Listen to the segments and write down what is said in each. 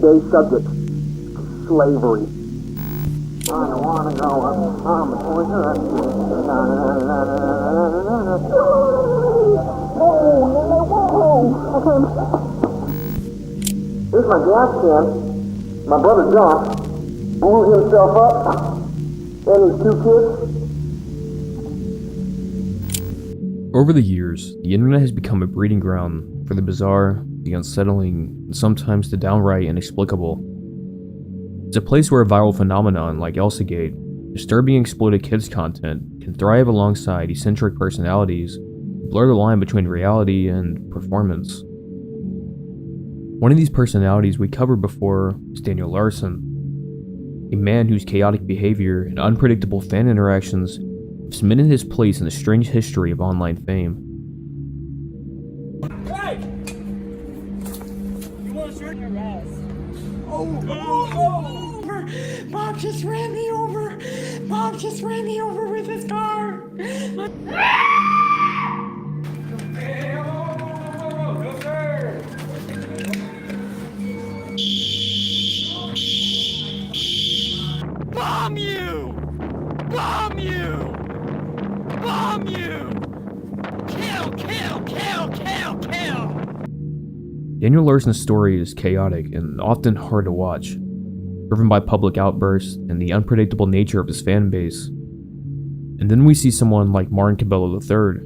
Today's subject, slavery. I don't wanna go I'm a pointer. Here's my gas can. My brother Josh blew himself up and his two kids. Over the years, the internet has become a breeding ground for the bizarre, the unsettling, and sometimes the downright inexplicable. It's a place where a viral phenomenon like Elsagate, disturbing exploited kids content, can thrive alongside eccentric personalities who blur the line between reality and performance. One of these personalities we covered before is Daniel Larson, a man whose chaotic behavior and unpredictable fan interactions have cemented his place in the strange history of online fame. Hey! You want to start your ass? Oh! Mom just ran me over. Mom just ran me over with his car. Bomb you! Bomb you! Bomb you! Kill, kill, kill, kill, kill! Daniel Larson's story is chaotic and often hard to watch, driven by public outbursts and the unpredictable nature of his fan base. And then we see someone like Martin Cabello III.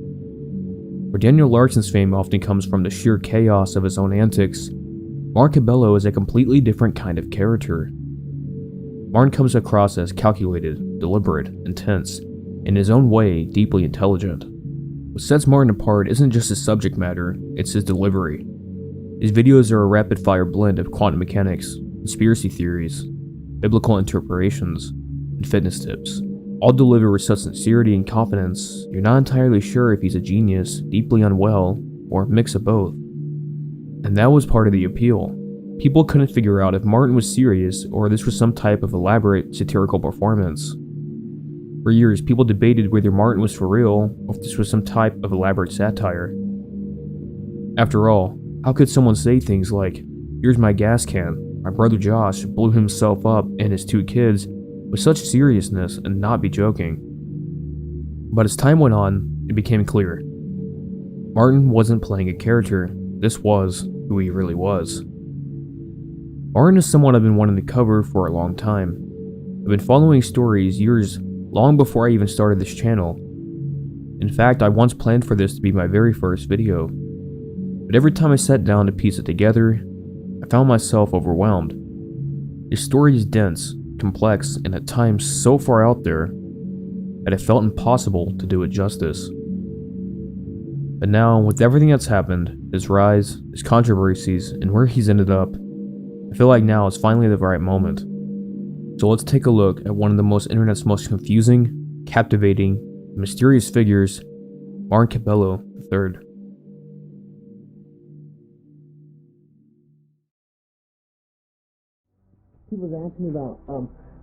Where Daniel Larson's fame often comes from the sheer chaos of his own antics, Martin Cabello is a completely different kind of character. Martin comes across as calculated, deliberate, intense, and in his own way, deeply intelligent. What sets Martin apart isn't just his subject matter, it's his delivery. His videos are a rapid-fire blend of quantum mechanics, conspiracy theories, biblical interpretations, and fitness tips, all delivered with such sincerity and confidence, you're not entirely sure if he's a genius, deeply unwell, or a mix of both. And that was part of the appeal. People couldn't figure out if Martin was serious or this was some type of elaborate satirical performance. For years, people debated whether Martin was for real or if this was some type of elaborate satire. After all, how could someone say things like, "Here's my gas can, my brother Josh blew himself up and his two kids," with such seriousness and not be joking? But as time went on, it became clear. Martin wasn't playing a character, this was who he really was. Martin is someone I've been wanting to cover for a long time. I've been following stories years long before I even started this channel. In fact, I once planned for this to be my very first video. But every time I sat down to piece it together, I found myself overwhelmed. His story is dense, complex, and at times so far out there that it felt impossible to do it justice. But now, with everything that's happened, his rise, his controversies, and where he's ended up, I feel like now is finally the right moment. So let's take a look at one of the internet's most confusing, captivating, and mysterious figures, Martin Cabello III. People was asking me about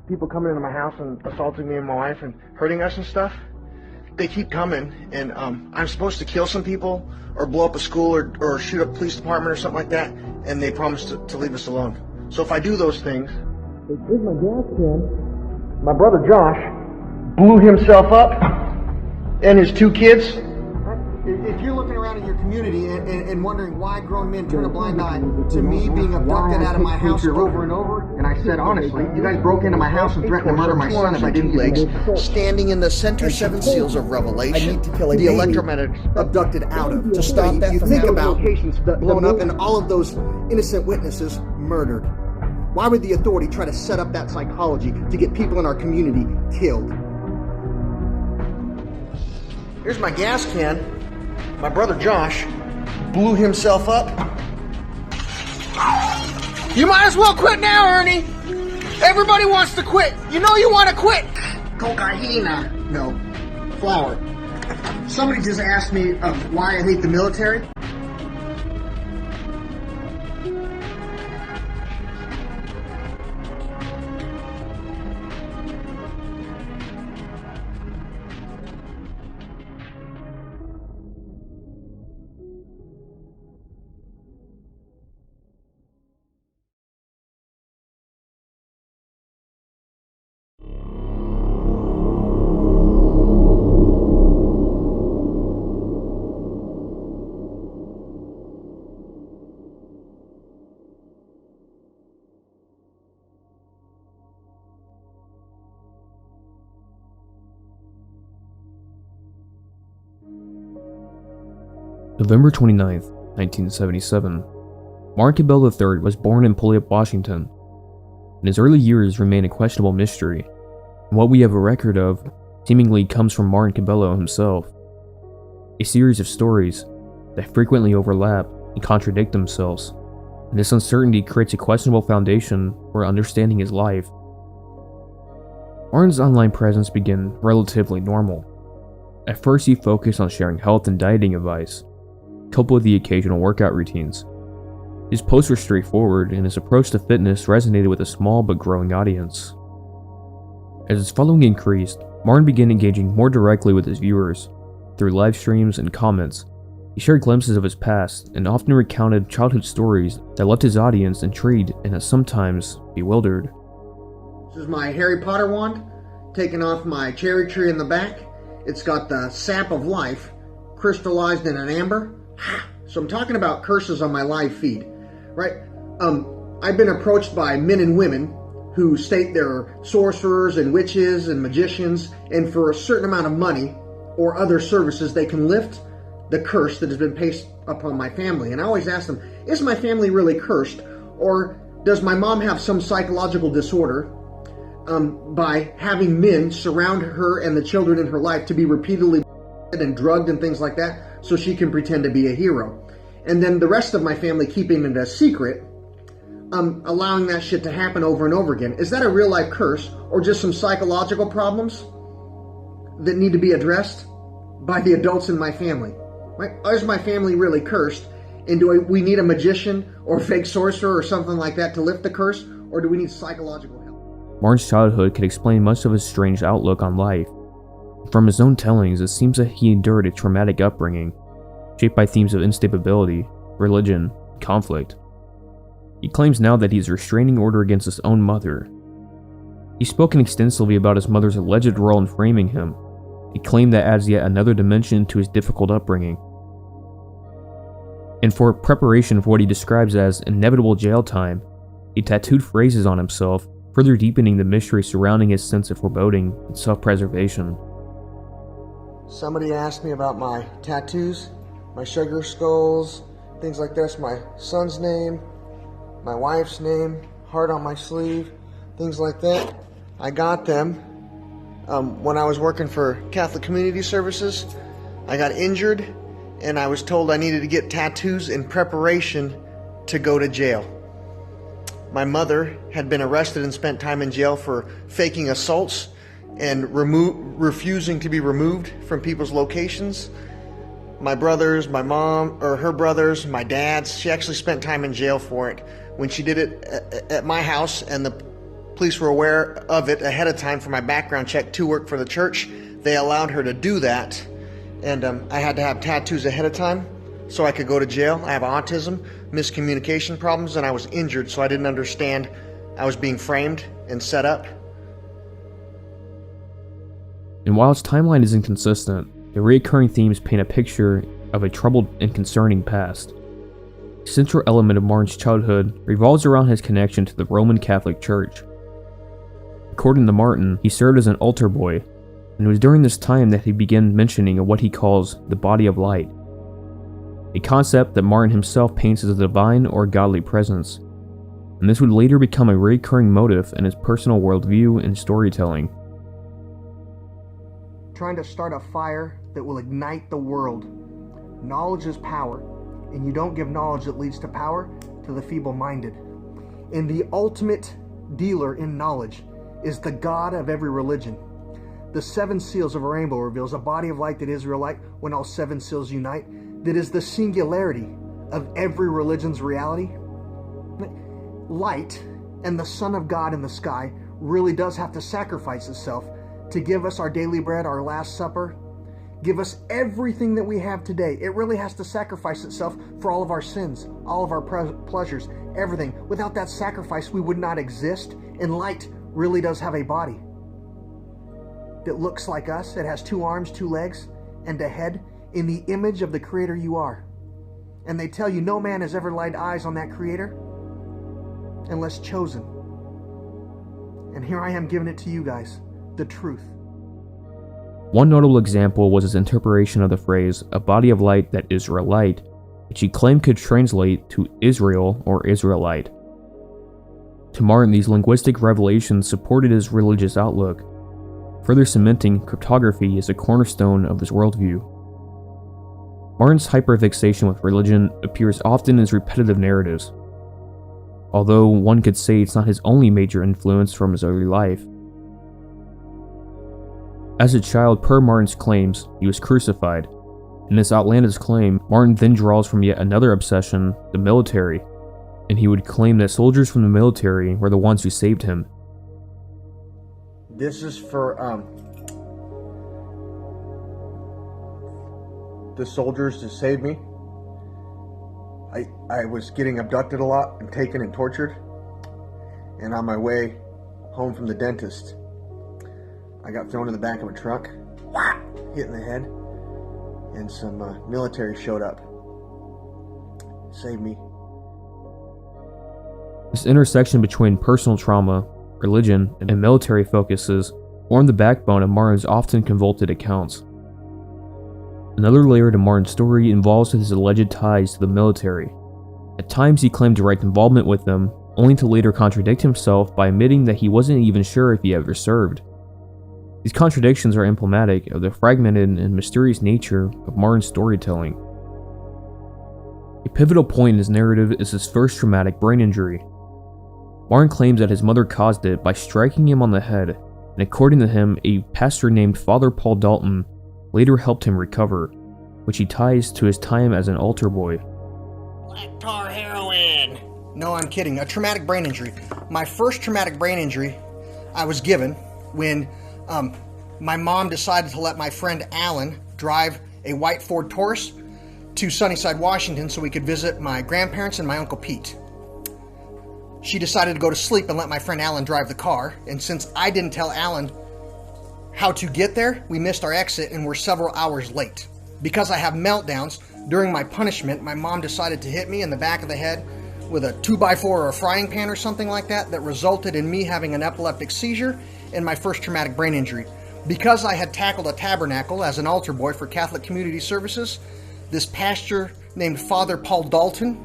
people coming into my house and assaulting me and my wife and hurting us and stuff. They keep coming, and I'm supposed to kill some people or blow up a school or shoot up a police department or something like that, and they promise to leave us alone. So if I do those things, here's my gas can. My brother Josh blew himself up and his two kids. If you're looking around in your community and wondering why grown men turn a blind eye to me being abducted out of my house over and over, and I said honestly, you guys broke into my house and threatened to murder my son if I didn't get legs, standing in the center seven seals of Revelation, I need to kill the electromagnetics abducted out of, to stop that from happening. Think about blown up and all of those innocent witnesses murdered. Why would the authority try to set up that psychology to get people in our community killed? Here's my gas can. My brother Josh blew himself up. You might as well quit now, Ernie. Everybody wants to quit. You know you want to quit. Cocaina. No, flour. Somebody just asked me why I hate the military. November 29th, 1977. Martin Cabello III was born in Puyallup, Washington, and his early years remain a questionable mystery, and what we have a record of seemingly comes from Martin Cabello himself. A series of stories that frequently overlap and contradict themselves, and this uncertainty creates a questionable foundation for understanding his life. Martin's online presence began relatively normal. At first, he focused on sharing health and dieting advice, coupled with the occasional workout routines. His posts were straightforward, and his approach to fitness resonated with a small but growing audience. As his following increased, Martin began engaging more directly with his viewers. Through live streams and comments, he shared glimpses of his past and often recounted childhood stories that left his audience intrigued and sometimes bewildered. This is my Harry Potter wand, taking off my cherry tree in the back. It's got the sap of life crystallized in an amber. So I'm talking about curses on my live feed, right? I've been approached by men and women who state they're sorcerers and witches and magicians, and for a certain amount of money or other services, they can lift the curse that has been placed upon my family. And I always ask them, is my family really cursed? Or does my mom have some psychological disorder by having men surround her and the children in her life to be repeatedly and drugged and things like that so she can pretend to be a hero? And then the rest of my family keeping it a secret, allowing that shit to happen over and over again. Is that a real life curse or just some psychological problems that need to be addressed by the adults in my family? Right? Is my family really cursed? And do we need a magician or a fake sorcerer or something like that to lift the curse? Or do we need psychological help? Martin's childhood could explain much of his strange outlook on life. From his own tellings, it seems that he endured a traumatic upbringing, shaped by themes of instability, religion, and conflict. He claims now that he is a restraining order against his own mother. He's spoken extensively about his mother's alleged role in framing him, a claim that adds yet another dimension to his difficult upbringing. And for preparation for what he describes as inevitable jail time, he tattooed phrases on himself, further deepening the mystery surrounding his sense of foreboding and self-preservation. Somebody asked me about my tattoos, my sugar skulls, things like this, my son's name, my wife's name, heart on my sleeve, things like that. I got them when I was working for Catholic Community Services. I got injured and I was told I needed to get tattoos in preparation to go to jail. My mother had been arrested and spent time in jail for faking assaults and refusing to be removed from people's locations. My brothers, my mom, or her brothers, my dad's, she actually spent time in jail for it. When she did it at my house and the police were aware of it ahead of time for my background check to work for the church, they allowed her to do that. And I had to have tattoos ahead of time so I could go to jail. I have autism, miscommunication problems, and I was injured, so I didn't understand I was being framed and set up. And while its timeline is inconsistent, the recurring themes paint a picture of a troubled and concerning past. A central element of Martin's childhood revolves around his connection to the Roman Catholic Church. According to Martin, he served as an altar boy, and it was during this time that he began mentioning of what he calls the body of light, a concept that Martin himself paints as a divine or godly presence, and this would later become a recurring motif in his personal worldview and storytelling. Trying to start a fire that will ignite the world. Knowledge is power, and you don't give knowledge that leads to power to the feeble-minded. And the ultimate dealer in knowledge is the God of every religion. The 7 seals of a rainbow reveals a body of light that is real light when all 7 seals unite. That is the singularity of every religion's reality. Light and the Son of God in the sky really does have to sacrifice itself to give us our daily bread, our last supper, give us everything that we have today. It really has to sacrifice itself for all of our sins, all of our pleasures, everything. Without that sacrifice, we would not exist. And light really does have a body that looks like us. It has 2 arms, 2 legs, and a head in the image of the Creator you are. And they tell you no man has ever laid eyes on that Creator unless chosen. And here I am giving it to you guys, the truth. One notable example was his interpretation of the phrase, "a body of light that Israelite," which he claimed could translate to Israel or Israelite. To Martin, these linguistic revelations supported his religious outlook, further cementing cryptography as a cornerstone of his worldview. Martin's hyperfixation with religion appears often in his repetitive narratives, although one could say it's not his only major influence from his early life. As a child, per Martin's claims, he was crucified. In this outlandish claim, Martin then draws from yet another obsession, the military, and he would claim that soldiers from the military were the ones who saved him. This is for the soldiers that saved me. I was getting abducted a lot and taken and tortured, and on my way home from the dentist, I got thrown in the back of a truck, hit in the head, and some military showed up, saved me. This intersection between personal trauma, religion, and military focuses form the backbone of Martin's often convoluted accounts. Another layer to Martin's story involves his alleged ties to the military. At times he claimed direct involvement with them, only to later contradict himself by admitting that he wasn't even sure if he ever served. These contradictions are emblematic of the fragmented and mysterious nature of Martin's storytelling. A pivotal point in his narrative is his first traumatic brain injury. Martin claims that his mother caused it by striking him on the head, and according to him, a pastor named Father Paul Dalton later helped him recover, which he ties to his time as an altar boy. Black tar heroin. No, I'm kidding. A traumatic brain injury. My first traumatic brain injury I was given when my mom decided to let my friend Alan drive a white Ford Taurus to Sunnyside, Washington so we could visit my grandparents and my Uncle Pete. She decided to go to sleep and let my friend Alan drive the car, and since I didn't tell Alan how to get there, we missed our exit and were several hours late. Because I have meltdowns, during my punishment, my mom decided to hit me in the back of the head with a 2x4 or a frying pan or something like that resulted in me having an epileptic seizure and my first traumatic brain injury. Because I had tackled a tabernacle as an altar boy for Catholic Community Services, this pastor named Father Paul Dalton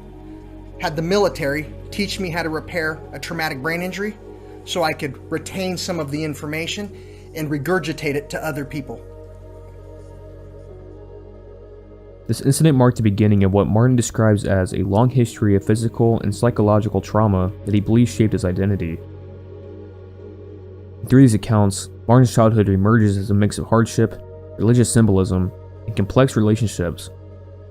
had the military teach me how to repair a traumatic brain injury so I could retain some of the information and regurgitate it to other people. This incident marked the beginning of what Martin describes as a long history of physical and psychological trauma that he believes shaped his identity. Through these accounts, Martin's childhood emerges as a mix of hardship, religious symbolism, and complex relationships,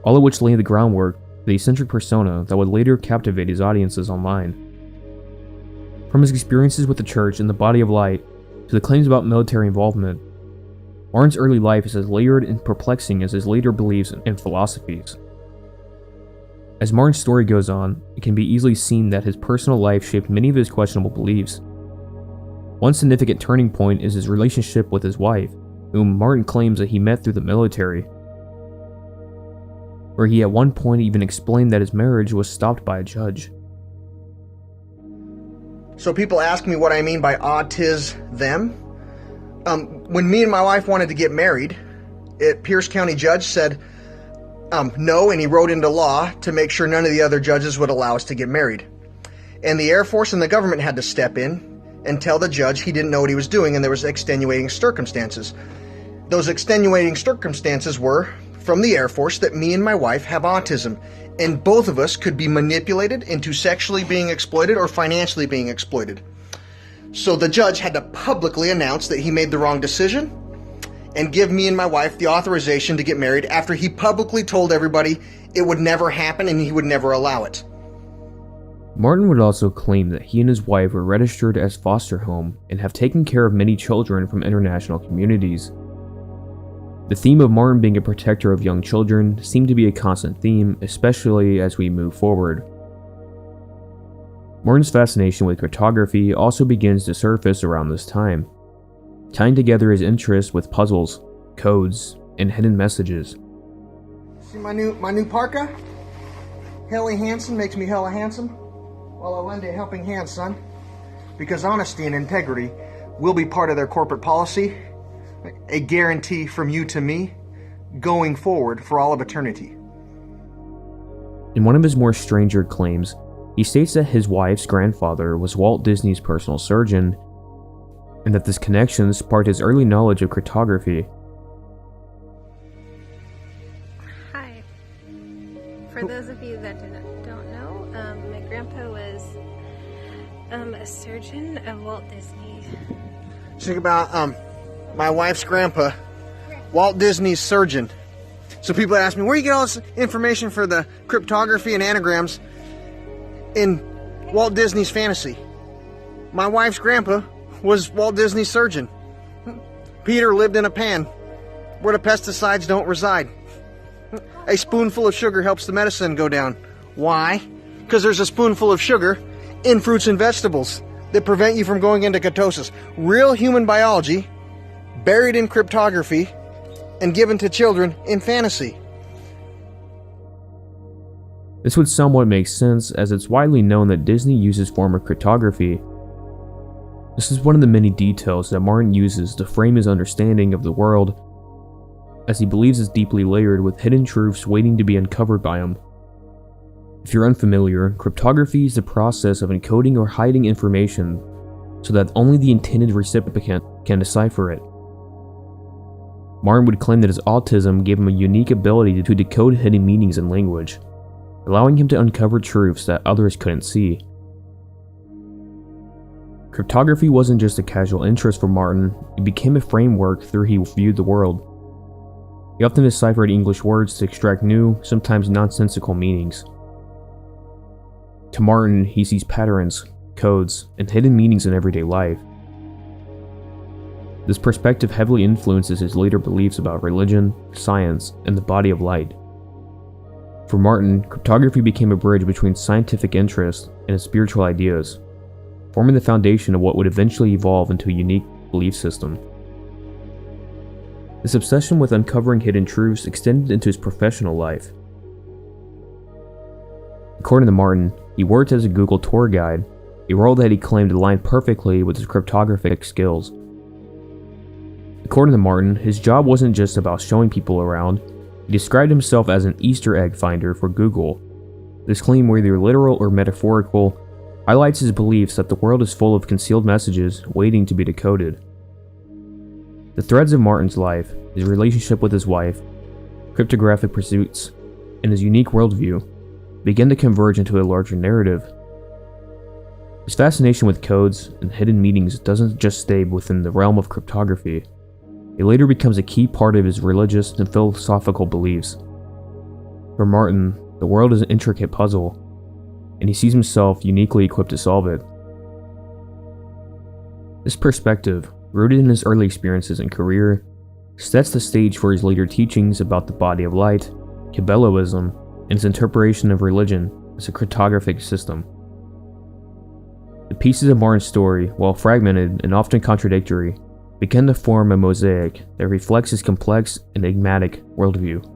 all of which lay the groundwork for the eccentric persona that would later captivate his audiences online. From his experiences with the church and the body of light to the claims about military involvement, Martin's early life is as layered and perplexing as his later beliefs and philosophies. As Martin's story goes on, it can be easily seen that his personal life shaped many of his questionable beliefs. One significant turning point is his relationship with his wife, whom Martin claims that he met through the military, where he at one point even explained that his marriage was stopped by a judge. So people ask me what I mean by autism. When me and my wife wanted to get married, Pierce County judge said no, and he wrote into law to make sure none of the other judges would allow us to get married. And the Air Force and the government had to step in and tell the judge he didn't know what he was doing and there was extenuating circumstances. Those extenuating circumstances were from the Air Force that me and my wife have autism, and both of us could be manipulated into sexually being exploited or financially being exploited. So the judge had to publicly announce that he made the wrong decision and give me and my wife the authorization to get married after he publicly told everybody it would never happen and he would never allow it. Martin would also claim that he and his wife were registered as foster home and have taken care of many children from international communities. The theme of Martin being a protector of young children seemed to be a constant theme, especially as we move forward. Martin's fascination with cryptography also begins to surface around this time, tying together his interest with puzzles, codes, and hidden messages. See my new parka? Helly Hansen makes me hella handsome. Well, I'll lend a helping hand, son. Because honesty and integrity will be part of their corporate policy a guarantee from you to me going forward for all of eternity. In one of his more stranger claims, he states that his wife's grandfather was Walt Disney's personal surgeon, and that this connection sparked his early knowledge of cryptography. Hi. For those of you that don't know, my grandpa was a surgeon of Walt Disney. Think about my wife's grandpa, Walt Disney's surgeon. So people ask me, where do you get all this information for the cryptography and anagrams in Walt Disney's fantasy? My wife's grandpa was Walt Disney's surgeon. Peter lived in a pan where the pesticides don't reside. A spoonful of sugar helps the medicine go down. Why? Because there's a spoonful of sugar in fruits and vegetables that prevent you from going into ketosis. Real human biology buried in cryptography and given to children in fantasy. This would somewhat make sense, as it's widely known that Disney uses form of cryptography. This is one of the many details that Martin uses to frame his understanding of the world, as he believes it's deeply layered with hidden truths waiting to be uncovered by him. If you're unfamiliar, cryptography is the process of encoding or hiding information so that only the intended recipient can decipher it. Martin would claim that his autism gave him a unique ability to decode hidden meanings in language, allowing him to uncover truths that others couldn't see. Cryptography wasn't just a casual interest for Martin, it became a framework through he viewed the world. He often deciphered English words to extract new, sometimes nonsensical meanings. To Martin, he sees patterns, codes, and hidden meanings in everyday life. This perspective heavily influences his later beliefs about religion, science, and the body of light. For Martin, cryptography became a bridge between scientific interest and his spiritual ideas, forming the foundation of what would eventually evolve into a unique belief system. This obsession with uncovering hidden truths extended into his professional life. According to Martin, he worked as a Google tour guide, a role that he claimed aligned perfectly with his cryptographic skills. According to Martin, his job wasn't just about showing people around. He described himself as an Easter egg finder for Google. This claim, whether literal or metaphorical, highlights his beliefs that the world is full of concealed messages waiting to be decoded. The threads of Martin's life, his relationship with his wife, cryptographic pursuits, and his unique worldview begin to converge into a larger narrative. His fascination with codes and hidden meanings doesn't just stay within the realm of cryptography. It later becomes a key part of his religious and philosophical beliefs. For Martin, the world is an intricate puzzle, and he sees himself uniquely equipped to solve it. This perspective, rooted in his early experiences and career, sets the stage for his later teachings about the body of light, Cabelloism, and his interpretation of religion as a cryptographic system. The pieces of Martin's story, while fragmented and often contradictory, begin to form a mosaic that reflects his complex and enigmatic worldview.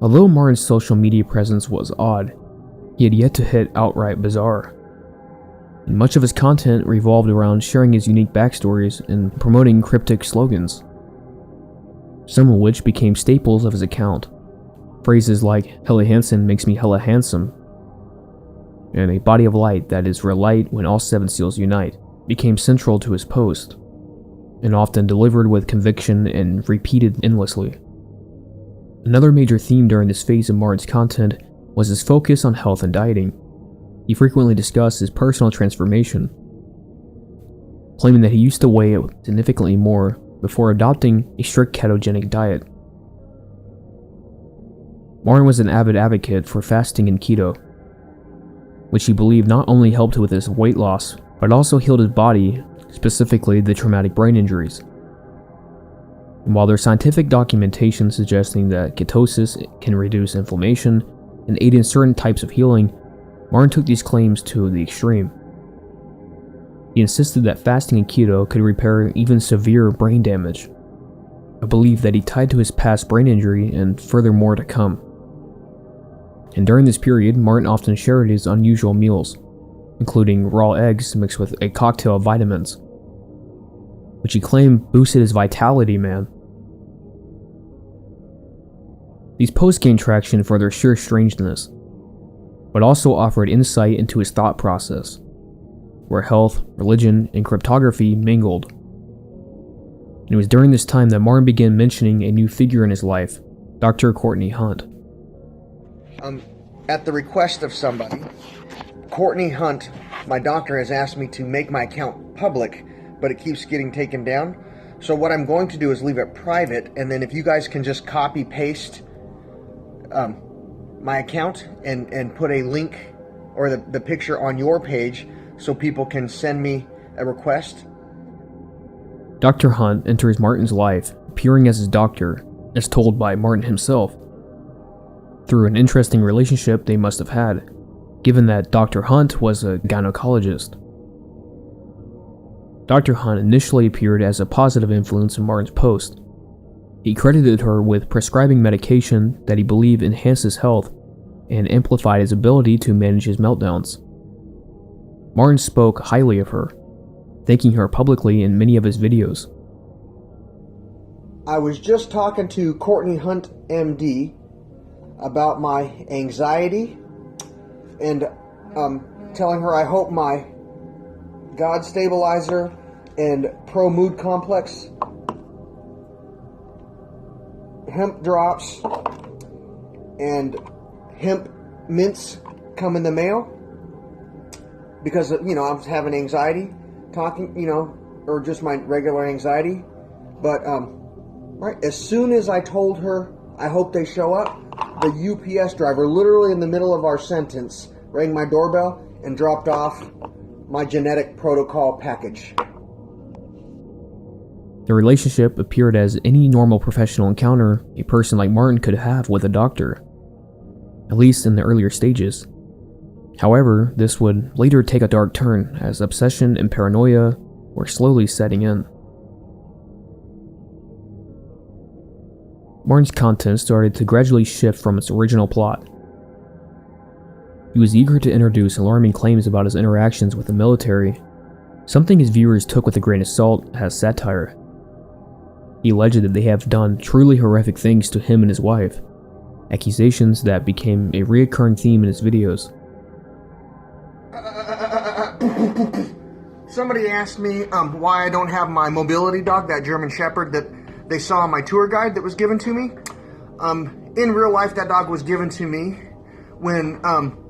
Although Martin's social media presence was odd, he had yet to hit outright bizarre. And much of his content revolved around sharing his unique backstories and promoting cryptic slogans, some of which became staples of his account. Phrases like, "Hella Hansen makes me hella handsome," and "a body of light that is real light when all seven seals unite," became central to his post, and often delivered with conviction and repeated endlessly. Another major theme during this phase of Martin's content was his focus on health and dieting. He frequently discussed his personal transformation, claiming that he used to weigh significantly more before adopting a strict ketogenic diet. Martin was an avid advocate for fasting and keto, which he believed not only helped with his weight loss, but also healed his body, specifically the traumatic brain injuries. And while there's scientific documentation suggesting that ketosis can reduce inflammation and aid in certain types of healing, Martin took these claims to the extreme. He insisted that fasting and keto could repair even severe brain damage, a belief that he tied to his past brain injury and furthermore to come. And during this period, Martin often shared his unusual meals, including raw eggs mixed with a cocktail of vitamins, which he claimed boosted his vitality, man. These posts gained traction for their sheer strangeness, but also offered insight into his thought process, where health, religion, and cryptography mingled. And it was during this time that Martin began mentioning a new figure in his life, Dr. Courtney Hunt. At the request of somebody, Courtney Hunt, my doctor, has asked me to make my account public, but it keeps getting taken down. So what I'm going to do is leave it private, and then if you guys can just copy paste my account and put a link or the picture on your page so people can send me a request. Dr. Hunt enters Martin's life, appearing as his doctor, as told by Martin himself. Through an interesting relationship they must have had, given that Dr. Hunt was a gynecologist. Dr. Hunt initially appeared as a positive influence in Martin's post. He credited her with prescribing medication that he believed enhanced his health and amplified his ability to manage his meltdowns. Martin spoke highly of her, thanking her publicly in many of his videos. I was just talking to Courtney Hunt, MD, about my anxiety and telling her I hope my God Stabilizer and Pro Mood Complex hemp drops and hemp mints come in the mail because, I'm having anxiety talking, or just my regular anxiety. But, right, as soon as I told her I hope they show up, the UPS driver, literally in the middle of our sentence, rang my doorbell and dropped off my genetic protocol package. The relationship appeared as any normal professional encounter a person like Martin could have with a doctor, at least in the earlier stages. However, this would later take a dark turn as obsession and paranoia were slowly setting in. Martin's content started to gradually shift from its original plot. He was eager to introduce alarming claims about his interactions with the military, something his viewers took with a grain of salt as satire. He alleged that they have done truly horrific things to him and his wife, accusations that became a recurring theme in his videos. Somebody asked me why I don't have my mobility dog, that German Shepherd that they saw on my tour guide that was given to me. In real life, that dog was given to me when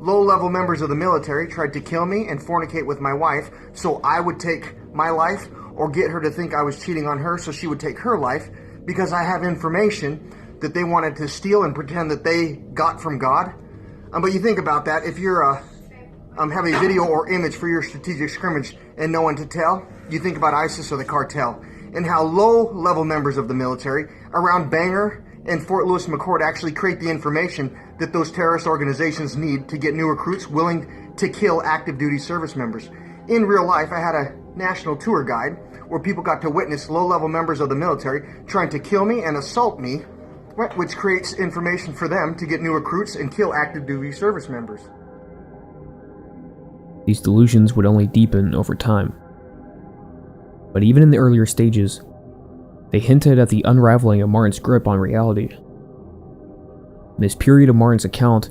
low-level members of the military tried to kill me and fornicate with my wife, so I would take my life or get her to think I was cheating on her so she would take her life, because I have information that they wanted to steal and pretend that they got from God. But you think about that, if you're have a video or image for your strategic scrimmage and no one to tell, you think about ISIS or the cartel, and how low-level members of the military around Bangor and Fort Lewis McChord actually create the information that those terrorist organizations need to get new recruits willing to kill active duty service members. In real life, I had a national tour guide where people got to witness low-level members of the military trying to kill me and assault me, right, which creates information for them to get new recruits and kill active duty service members. These delusions would only deepen over time. But even in the earlier stages, they hinted at the unraveling of Martin's grip on reality. This period of Martin's account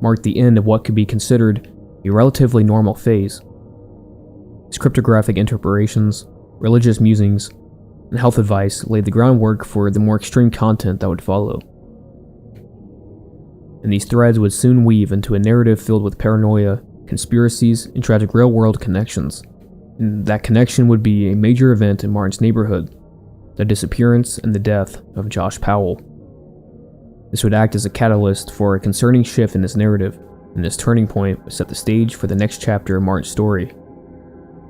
marked the end of what could be considered a relatively normal phase. His cryptographic interpretations, religious musings, and health advice laid the groundwork for the more extreme content that would follow. And these threads would soon weave into a narrative filled with paranoia, conspiracies, and tragic real-world connections. And that connection would be a major event in Martin's neighborhood, the disappearance and the death of Josh Powell. This would act as a catalyst for a concerning shift in his narrative, and this turning point would set the stage for the next chapter of Martin's story,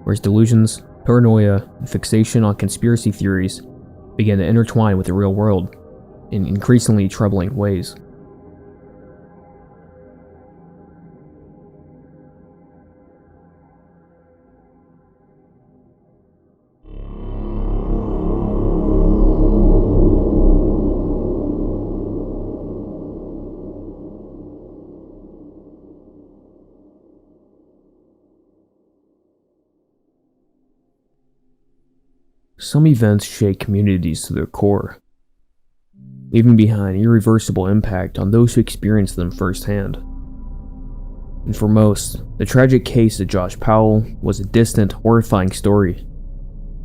where his delusions, paranoia, and fixation on conspiracy theories began to intertwine with the real world in increasingly troubling ways. Some events shake communities to their core, leaving behind irreversible impact on those who experience them firsthand. And for most, the tragic case of Josh Powell was a distant, horrifying story,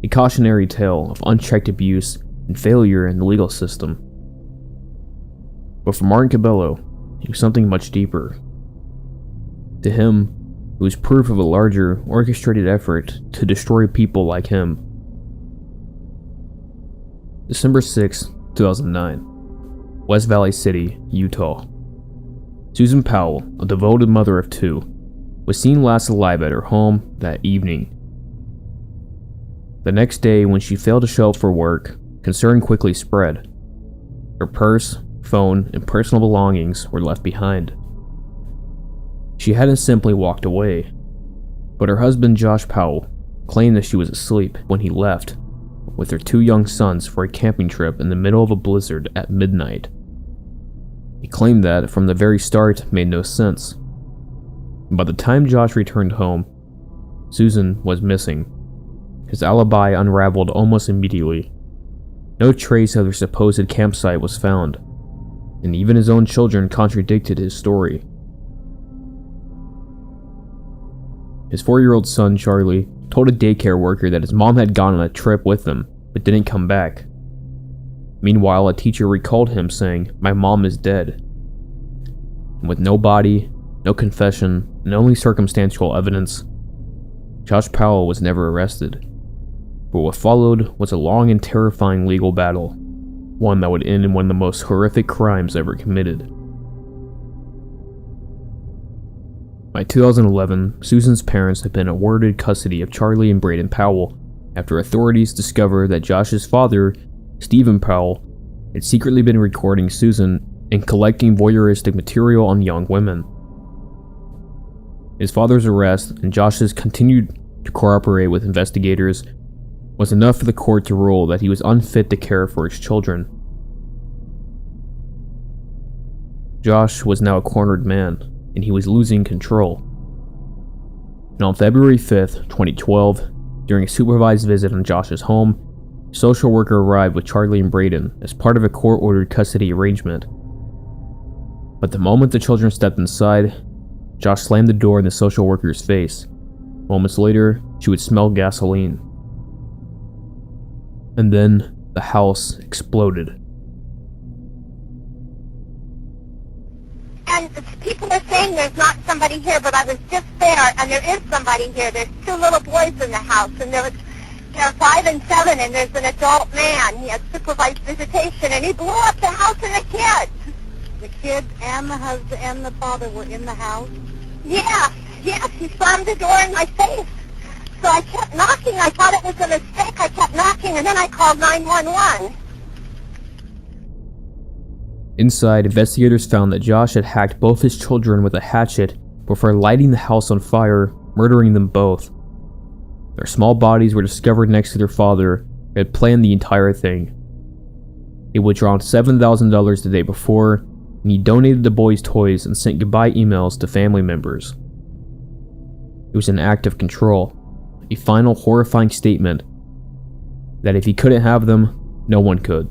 a cautionary tale of unchecked abuse and failure in the legal system. But for Martin Cabello, it was something much deeper. To him, it was proof of a larger, orchestrated effort to destroy people like him. December 6, 2009, West Valley City, Utah. Susan Powell, a devoted mother of two, was seen last alive at her home that evening. The next day, when she failed to show up for work, concern quickly spread. Her purse, phone, and personal belongings were left behind. She hadn't simply walked away, but her husband Josh Powell claimed that she was asleep when he left with their two young sons for a camping trip in the middle of a blizzard at midnight. He claimed that, from the very start, made no sense. By the time Josh returned home, Susan was missing. His alibi unraveled almost immediately. No trace of their supposed campsite was found, and even his own children contradicted his story. His 4-year-old son, Charlie, told a daycare worker that his mom had gone on a trip with them, but didn't come back. Meanwhile, a teacher recalled him saying, "My mom is dead." And with no body, no confession, and only circumstantial evidence, Josh Powell was never arrested. But what followed was a long and terrifying legal battle, one that would end in one of the most horrific crimes ever committed. By 2011, Susan's parents had been awarded custody of Charlie and Braden Powell after authorities discovered that Josh's father, Stephen Powell, had secretly been recording Susan and collecting voyeuristic material on young women. His father's arrest and Josh's continued to cooperate with investigators was enough for the court to rule that he was unfit to care for his children. Josh was now a cornered man, and he was losing control. And on February 5th, 2012, during a supervised visit on Josh's home, a social worker arrived with Charlie and Braden as part of a court-ordered custody arrangement. But the moment the children stepped inside, Josh slammed the door in the social worker's face. Moments later, she would smell gasoline. And then, the house exploded. And people are saying there's not somebody here, but I was just there, and there is somebody here. There's 2 little boys in the house, and they're 5 and 7, and there's an adult man. He had supervised visitation, and he blew up the house and the kids. The kids and the husband and the father were in the house? Yes, he slammed the door in my face. So I kept knocking. I thought it was a mistake. I kept knocking, and then I called 911. Inside, investigators found that Josh had hacked both his children with a hatchet before lighting the house on fire, murdering them both. Their small bodies were discovered next to their father, who had planned the entire thing. He had withdrawn $7,000 the day before, and he donated the boys' toys and sent goodbye emails to family members. It was an act of control, a final horrifying statement that if he couldn't have them, no one could.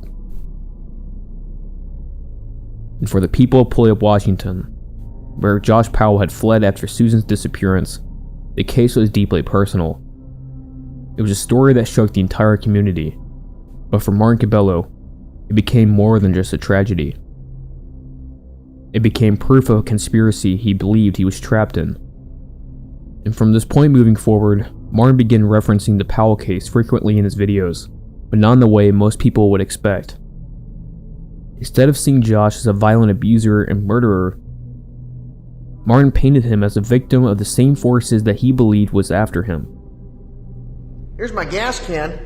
And for the people of Puyallup, Washington, where Josh Powell had fled after Susan's disappearance, the case was deeply personal. It was a story that shook the entire community, but for Martin Cabello, it became more than just a tragedy. It became proof of a conspiracy he believed he was trapped in. And from this point moving forward, Martin began referencing the Powell case frequently in his videos, but not in the way most people would expect. Instead of seeing Josh as a violent abuser and murderer, Martin painted him as a victim of the same forces that he believed was after him. Here's my gas can.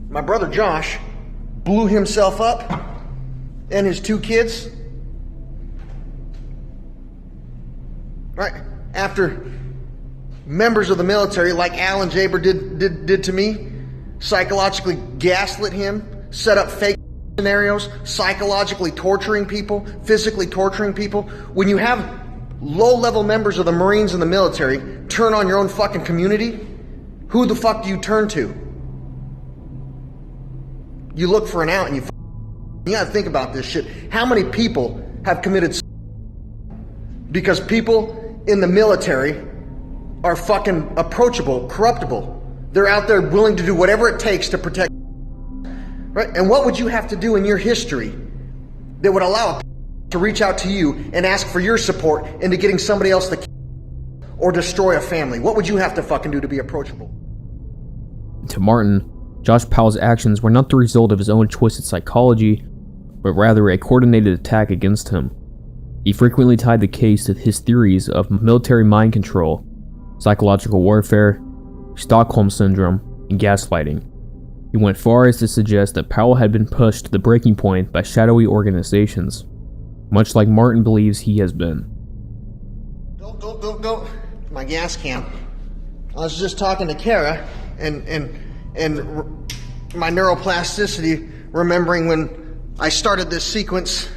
My brother Josh blew himself up and his 2 kids, right? After members of the military like Alan Jaber did to me, psychologically gaslit him, set up fake scenarios, psychologically torturing people, physically torturing people. When you have low-level members of the Marines and the military turn on your own fucking community, who the fuck do you turn to? You look for an out, and you gotta think about this shit. How many people have committed because people in the military are fucking approachable, corruptible? They're out there willing to do whatever it takes to protect, right? And what would you have to do in your history that would allow a to reach out to you and ask for your support into getting somebody else to or destroy a family? What would you have to fucking do to be approachable? To Martin, Josh Powell's actions were not the result of his own twisted psychology, but rather a coordinated attack against him. He frequently tied the case to his theories of military mind control, psychological warfare, Stockholm Syndrome, and gaslighting. He went far as to suggest that Powell had been pushed to the breaking point by shadowy organizations, much like Martin believes he has been. Don't. My gas can. I was just talking to Kara, and my neuroplasticity, remembering when I started this sequence,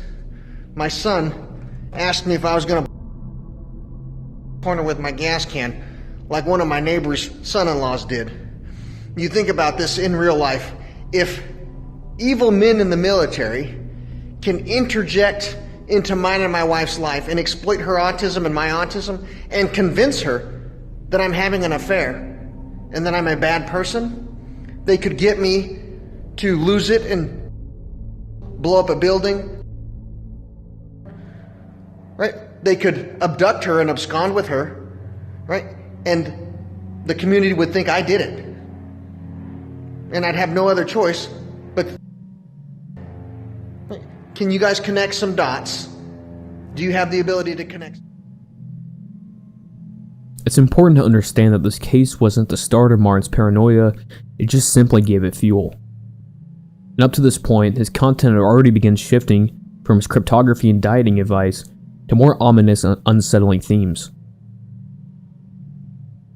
my son asked me if I was going to corner with my gas can, like one of my neighbor's son-in-laws did. You think about this in real life. If evil men in the military can interject into mine and my wife's life and exploit her autism and my autism and convince her that I'm having an affair and that I'm a bad person, they could get me to lose it and blow up a building, right? They could abduct her and abscond with her, right? And the community would think I did it. And I'd have no other choice but... Can you guys connect some dots? Do you have the ability to connect? It's important to understand that this case wasn't the start of Martin's paranoia, it just simply gave it fuel. And up to this point, his content had already begun shifting from his cryptography and dieting advice to more ominous and unsettling themes.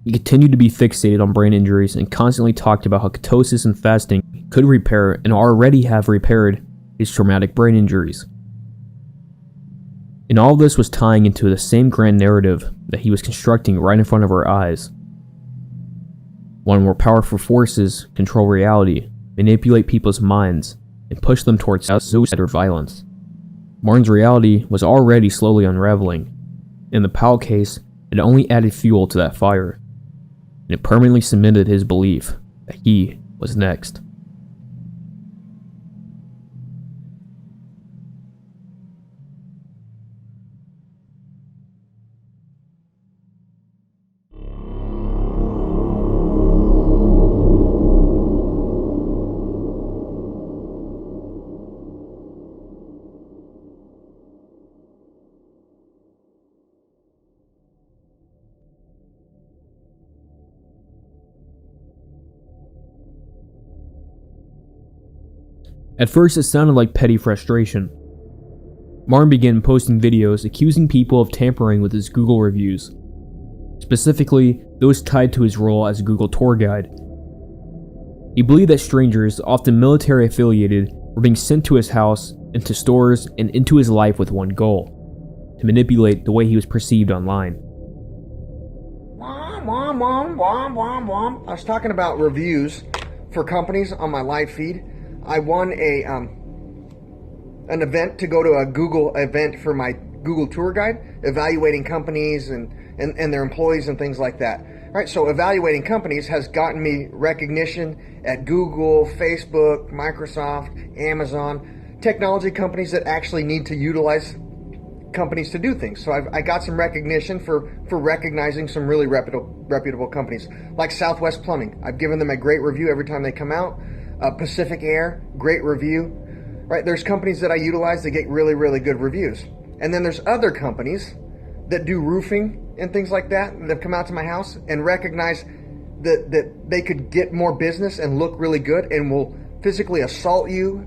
He continued to be fixated on brain injuries and constantly talked about how ketosis and fasting could repair and already have repaired his traumatic brain injuries. And all of this was tying into the same grand narrative that he was constructing right in front of our eyes. One where powerful forces control reality, manipulate people's minds, and push them towards suicide or violence. Martin's reality was already slowly unraveling, and the Powell case had only added fuel to that fire, and it permanently cemented his belief that he was next. At first, it sounded like petty frustration. Martin began posting videos accusing people of tampering with his Google reviews, specifically those tied to his role as a Google tour guide. He believed that strangers, often military affiliated, were being sent to his house, into stores, and into his life with one goal: to manipulate the way he was perceived online. I was talking about reviews for companies on my live feed. I won an event to go to a Google event for my Google tour guide, evaluating companies and their employees and things like that. Right, so evaluating companies has gotten me recognition at Google, Facebook, Microsoft, Amazon, technology companies that actually need to utilize companies to do things. So I got some recognition for recognizing some really reputable companies, like Southwest Plumbing. I've given them a great review every time they come out. Pacific Air, great review. Right, there's companies that I utilize that get really, really good reviews. And then there's other companies that do roofing and things like that have come out to my house and recognize that they could get more business and look really good and will physically assault you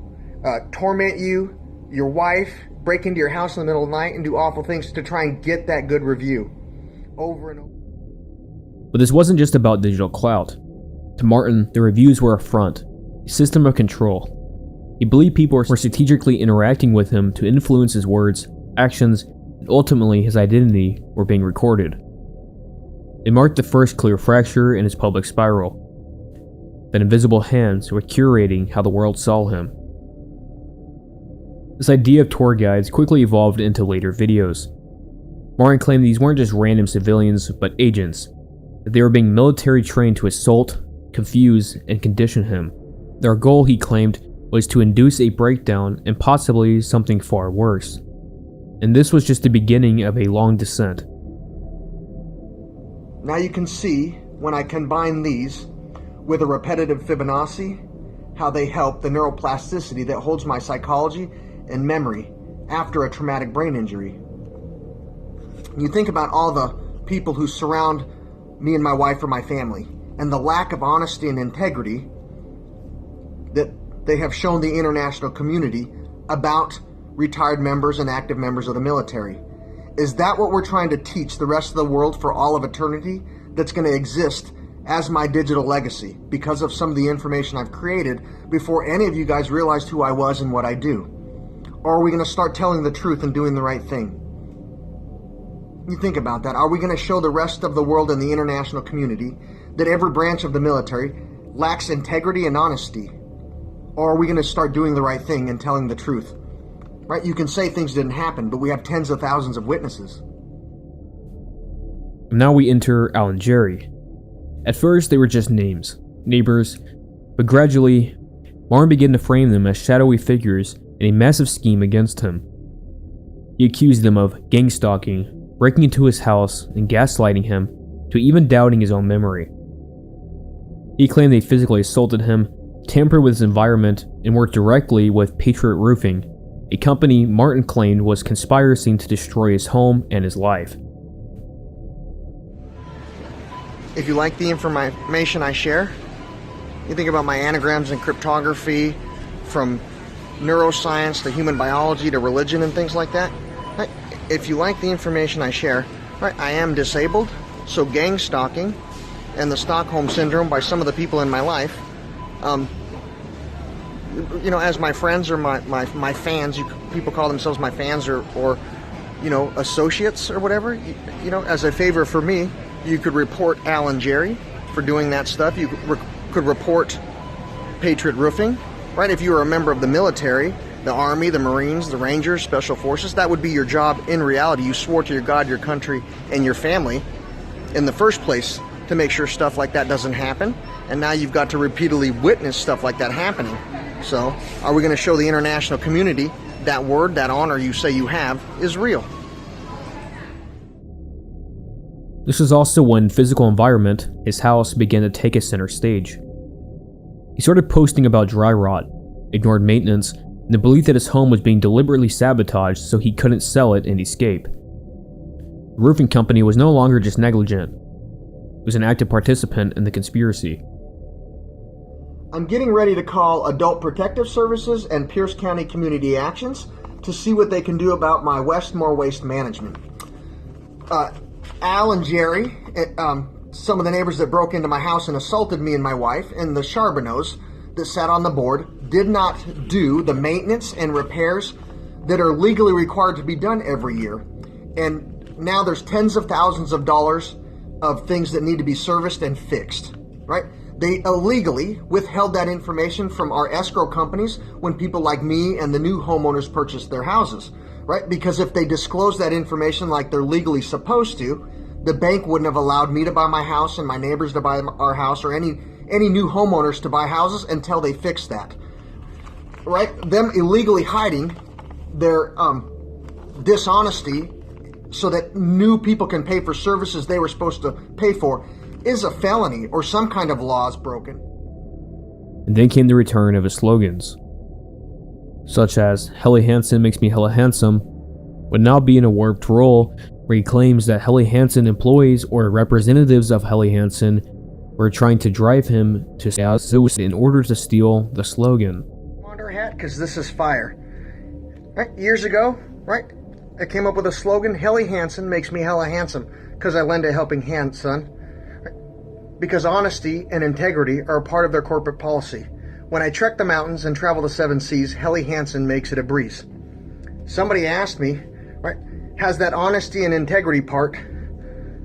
torment you, your wife, break into your house in the middle of the night and do awful things to try and get that good review over and over. But this wasn't just about digital clout. To Martin, the reviews were a front, a system of control. He believed people were strategically interacting with him to influence his words, actions, and ultimately his identity were being recorded. It marked the first clear fracture in his public spiral. That invisible hands were curating how the world saw him. This idea of tour guides quickly evolved into later videos. Martin claimed these weren't just random civilians, but agents, that they were being military trained to assault, confuse, and condition him. Their goal, he claimed, was to induce a breakdown and possibly something far worse. And this was just the beginning of a long descent. Now you can see, when I combine these with a repetitive Fibonacci, how they help the neuroplasticity that holds my psychology and memory after a traumatic brain injury. You think about all the people who surround me and my wife or my family, and the lack of honesty and integrity that they have shown the international community about retired members and active members of the military. Is that what we're trying to teach the rest of the world for all of eternity, that's going to exist as my digital legacy because of some of the information I've created before any of you guys realized who I was and what I do? Or are we going to start telling the truth and doing the right thing? You think about that. Are we going to show the rest of the world and the international community that every branch of the military lacks integrity and honesty? Or are we going to start doing the right thing and telling the truth? Right? You can say things didn't happen, but we have tens of thousands of witnesses. Now we enter Al and Jerry. At first, they were just names, neighbors, but gradually, Martin began to frame them as shadowy figures in a massive scheme against him. He accused them of gang stalking, breaking into his house, and gaslighting him, to even doubting his own memory. He claimed they physically assaulted him, tampered with his environment, and worked directly with Patriot Roofing, a company Martin claimed was conspiring to destroy his home and his life. If you like the information I share, you think about my anagrams and cryptography, from neuroscience to human biology to religion and things like that. Right? If you like the information I share, right, I am disabled, so gang stalking and the Stockholm Syndrome by some of the people in my life, you know, as my friends or my fans, people call themselves my fans or you know, associates or whatever, you know, as a favor for me, you could report Al and Jerry for doing that stuff. You could report Patriot Roofing, right? If you were a member of the military, the Army, the Marines, the Rangers, Special Forces, that would be your job in reality. You swore to your God, your country, and your family in the first place to make sure stuff like that doesn't happen. And now you've got to repeatedly witness stuff like that happening. So, are we going to show the international community that word, that honor you say you have, is real? This was also when physical environment, his house, began to take a center stage. He started posting about dry rot, ignored maintenance, and the belief that his home was being deliberately sabotaged so he couldn't sell it and escape. The roofing company was no longer just negligent. It was an active participant in the conspiracy. I'm getting ready to call Adult Protective Services and Pierce County Community Actions to see what they can do about my Westmore waste management. Al and Jerry, some of the neighbors that broke into my house and assaulted me and my wife, and the Charbonneaus that sat on the board, did not do the maintenance and repairs that are legally required to be done every year. And now there's tens of thousands of dollars of things that need to be serviced and fixed, right? They illegally withheld that information from our escrow companies when people like me and the new homeowners purchased their houses, right? Because if they disclose that information like they're legally supposed to, the bank wouldn't have allowed me to buy my house and my neighbors to buy our house or any new homeowners to buy houses until they fix that, right? Them illegally hiding their dishonesty so that new people can pay for services they were supposed to pay for is a felony, or some kind of law is broken. And then came the return of his slogans, such as "Helly Hansen makes me hella handsome," would now be in a warped role where he claims that Helly Hansen employees or representatives of Helly Hansen were trying to drive him to in order to steal the slogan. Commander hat, because this is fire. Right? Years ago, right, I came up with a slogan, Helly Hansen makes me hella handsome, because I lend a helping hand, son. Right? Because honesty and integrity are a part of their corporate policy. When I trek the mountains and travel the 7 seas, Helly Hansen makes it a breeze. Somebody asked me, right, has that honesty and integrity part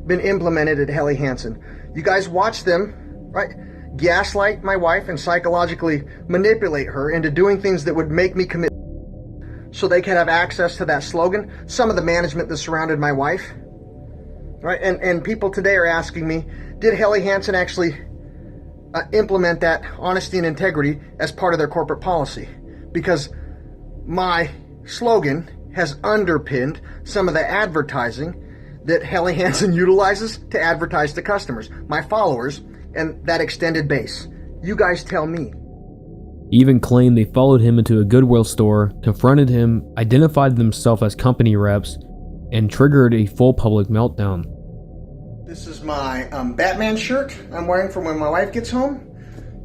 been implemented at Helly Hansen? You guys watch them, right, gaslight my wife and psychologically manipulate her into doing things that would make me commit so they could have access to that slogan. Some of the management that surrounded my wife, right, and people today are asking me, did Helly Hansen actually implement that honesty and integrity as part of their corporate policy? Because my slogan has underpinned some of the advertising that Helly Hansen utilizes to advertise to customers, my followers, and that extended base. You guys tell me. He even claimed they followed him into a Goodwill store, confronted him, identified themselves as company reps, and triggered a full public meltdown. This is my Batman shirt I'm wearing for when my wife gets home.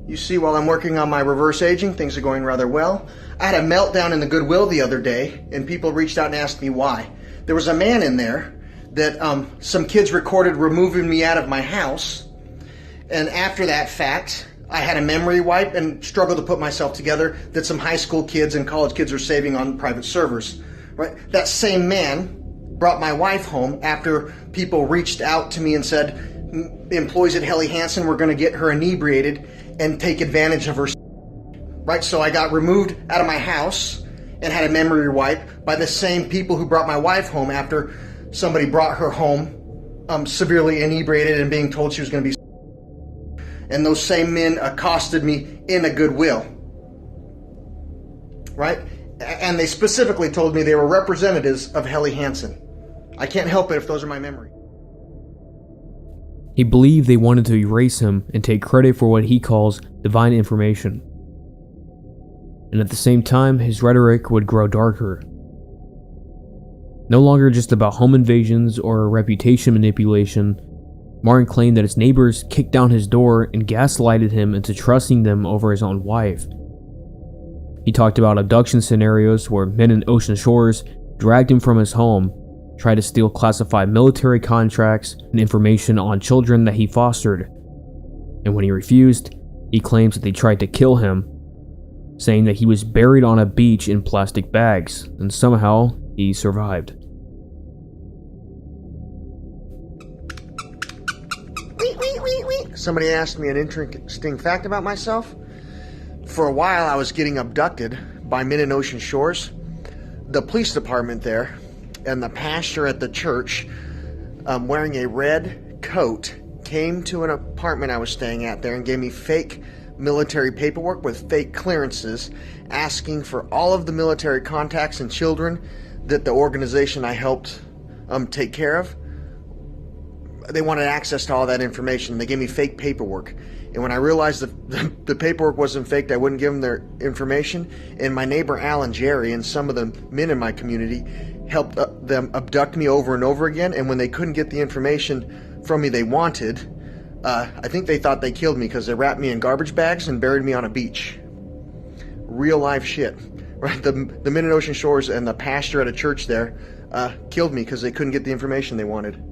You see, while I'm working on my reverse aging, things are going rather well. I had a meltdown in the Goodwill the other day, and people reached out and asked me why. There was a man in there that some kids recorded removing me out of my house, and after that fact, I had a memory wipe and struggled to put myself together that some high school kids and college kids are saving on private servers. Right? That same man brought my wife home after people reached out to me and said, employees at Helly Hansen were going to get her inebriated and take advantage of her. Right? So I got removed out of my house and had a memory wipe by the same people who brought my wife home after somebody brought her home severely inebriated and being told she was going to be. And those same men accosted me in a Goodwill. Right? And they specifically told me they were representatives of Helly Hansen. I can't help it if those are my memory. He believed they wanted to erase him and take credit for what he calls divine information. And at the same time, his rhetoric would grow darker. No longer just about home invasions or reputation manipulation, Martin claimed that his neighbors kicked down his door and gaslighted him into trusting them over his own wife. He talked about abduction scenarios where men in Ocean Shores dragged him from his home, tried to steal classified military contracts and information on children that he fostered. And when he refused, he claims that they tried to kill him, saying that he was buried on a beach in plastic bags, and somehow he survived. Somebody asked me an interesting fact about myself. For a while, I was getting abducted by men in Ocean Shores. The police department there and the pastor at the church, wearing a red coat, came to an apartment I was staying at there and gave me fake military paperwork with fake clearances, asking for all of the military contacts and children that the organization I helped take care of. They wanted access to all that information. They gave me fake paperwork. And when I realized that the paperwork wasn't faked, I wouldn't give them their information. And my neighbor Alan Jerry and some of the men in my community helped them abduct me over and over again. And when they couldn't get the information from me they wanted, I think they thought they killed me because they wrapped me in garbage bags and buried me on a beach. Real life shit. Right? The men in Ocean Shores and the pastor at a church there killed me because they couldn't get the information they wanted.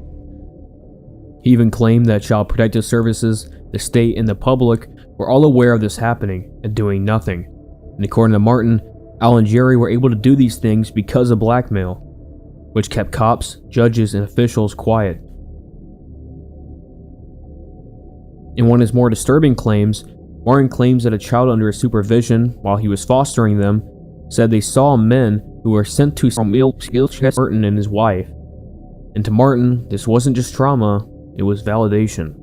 He even claimed that Child Protective Services, the state, and the public were all aware of this happening and doing nothing. And according to Martin, Al and Jerry were able to do these things because of blackmail, which kept cops, judges, and officials quiet. In one of his more disturbing claims, Martin claims that a child under his supervision, while he was fostering them, said they saw men who were sent to Martin and his wife. And to Martin, this wasn't just trauma, it was validation.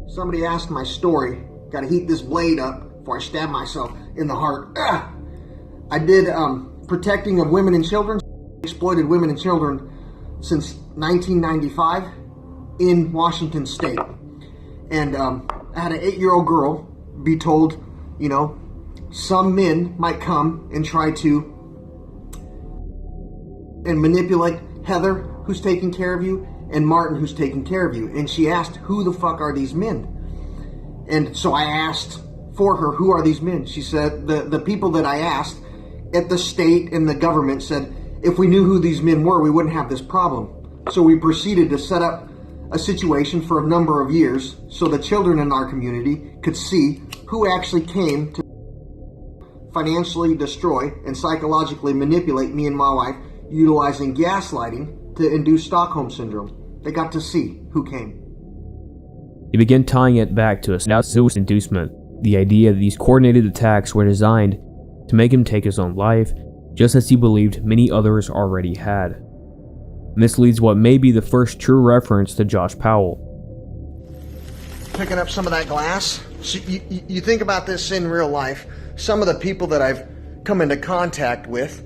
Somebody asked my story. Gotta heat this blade up before I stab myself in the heart. Ugh. I did protecting of women and children, exploited women and children since 1995 in Washington State. And I had an 8-year-old girl be told, you know, some men might come and try to and manipulate Heather, who's taking care of you, and Martin, who's taking care of you. And she asked, who the fuck are these men? And so I asked for her, who are these men? She said, the people that I asked at the state and the government said, if we knew who these men were, we wouldn't have this problem. So we proceeded to set up a situation for a number of years so the children in our community could see who actually came to financially destroy and psychologically manipulate me and my wife, utilizing gaslighting to induce Stockholm Syndrome. They got to see who came. He began tying it back to a suicide inducement. The idea that these coordinated attacks were designed to make him take his own life, just as he believed many others already had. And this leads what may be the first true reference to Josh Powell. Picking up some of that glass. So you think about this in real life. Some of the people that I've come into contact with,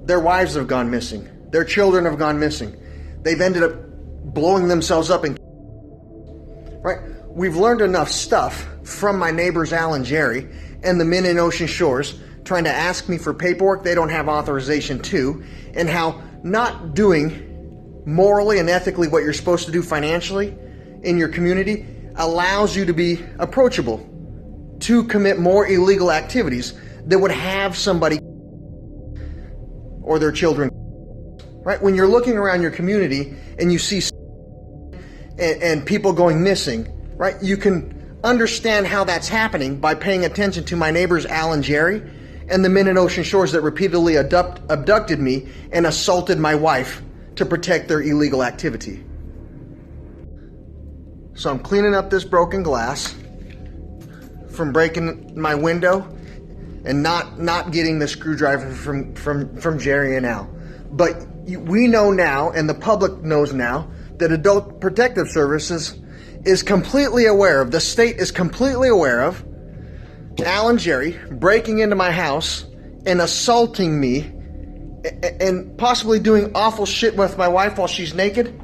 their wives have gone missing. Their children have gone missing. They've ended up blowing themselves up and right? We've learned enough stuff from my neighbors Al and Jerry and the men in Ocean Shores trying to ask me for paperwork they don't have authorization to, and how not doing morally and ethically what you're supposed to do financially in your community allows you to be approachable to commit more illegal activities that would have somebody or their children. Right? When you're looking around your community and you see and people going missing, right? You can understand how that's happening by paying attention to my neighbors Al and Jerry and the men in Ocean Shores that repeatedly abducted me and assaulted my wife to protect their illegal activity. So I'm cleaning up this broken glass from breaking my window and not getting the screwdriver from Jerry and Al. But we know now, and the public knows now, that Adult Protective Services is completely aware of, the state is completely aware of, Al and Jerry breaking into my house and assaulting me and possibly doing awful shit with my wife while she's naked,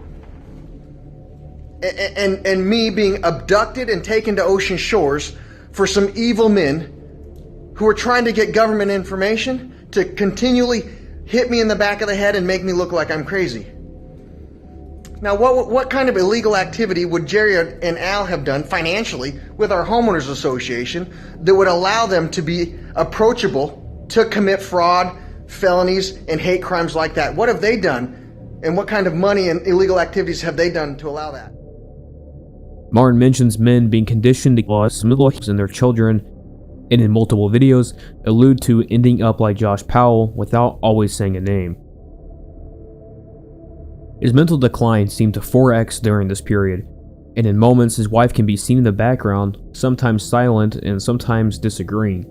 and me being abducted and taken to Ocean Shores for some evil men who are trying to get government information to continually hit me in the back of the head and make me look like I'm crazy. Now, what kind of illegal activity would Jerry and Al have done financially with our homeowners association that would allow them to be approachable to commit fraud, felonies, and hate crimes like that? What have they done, and what kind of money and illegal activities have they done to allow that? Martin mentions men being conditioned to cause middle-aged and their children, and in multiple videos allude to ending up like Josh Powell without always saying a name. His mental decline seemed to 4x during this period, and in moments his wife can be seen in the background, sometimes silent and sometimes disagreeing.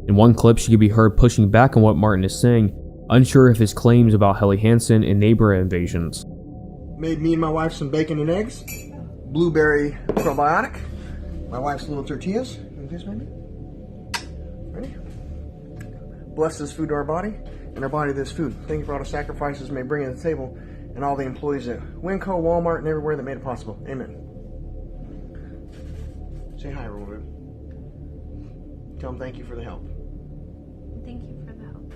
In one clip she could be heard pushing back on what Martin is saying, unsure of his claims about Helly Hansen and neighbor invasions. Made me and my wife some bacon and eggs, blueberry probiotic, my wife's little tortillas. Ready? Bless this food to our body, and our body this food. Thank you for all the sacrifices may bring to the table, and all the employees at Winco, Walmart, and everywhere that made it possible. Amen. Say hi, everyone. Tell them thank you for the help. Thank you for the help.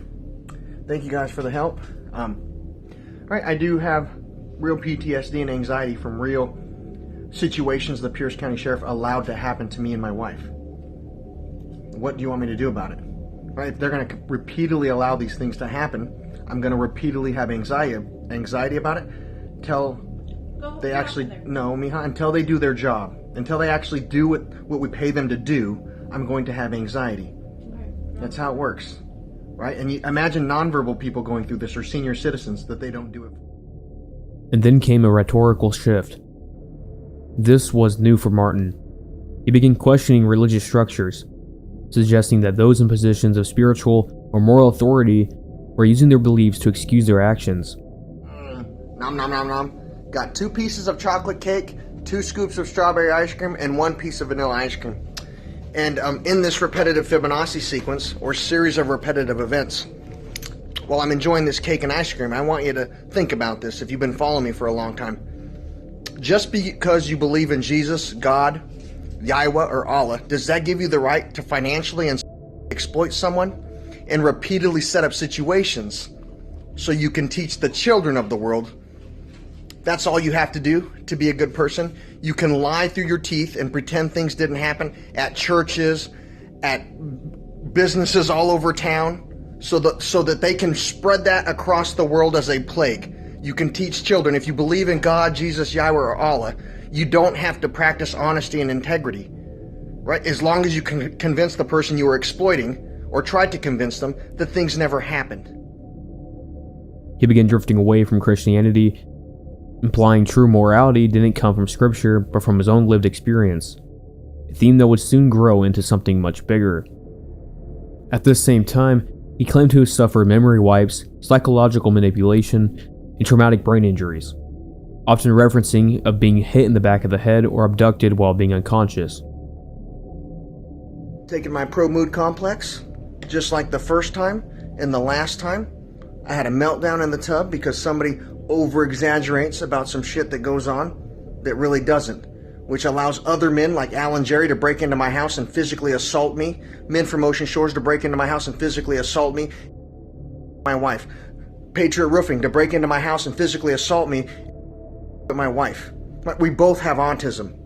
Thank you guys for the help. Right, I do have real PTSD and anxiety from real situations the Pierce County Sheriff allowed to happen to me and my wife. What do you want me to do about it? Right, if they're going to repeatedly allow these things to happen, I'm going to repeatedly have anxiety about it until they actually, no, Mija, until they do their job. Until they actually do what we pay them to do, I'm going to have anxiety. That's how it works, right? And you imagine nonverbal people going through this, or senior citizens, that they don't do it. And then came a rhetorical shift. This was new for Martin. He began questioning religious structures, suggesting that those in positions of spiritual or moral authority were using their beliefs to excuse their actions. Nom nom nom nom. Got 2 pieces of chocolate cake, 2 scoops of strawberry ice cream, and 1 piece of vanilla ice cream. And in this repetitive Fibonacci sequence, or series of repetitive events, while I'm enjoying this cake and ice cream, I want you to think about this if you've been following me for a long time. Just because you believe in Jesus, God, Yahweh, or Allah, does that give you the right to financially and exploit someone and repeatedly set up situations so you can teach the children of the world That's all you have to do to be a good person. You can lie through your teeth and pretend things didn't happen at churches, at businesses all over town, so that they can spread that across the world as a plague. You can teach children, if you believe in God, Jesus, Yahweh, or Allah, you don't have to practice honesty and integrity, right? As long as you can convince the person you were exploiting, or tried to convince them, that things never happened. He began drifting away from Christianity, implying true morality didn't come from scripture, but from his own lived experience, a theme that would soon grow into something much bigger. At this same time, he claimed to have suffered memory wipes, psychological manipulation, and traumatic brain injuries, often referencing of being hit in the back of the head or abducted while being unconscious. Taking my pro-mood complex, just like the first time and the last time, I had a meltdown in the tub because somebody over-exaggerates about some shit that goes on that really doesn't, which allows other men like Al and Jerry to break into my house and physically assault me, men from Ocean Shores to break into my house and physically assault me, my wife, Patriot Roofing to break into my house and physically assault me, my wife. We both have autism.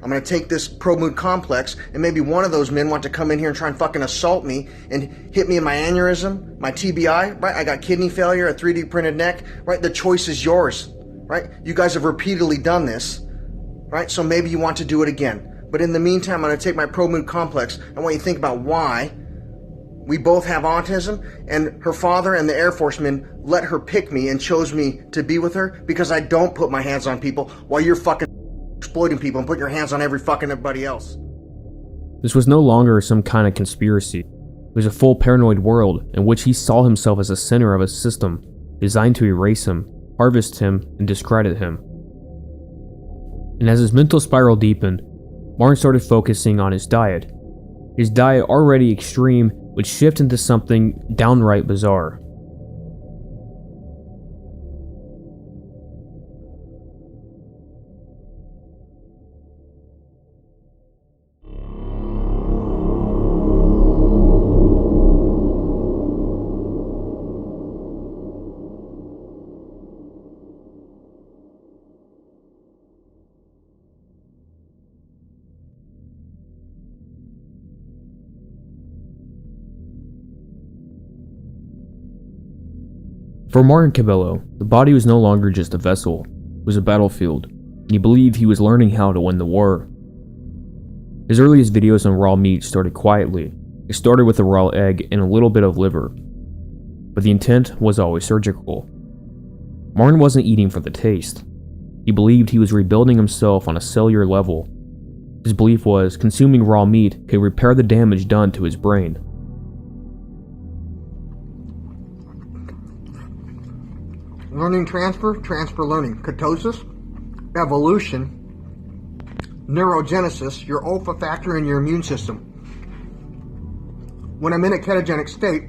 I'm going to take this pro-mood complex, and maybe one of those men want to come in here and try and fucking assault me and hit me in my aneurysm, my TBI, right? I got kidney failure, a 3D printed neck, right? The choice is yours, right? You guys have repeatedly done this, right? So maybe you want to do it again. But in the meantime, I'm going to take my pro-mood complex. I want you to think about why we both have autism, and her father and the Air Force men let her pick me and chose me to be with her because I don't put my hands on people while you're fucking exploiting people and put your hands on everybody else. This was no longer some kind of conspiracy. It was a full paranoid world in which he saw himself as a center of a system designed to erase him, harvest him, and discredit him. And as his mental spiral deepened, Martin started focusing on his diet. His diet, already extreme, would shift into something downright bizarre. For Martin Cabello, the body was no longer just a vessel, it was a battlefield, and he believed he was learning how to win the war. His earliest videos on raw meat started quietly. It started with a raw egg and a little bit of liver, but the intent was always surgical. Martin wasn't eating for the taste. He believed he was rebuilding himself on a cellular level. His belief was consuming raw meat could repair the damage done to his brain. Learning transfer, transfer learning, ketosis, evolution, neurogenesis, your olfactory and your immune system. When I'm in a ketogenic state,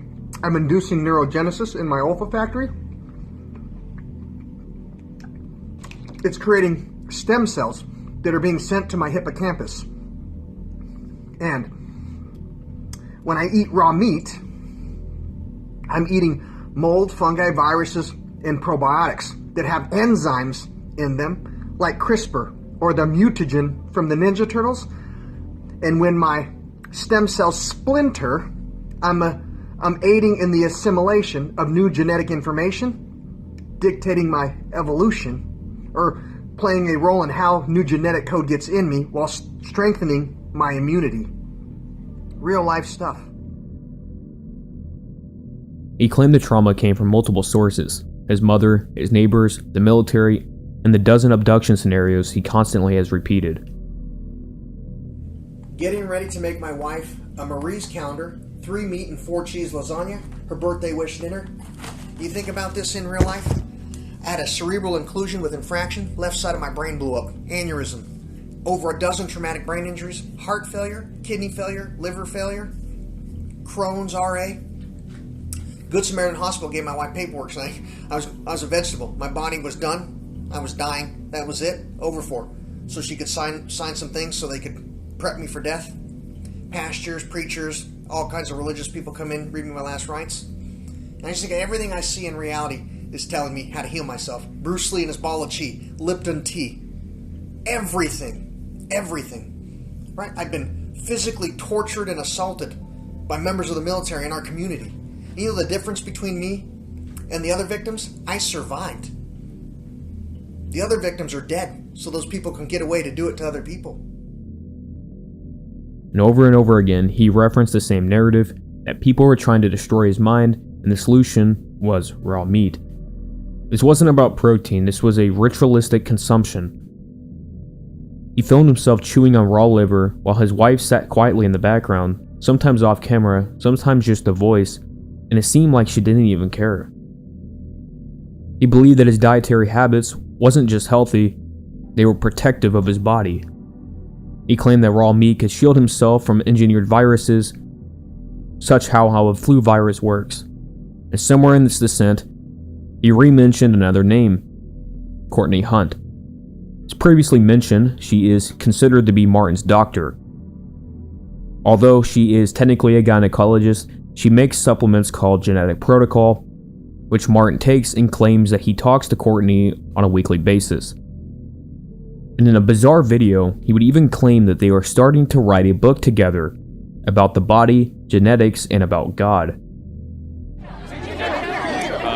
I'm inducing neurogenesis in my olfactory. It's creating stem cells that are being sent to my hippocampus. And when I eat raw meat, I'm eating mold, fungi, viruses, and probiotics that have enzymes in them, like CRISPR or the mutagen from the Ninja Turtles. And when my stem cells splinter, I'm aiding in the assimilation of new genetic information, dictating my evolution, or playing a role in how new genetic code gets in me while strengthening my immunity. Real life stuff. He claimed the trauma came from multiple sources: his mother, his neighbors, the military, and the dozen abduction scenarios he constantly has repeated. Getting ready to make my wife a Marie's calendar, 3 meat and 4 cheese lasagna, her birthday wish dinner. You think about this in real life? I had a cerebral inclusion with infraction, left side of my brain blew up, aneurysm, over a dozen traumatic brain injuries, heart failure, kidney failure, liver failure, Crohn's, RA. Good Samaritan Hospital gave my wife paperwork saying I was a vegetable. My body was done. I was dying. That was it. Over for. So she could sign some things so they could prep me for death. Pastors, preachers, all kinds of religious people come in, read me my last rites. And I just think everything I see in reality is telling me how to heal myself. Bruce Lee and his ball of chi, Lipton tea, everything, right? I've been physically tortured and assaulted by members of the military in our community. You know the difference between me and the other victims? I survived. The other victims are dead, so those people can get away to do it to other people. And over again, he referenced the same narrative, that people were trying to destroy his mind, and the solution was raw meat. This wasn't about protein, this was a ritualistic consumption. He filmed himself chewing on raw liver while his wife sat quietly in the background, sometimes off camera, sometimes just a voice, and it seemed like she didn't even care. He believed that his dietary habits wasn't just healthy, they were protective of his body. He claimed that raw meat could shield himself from engineered viruses, such how a flu virus works. And somewhere in this descent, he re-mentioned another name, Courtney Hunt. As previously mentioned, she is considered to be Martin's doctor. Although she is technically a gynecologist, she makes supplements called Genetic Protocol, which Martin takes and claims that he talks to Courtney on a weekly basis. And in a bizarre video, he would even claim that they are starting to write a book together about the body, genetics, and about God.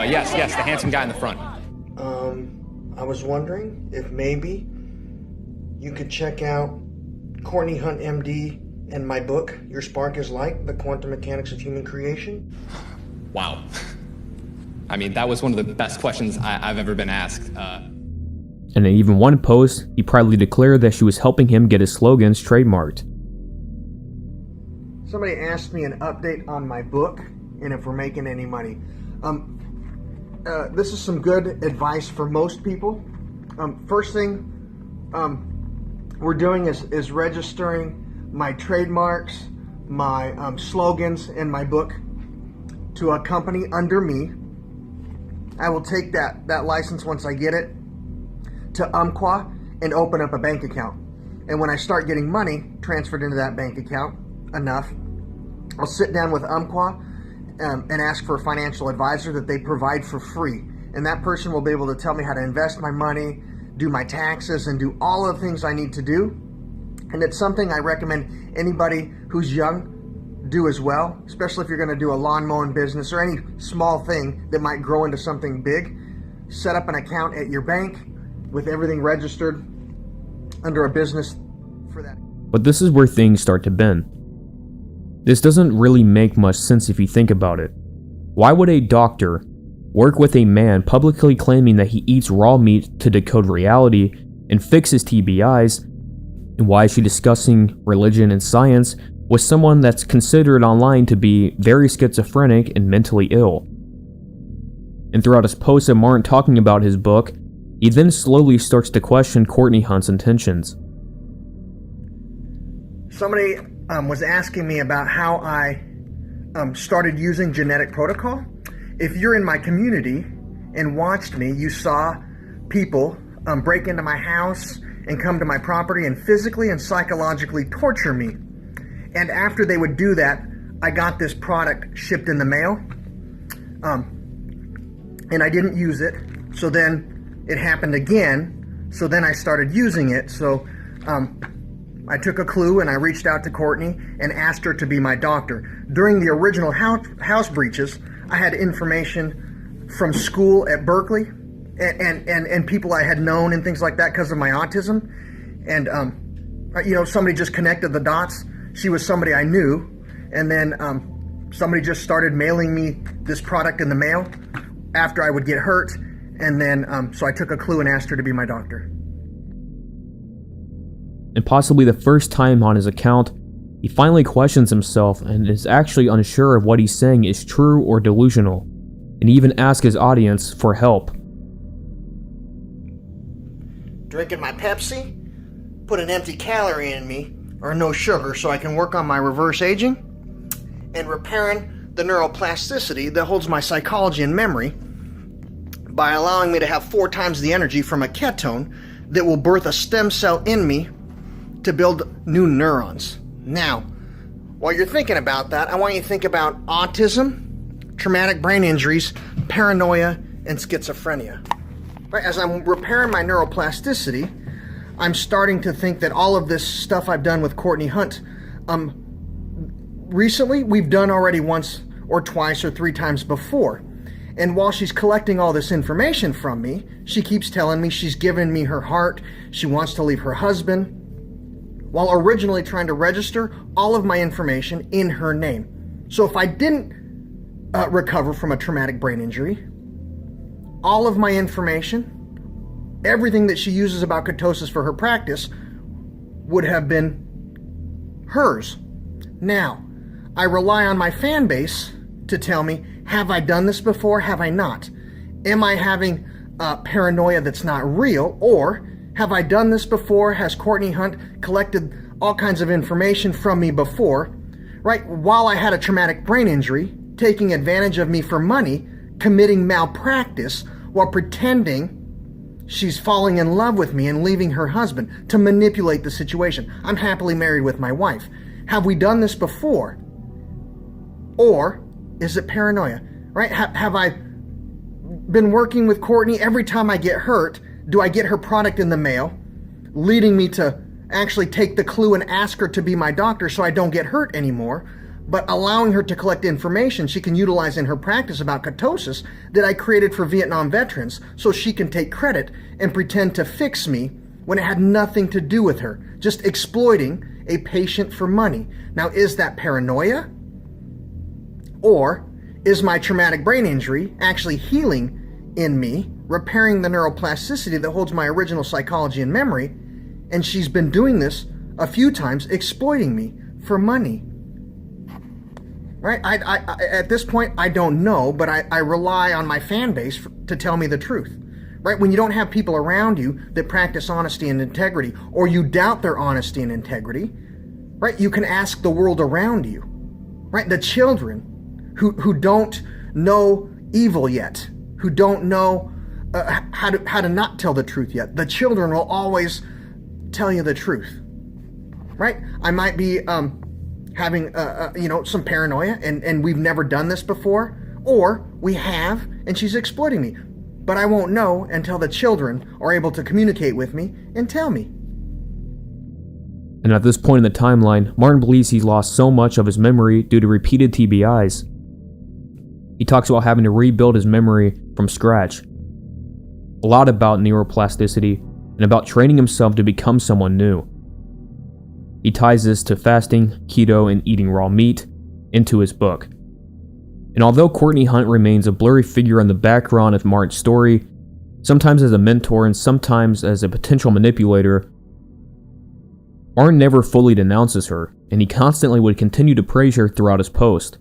Yes, the handsome guy in the front. I was wondering if maybe you could check out Courtney Hunt, MD, and my book, Your Spark is Light, The Quantum Mechanics of Human Creation. Wow. I mean, that was one of the best questions I've ever been asked. And in even one post, he proudly declared that she was helping him get his slogans trademarked. Somebody asked me an update on my book and if we're making any money. This is some good advice for most people. First thing we're doing is registering my trademarks, my slogans, and my book to a company under me. I will take that license once I get it to Umpqua and open up a bank account. And when I start getting money transferred into that bank account, enough, I'll sit down with Umpqua and ask for a financial advisor that they provide for free. And that person will be able to tell me how to invest my money, do my taxes, and do all of the things I need to do. And it's something I recommend anybody who's young do as well, especially if you're going to do a lawn mowing business or any small thing that might grow into something big. Set up an account at your bank with everything registered under a business for that. But this is where things start to bend. This doesn't really make much sense if you think about it. Why would a doctor work with a man publicly claiming that he eats raw meat to decode reality and fix his TBIs? And why is she discussing religion and science with someone that's considered online to be very schizophrenic and mentally ill? And throughout his posts of Martin talking about his book, he then slowly starts to question Courtney Hunt's intentions. Somebody was asking me about how I started using Genetic Protocol. If you're in my community and watched me, you saw people break into my house and come to my property and physically and psychologically torture me. And after they would do that, I got this product shipped in the mail, and I didn't use it. So then it happened again. So then I started using it. So I took a clue and I reached out to Courtney and asked her to be my doctor. During the original house breaches, I had information from school at Berkeley and people I had known and things like that because of my autism. And, somebody just connected the dots. She was somebody I knew. And then somebody just started mailing me this product in the mail after I would get hurt. And then, so I took a clue and asked her to be my doctor. And possibly the first time on his account, he finally questions himself and is actually unsure if what he's saying is true or delusional, and even asks his audience for help. Drinking my Pepsi, put an empty calorie in me, or no sugar, so I can work on my reverse aging, and repairing the neuroplasticity that holds my psychology and memory by allowing me to have 4 times the energy from a ketone that will birth a stem cell in me to build new neurons. Now, while you're thinking about that, I want you to think about autism, traumatic brain injuries, paranoia, and schizophrenia. Right? As I'm repairing my neuroplasticity, I'm starting to think that all of this stuff I've done with Courtney Hunt, recently we've done already once or twice or 3 times before. And while she's collecting all this information from me, she keeps telling me she's given me her heart, she wants to leave her husband, while originally trying to register all of my information in her name. So if I didn't recover from a traumatic brain injury, all of my information, everything that she uses about ketosis for her practice, would have been hers. Now, I rely on my fan base to tell me, have I done this before? Have I not? Am I having paranoia that's not real? Or have I done this before? Has Courtney Hunt collected all kinds of information from me before? Right? While I had a traumatic brain injury, taking advantage of me for money, committing malpractice while pretending she's falling in love with me and leaving her husband to manipulate the situation. I'm happily married with my wife. Have we done this before? Or is it paranoia? Right? Have I been working with Courtney? Every time I get hurt, do I get her product in the mail, leading me to actually take the clue and ask her to be my doctor so I don't get hurt anymore, but allowing her to collect information she can utilize in her practice about ketosis that I created for Vietnam veterans so she can take credit and pretend to fix me when it had nothing to do with her, just exploiting a patient for money. Now, is that paranoia? Or is my traumatic brain injury actually healing in me, repairing the neuroplasticity that holds my original psychology and memory, and she's been doing this a few times, exploiting me for money? Right? I at this point, I don't know, but I rely on my fan base to tell me the truth. Right? When you don't have people around you that practice honesty and integrity, or you doubt their honesty and integrity, right? You can ask the world around you. Right? The children who don't know evil yet, who don't know how to not tell the truth yet. The children will always tell you the truth. Right? I might be having some paranoia and we've never done this before, or we have and she's exploiting me, but I won't know until the children are able to communicate with me and tell me. And at this point in the timeline, Martin believes he's lost so much of his memory due to repeated TBIs. He talks about having to rebuild his memory from scratch, a lot about neuroplasticity and about training himself to become someone new. He ties this to fasting, keto, and eating raw meat into his book. And although Courtney Hunt remains a blurry figure in the background of Martin's story, sometimes as a mentor and sometimes as a potential manipulator, Martin never fully denounces her, and he constantly would continue to praise her throughout his post.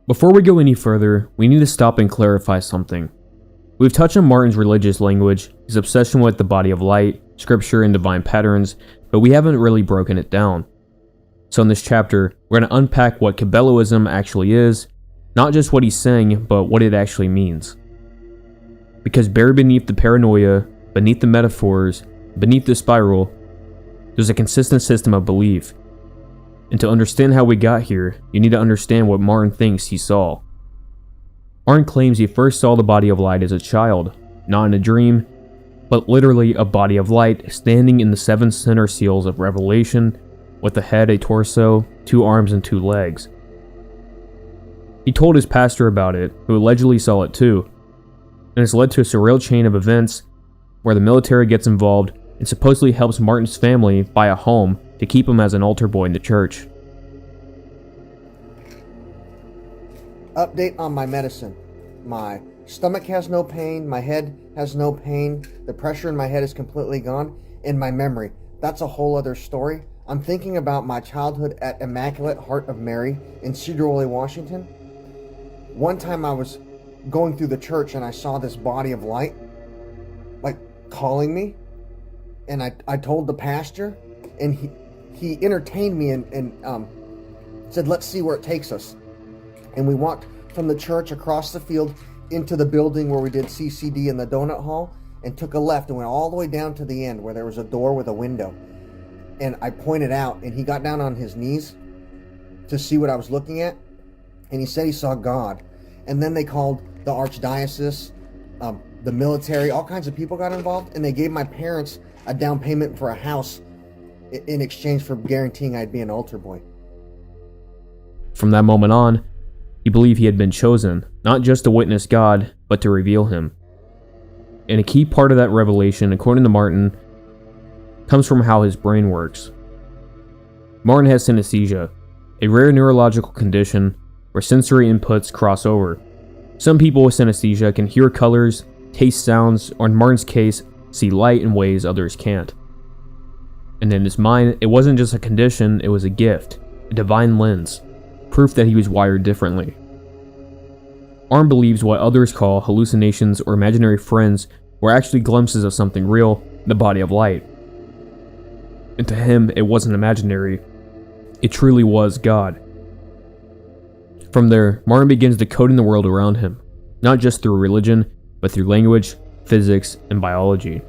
Before we go any further, we need to stop and clarify something. We've touched on Martin's religious language, his obsession with the body of light, scripture, and divine patterns, but we haven't really broken it down. So in this chapter, we're going to unpack what Cabelloism actually is, not just what he's saying, but what it actually means. Because buried beneath the paranoia, beneath the metaphors, beneath the spiral, there's a consistent system of belief. And to understand how we got here, you need to understand what Martin thinks he saw. Martin claims he first saw the body of light as a child, not in a dream, but literally a body of light standing in the 7 center seals of Revelation, with a head, a torso, 2 arms, and 2 legs. He told his pastor about it, who allegedly saw it too, and it's led to a surreal chain of events where the military gets involved and supposedly helps Martin's family buy a home to keep him as an altar boy in the church. Update on my medicine. My stomach has no pain, my head has no pain, the pressure in my head is completely gone, and my memory. That's a whole other story. I'm thinking about my childhood at Immaculate Heart of Mary in Cedar Valley, Washington. one time I was going through the church and I saw this body of light, like, calling me. And I told the pastor, and he entertained me and said, let's see where it takes us. And we walked from the church across the field into the building where we did CCD in the donut hall, and took a left and went all the way down to the end where there was a door with a window. And I pointed out, and he got down on his knees to see what I was looking at. And he said he saw God. And then they called the archdiocese, the military, all kinds of people got involved, and they gave my parents a down payment for a house in exchange for guaranteeing I'd be an altar boy. From that moment on, he believed he had been chosen, not just to witness God, but to reveal him. And a key part of that revelation, according to Martin, comes from how his brain works. Martin has synesthesia, a rare neurological condition where sensory inputs cross over. Some people with synesthesia can hear colors, taste sounds, or in Martin's case, see light in ways others can't. And in his mind, it wasn't just a condition, it was a gift, a divine lens, proof that he was wired differently. Martin believes what others call hallucinations or imaginary friends were actually glimpses of something real, the body of light. And to him, it wasn't imaginary, it truly was God. From there, Martin begins decoding the world around him, not just through religion, but through language, physics, and biology.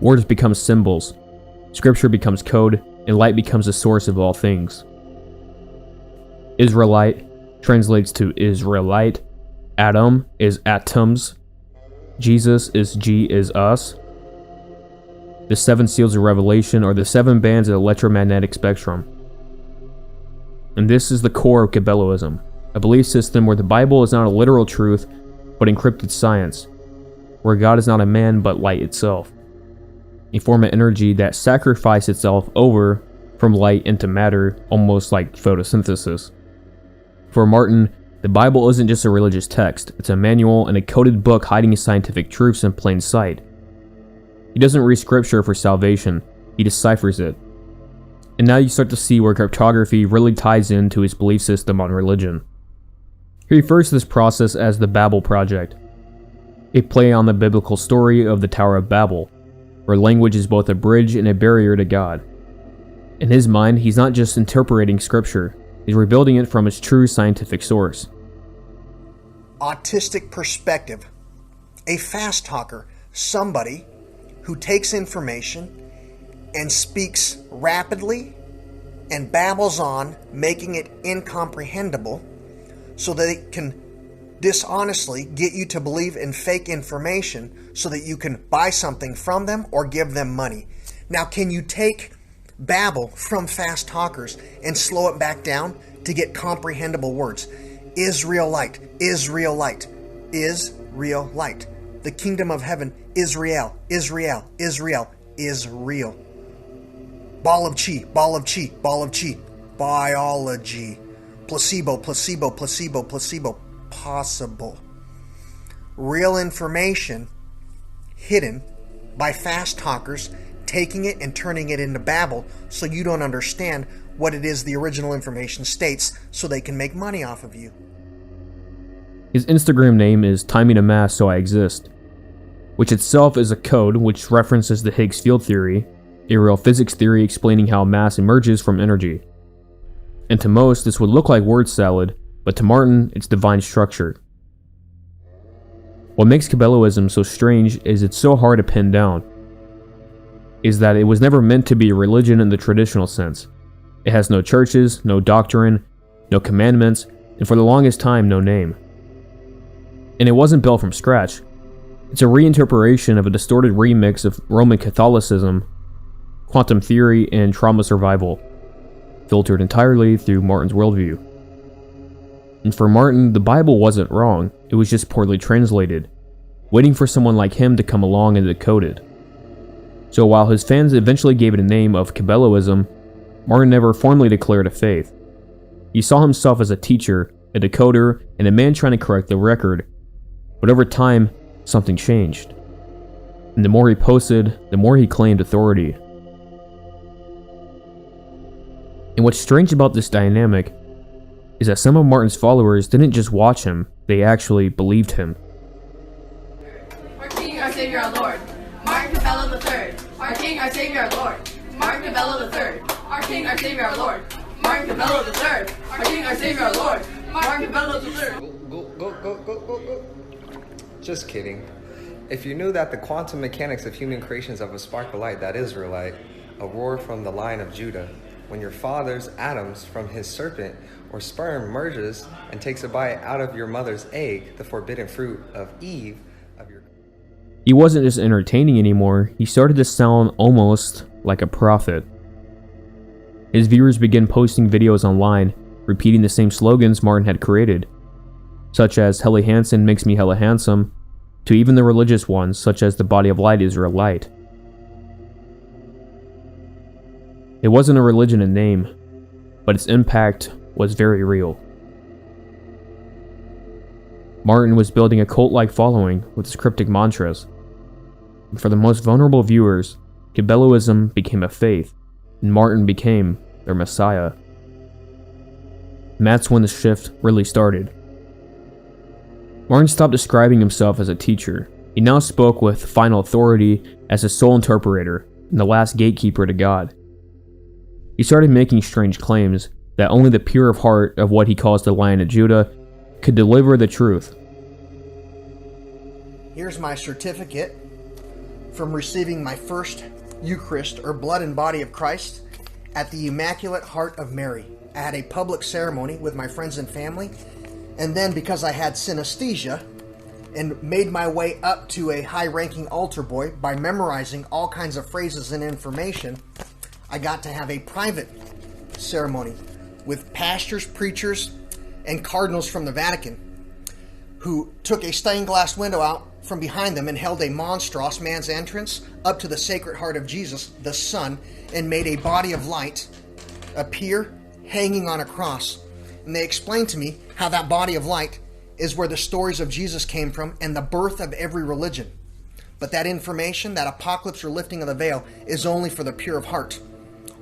Words become symbols, scripture becomes code, and light becomes the source of all things. Israelite translates to Israelite, Atom is atoms, Jesus is G is us. The 7 seals of Revelation are the 7 bands of the electromagnetic spectrum. And this is the core of Cabelloism, a belief system where the Bible is not a literal truth, but encrypted science, where God is not a man but light itself, a form of energy that sacrificed itself over from light into matter, almost like photosynthesis. For Martin, the Bible isn't just a religious text, it's a manual and a coded book hiding scientific truths in plain sight. He doesn't read scripture for salvation, he deciphers it. And now you start to see where cryptography really ties into his belief system on religion. He refers to this process as the Babel Project, a play on the biblical story of the Tower of Babel, where language is both a bridge and a barrier to God. In his mind, he's not just interpreting scripture, he's rebuilding it from its true scientific source. Autistic perspective. A fast talker, somebody who takes information and speaks rapidly and babbles on, making it incomprehensible, so that it can dishonestly get you to believe in fake information so that you can buy something from them or give them money. Now, can you take babble from fast talkers and slow it back down to get comprehensible words? Israelite, Israelite, Israelite. The kingdom of heaven, Israel, Israel, Israel, Israel. Ball of chi, ball of chi, ball of chi. Biology. Placebo, placebo, placebo, placebo. Possible. Real information hidden by fast talkers, taking it and turning it into babble so you don't understand what it is the original information states so they can make money off of you. His Instagram name is Timing a Mass So I Exist, which itself is a code which references the Higgs field theory, a real physics theory explaining how mass emerges from energy. And to most, this would look like word salad, but to Martin, it's divine structure. What makes Cabelloism so strange is it's so hard to pin down, is that it was never meant to be a religion in the traditional sense. It has no churches, no doctrine, no commandments, and for the longest time, no name. And it wasn't built from scratch. It's a reinterpretation of a distorted remix of Roman Catholicism, quantum theory, and trauma survival, filtered entirely through Martin's worldview. And for Martin, the Bible wasn't wrong, it was just poorly translated, waiting for someone like him to come along and decode it. So while his fans eventually gave it a name of Cabelloism, Martin never formally declared a faith. He saw himself as a teacher, a decoder, and a man trying to correct the record. But over time, something changed. And the more he posted, the more he claimed authority. And what's strange about this dynamic is that some of Martin's followers didn't just watch him, They actually believed him. Our King, our Savior, our Lord, Martin Cabello III. Our King, our Savior, our Lord, Martin Cabello III. Our King, our Savior, our Lord, Martin Cabello III. Our King, our Savior, our Lord, Martin Cabello III. Go. Just kidding. If you knew that the quantum mechanics of human creations of a spark of light, that Israelite, a roar from the Lion of Judah, when your father's atoms from his serpent or sperm merges and takes a bite out of your mother's egg, the forbidden fruit of Eve, of your... He wasn't just entertaining anymore, he started to sound almost like a prophet. His viewers began posting videos online, repeating the same slogans Martin had created, such as Helly Hansen makes me hella handsome, to even the religious ones, such as the body of light is real light. It wasn't a religion in name, but its impact was very real. Martin was building a cult-like following with his cryptic mantras. And for the most vulnerable viewers, Cabelloism became a faith, and Martin became their messiah. And that's when the shift really started. Martin stopped describing himself as a teacher. He now spoke with final authority as a sole interpreter and the last gatekeeper to God. He started making strange claims that only the pure of heart of what he calls the Lion of Judah could deliver the truth. Here's my certificate from receiving my first Eucharist, or blood and body of Christ, at the Immaculate Heart of Mary. I had a public ceremony with my friends and family, and then because I had synesthesia and made my way up to a high-ranking altar boy by memorizing all kinds of phrases and information, I got to have a private ceremony with pastors, preachers, and cardinals from the Vatican, who took a stained glass window out from behind them and held a monstrous man's entrance up to the Sacred Heart of Jesus, the Son, and made a body of light appear hanging on a cross. And they explained to me how that body of light is where the stories of Jesus came from and the birth of every religion. But that information, that apocalypse or lifting of the veil, is only for the pure of heart,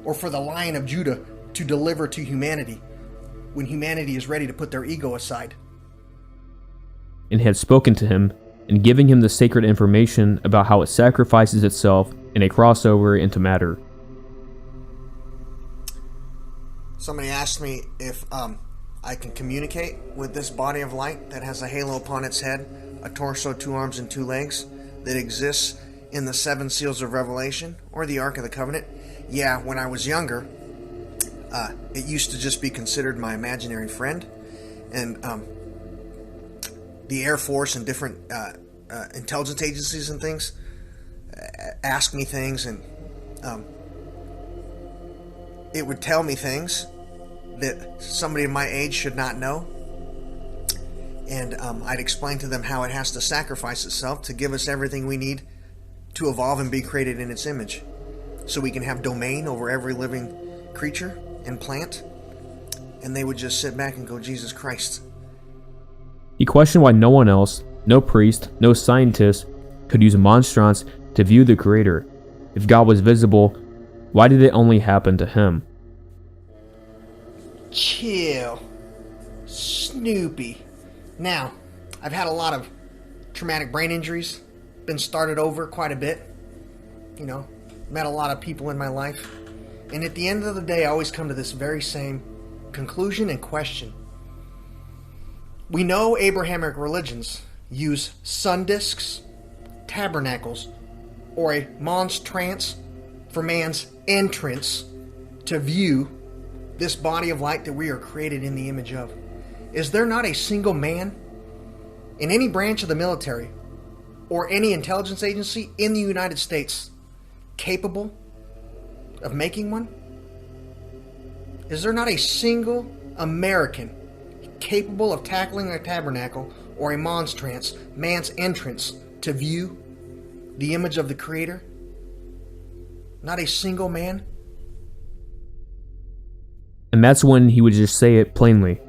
or for the Lion of Judah to deliver to humanity when humanity is ready to put their ego aside. And had spoken to him and giving him the sacred information about how it sacrifices itself in a crossover into matter. Somebody asked me if I can communicate with this body of light that has a halo upon its head, a torso, 2 arms, and 2 legs, that exists in the 7 seals of Revelation or the Ark of the Covenant. Yeah, when I was younger, it used to just be considered my imaginary friend, and the Air Force and different intelligence agencies and things asked me things, and it would tell me things that somebody of my age should not know, and I'd explain to them how it has to sacrifice itself to give us everything we need to evolve and be created in its image, so we can have domain over every living creature and plant. And they would just sit back and go, Jesus Christ. He questioned why no one else, no priest, no scientist, could use a monstrance to view the Creator. If God was visible, why did it only happen to him? Chill. Snoopy. Now, I've had a lot of traumatic brain injuries, been started over quite a bit, met a lot of people in my life, and at the end of the day, I always come to this very same conclusion and question. We know Abrahamic religions use sun discs, tabernacles, or a monstrance for man's entrance to view this body of light that we are created in the image of. Is there not a single man in any branch of the military or any intelligence agency in the United States capable of making one? Is there not a single American capable of tackling a tabernacle or a monstrance, man's entrance to view the image of the Creator? Not a single man? And that's when he would just say it plainly.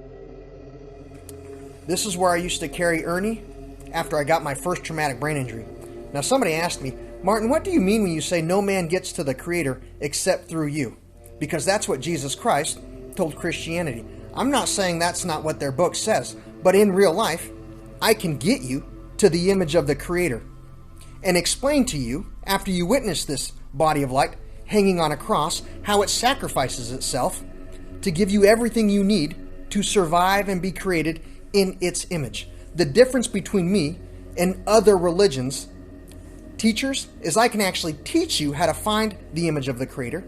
This is where I used to carry Ernie after I got my first traumatic brain injury. Now somebody asked me, Martin, what do you mean when you say no man gets to the Creator except through you? Because that's what Jesus Christ told Christianity. I'm not saying that's not what their book says, but in real life, I can get you to the image of the Creator and explain to you, after you witness this body of light hanging on a cross, how it sacrifices itself to give you everything you need to survive and be created in its image. The difference between me and other religions teachers is I can actually teach you how to find the image of the Creator,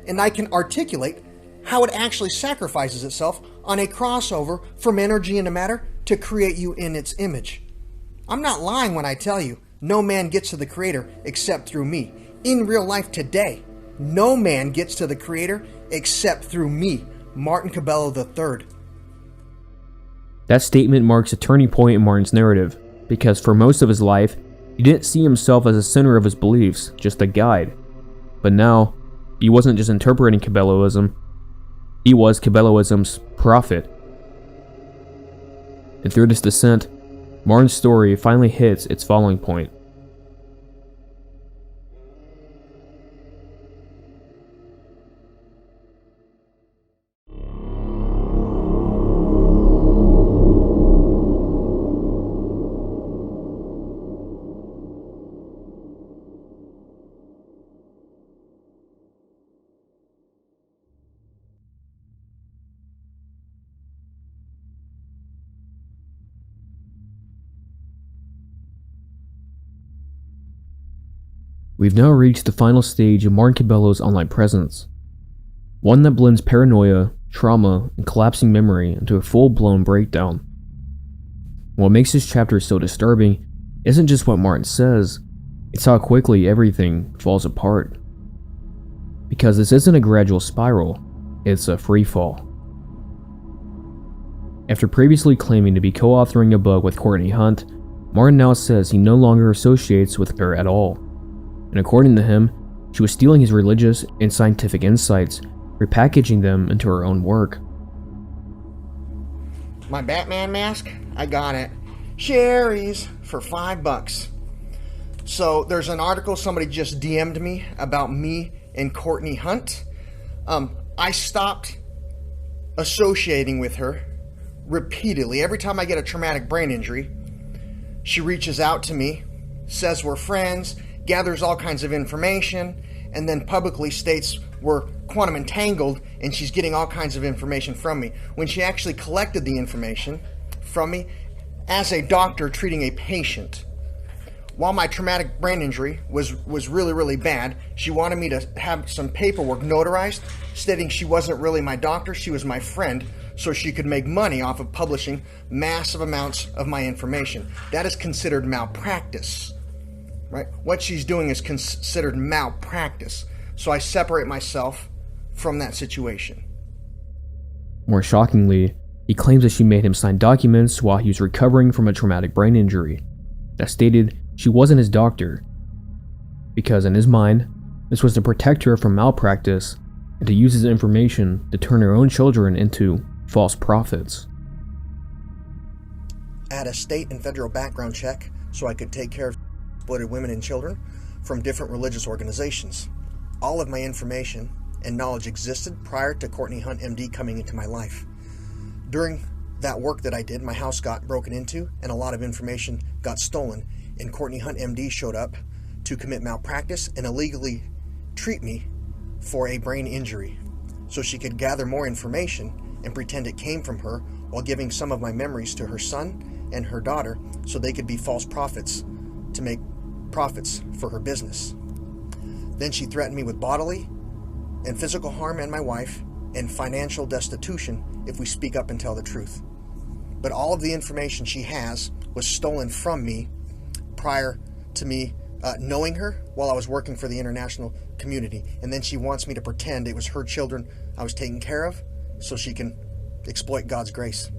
and I can articulate how it actually sacrifices itself on a crossover from energy into matter to create you in its image. I'm not lying when I tell you no man gets to the Creator except through me. In real life today, no man gets to the Creator except through me, Martin Cabello III. That statement marks a turning point in Martin's narrative, because for most of his life, he didn't see himself as a center of his beliefs, just a guide. But now, he wasn't just interpreting Cabelloism, he was Cabelloism's prophet. And through this descent, Martin's story finally hits its falling point. We've now reached the final stage of Martin Cabello's online presence. One that blends paranoia, trauma, and collapsing memory into a full-blown breakdown. What makes this chapter so disturbing isn't just what Martin says, it's how quickly everything falls apart. Because this isn't a gradual spiral, it's a free fall. After previously claiming to be co-authoring a book with Courtney Hunt, Martin now says he no longer associates with her at all. And according to him, she was stealing his religious and scientific insights, repackaging them into her own work. My Batman mask, I got it. Sherry's for $5. So there's an article somebody just DM'd me about me and Courtney Hunt. I stopped associating with her repeatedly. Every time I get a traumatic brain injury, she reaches out to me, says we're friends, gathers all kinds of information, and then publicly states we're quantum entangled and she's getting all kinds of information from me. When she actually collected the information from me as a doctor treating a patient. While my traumatic brain injury was really, really bad, she wanted me to have some paperwork notarized stating she wasn't really my doctor, she was my friend, so she could make money off of publishing massive amounts of my information. That is considered malpractice. Right? What she's doing is considered malpractice. So I separate myself from that situation. More shockingly, he claims that she made him sign documents while he was recovering from a traumatic brain injury that stated she wasn't his doctor, because in his mind, this was to protect her from malpractice and to use his information to turn her own children into false prophets. Add a state and federal background check so I could take care of exploited women and children from different religious organizations. All of my information and knowledge existed prior to Courtney Hunt MD coming into my life. During that work that I did, my house got broken into and a lot of information got stolen, and Courtney Hunt MD showed up to commit malpractice and illegally treat me for a brain injury so she could gather more information and pretend it came from her while giving some of my memories to her son and her daughter so they could be false prophets to make profits for her business. Then she threatened me with bodily and physical harm and my wife and financial destitution if we speak up and tell the truth. But all of the information she has was stolen from me prior to me knowing her while I was working for the international community. And then she wants me to pretend it was her children I was taking care of so she can exploit God's grace.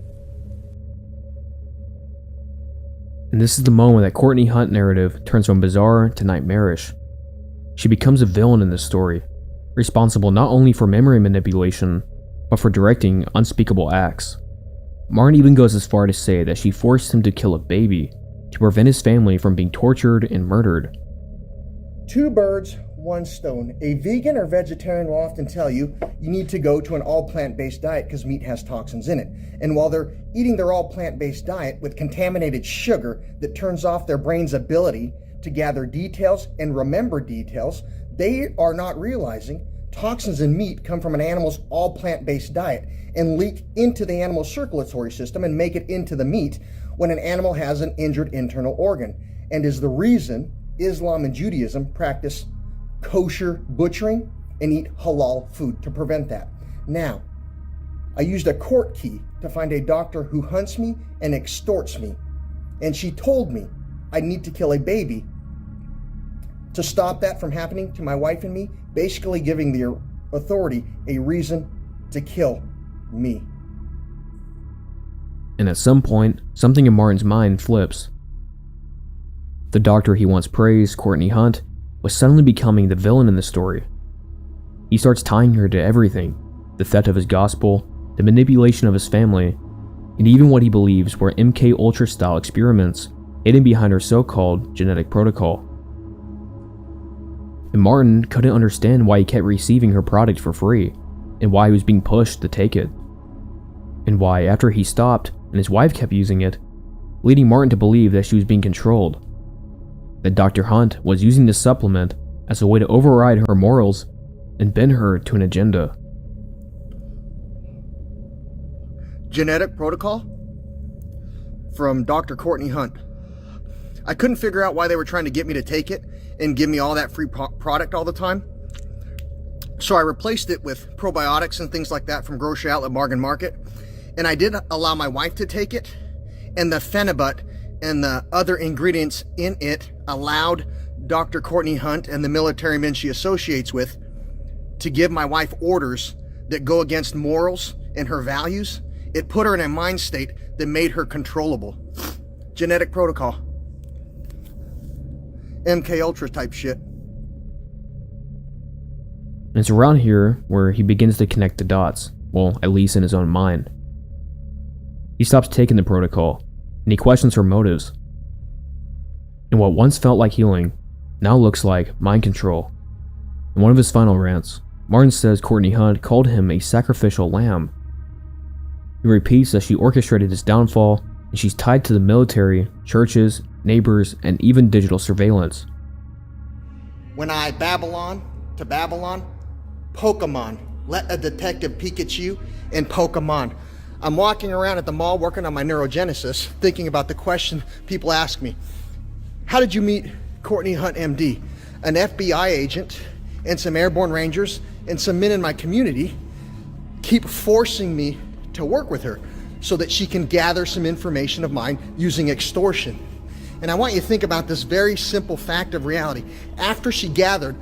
And this is the moment that Courtney Hunt narrative turns from bizarre to nightmarish. She becomes a villain in this story, responsible not only for memory manipulation, but for directing unspeakable acts. Martin even goes as far to say that she forced him to kill a baby to prevent his family from being tortured and murdered. Two birds, one stone. A vegan or vegetarian will often tell you you need to go to an all plant-based diet because meat has toxins in it. And while they're eating their all plant-based diet with contaminated sugar that turns off their brain's ability to gather details and remember details, they are not realizing toxins in meat come from an animal's all plant-based diet and leak into the animal's circulatory system and make it into the meat when an animal has an injured internal organ, and is the reason Islam and Judaism practice kosher butchering and eat halal food to prevent that. Now, I used a court key to find a doctor who hunts me and extorts me, and she told me I need to kill a baby to stop that from happening to my wife and me, basically giving the authority a reason to kill me. And at some point, something in Martin's mind flips. The doctor he once praised, Courtney Hunt, was suddenly becoming the villain in the story. He starts tying her to everything: the theft of his gospel, the manipulation of his family, and even what he believes were MK Ultra style experiments hidden behind her so-called genetic protocol. And Martin couldn't understand why he kept receiving her product for free, and why he was being pushed to take it. And why, after he stopped and his wife kept using it, leading Martin to believe that she was being controlled. That Dr. Hunt was using this supplement as a way to override her morals and bend her to an agenda. Genetic protocol from Dr. Courtney Hunt. I couldn't figure out why they were trying to get me to take it and give me all that free product all the time. So I replaced it with probiotics and things like that from Grocery Outlet Bargain Market. And I did allow my wife to take it, and the phenibut and the other ingredients in it allowed Dr. Courtney Hunt and the military men she associates with to give my wife orders that go against morals and her values. It put her in a mind state that made her controllable. Genetic protocol. MK Ultra type shit. And it's around here where he begins to connect the dots, well, at least in his own mind. He stops taking the protocol, and he questions her motives. And what once felt like healing now looks like mind control. In one of his final rants, Martin says Courtney Hunt called him a sacrificial lamb. He repeats that she orchestrated his downfall, and she's tied to the military, churches, neighbors, and even digital surveillance. When I Babylon to Babylon, Pokemon, let a detective Pikachu and Pokemon. I'm walking around at the mall working on my neurogenesis, thinking about the question people ask me. How did you meet Courtney Hunt, MD? An FBI agent and some airborne rangers and some men in my community keep forcing me to work with her so that she can gather some information of mine using extortion. And I want you to think about this very simple fact of reality. After she gathered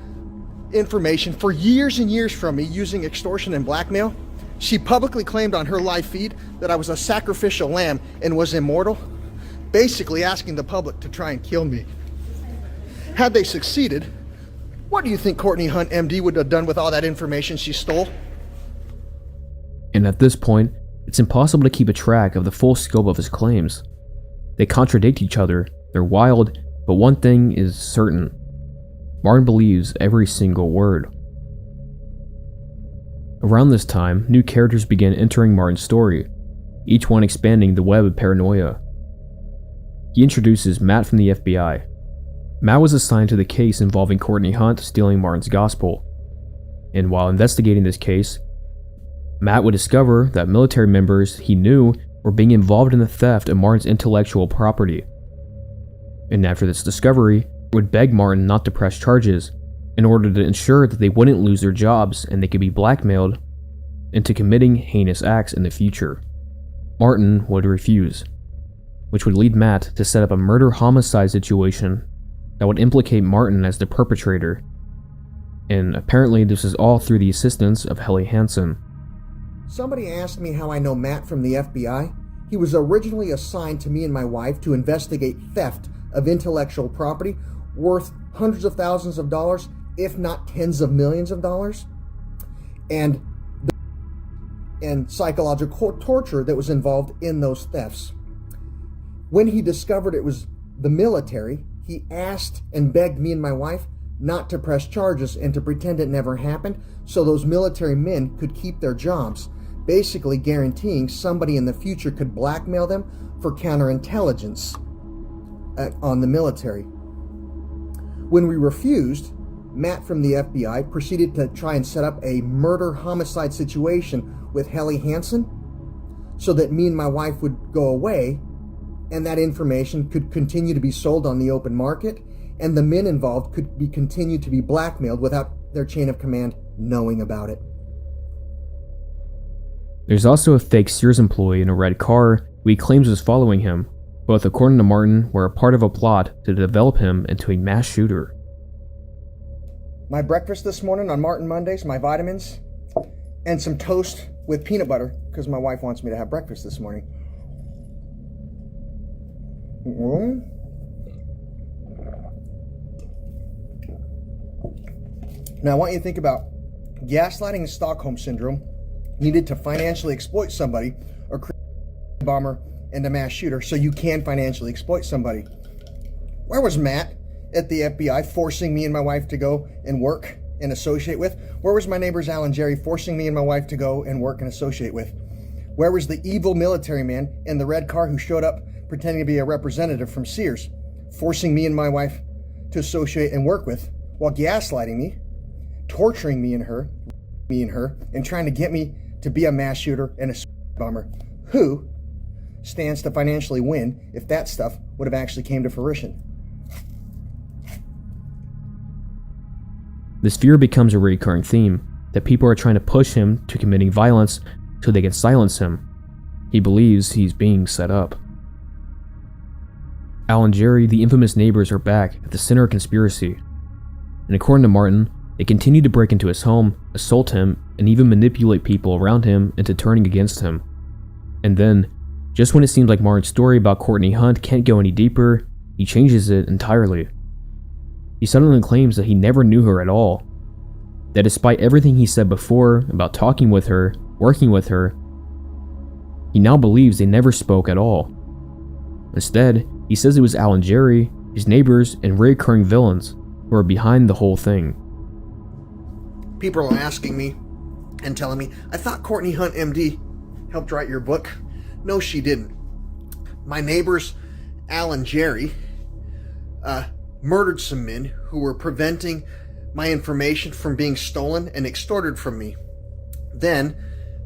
information for years and years from me using extortion and blackmail, she publicly claimed on her live feed that I was a sacrificial lamb and was immortal, basically asking the public to try and kill me. Had they succeeded, what do you think Courtney Hunt, MD, would have done with all that information she stole? And at this point, it's impossible to keep a track of the full scope of his claims. They contradict each other, they're wild, but one thing is certain. Martin believes every single word. Around this time, new characters began entering Martin's story, each one expanding the web of paranoia. He introduces Matt from the FBI. Matt was assigned to the case involving Courtney Hunt stealing Martin's gospel, and while investigating this case, Matt would discover that military members he knew were being involved in the theft of Martin's intellectual property. And after this discovery, would beg Martin not to press charges in order to ensure that they wouldn't lose their jobs and they could be blackmailed into committing heinous acts in the future. Martin would refuse, which would lead Matt to set up a murder-homicide situation that would implicate Martin as the perpetrator. And apparently this is all through the assistance of Helly Hansen. Somebody asked me how I know Matt from the FBI. He was originally assigned to me and my wife to investigate theft of intellectual property worth hundreds of thousands of dollars, if not tens of millions of dollars, and psychological torture that was involved in those thefts. When he discovered it was the military, he asked and begged me and my wife not to press charges and to pretend it never happened so those military men could keep their jobs, basically guaranteeing somebody in the future could blackmail them for counterintelligence on the military. When we refused, Matt from the FBI proceeded to try and set up a murder-homicide situation with Helly Hansen so that me and my wife would go away and that information could continue to be sold on the open market and the men involved could be continued to be blackmailed without their chain of command knowing about it. There's also a fake Sears employee in a red car who he claims was following him. Both, according to Martin, were a part of a plot to develop him into a mass shooter. My breakfast this morning on Martin Mondays, my vitamins, and some toast with peanut butter, because my wife wants me to have breakfast this morning. Now I want you to think about gaslighting and Stockholm Syndrome needed to financially exploit somebody or create a bomber and a mass shooter so you can financially exploit somebody. Where was Matt at the FBI forcing me and my wife to go and work and associate with? Where was my neighbors Al and Jerry forcing me and my wife to go and work and associate with? Where was the evil military man in the red car who showed up pretending to be a representative from Sears, forcing me and my wife to associate and work with while gaslighting me, torturing me and her, and trying to get me to be a mass shooter and a bomber? Who stands to financially win if that stuff would have actually came to fruition? This fear becomes a recurring theme, that people are trying to push him to committing violence so they can silence him. He believes he's being set up. Al and Jerry, the infamous neighbors, are back at the center of conspiracy. And according to Martin, they continue to break into his home, assault him, and even manipulate people around him into turning against him. And then, just when it seems like Martin's story about Courtney Hunt can't go any deeper, he changes it entirely. He suddenly claims that he never knew her at all. That despite everything he said before about talking with her, working with her, he now believes they never spoke at all. Instead, he says it was Al and Jerry, his neighbors, and recurring villains who are behind the whole thing. People are asking me and telling me, I thought Courtney Hunt, MD, helped write your book. No, she didn't. My neighbors, Al and Jerry, murdered some men who were preventing my information from being stolen and extorted from me. Then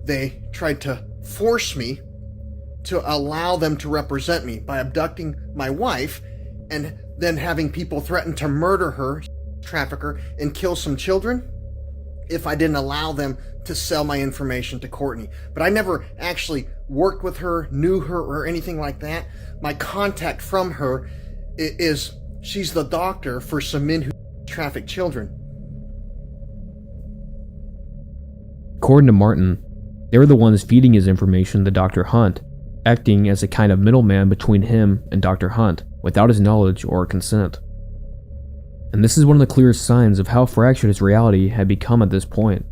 they tried to force me to allow them to represent me by abducting my wife and then having people threaten to murder her, traffic her, and kill some children if I didn't allow them to sell my information to Courtney. But I never actually worked with her, knew her, or anything like that. My contact from her is she's the doctor for some men who traffic children. According to Martin, they were the ones feeding his information to Dr. Hunt, acting as a kind of middleman between him and Dr. Hunt, without his knowledge or consent. And this is one of the clearest signs of how fractured his reality had become at this point,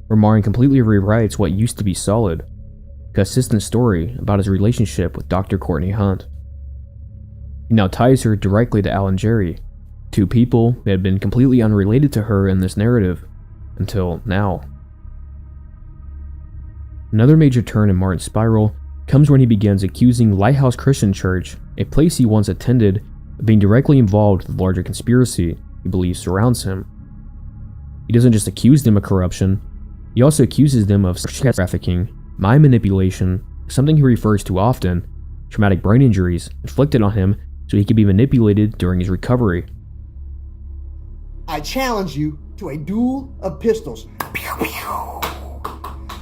where Martin completely rewrites what used to be solid, a consistent story about his relationship with Dr. Courtney Hunt. He now ties her directly to Al and Jerry, two people who had been completely unrelated to her in this narrative, until now. Another major turn in Martin's spiral comes when he begins accusing Lighthouse Christian Church, a place he once attended, of being directly involved with the larger conspiracy he believes surrounds him. He doesn't just accuse them of corruption, he also accuses them of sex trafficking, mind manipulation, something he refers to often, traumatic brain injuries inflicted on him so he could be manipulated during his recovery. I challenge you to a duel of pistols. Pew, pew.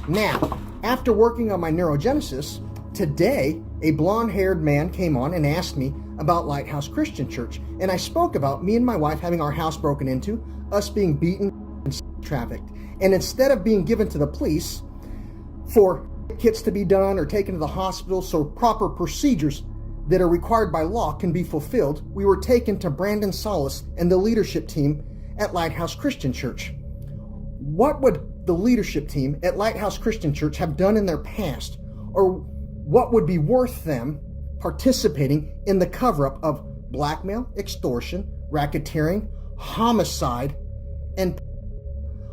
Now, after working on my neurogenesis, today a blonde-haired man came on and asked me about Lighthouse Christian Church, and I spoke about me and my wife having our house broken into, us being beaten and trafficked, and instead of being given to the police for kits to be done or taken to the hospital so proper procedures that are required by law can be fulfilled, we were taken to Brandon Solis and the leadership team at Lighthouse Christian Church. What would the leadership team at Lighthouse Christian Church have done in their past, or what would be worth them participating in the cover-up of blackmail, extortion, racketeering, homicide, and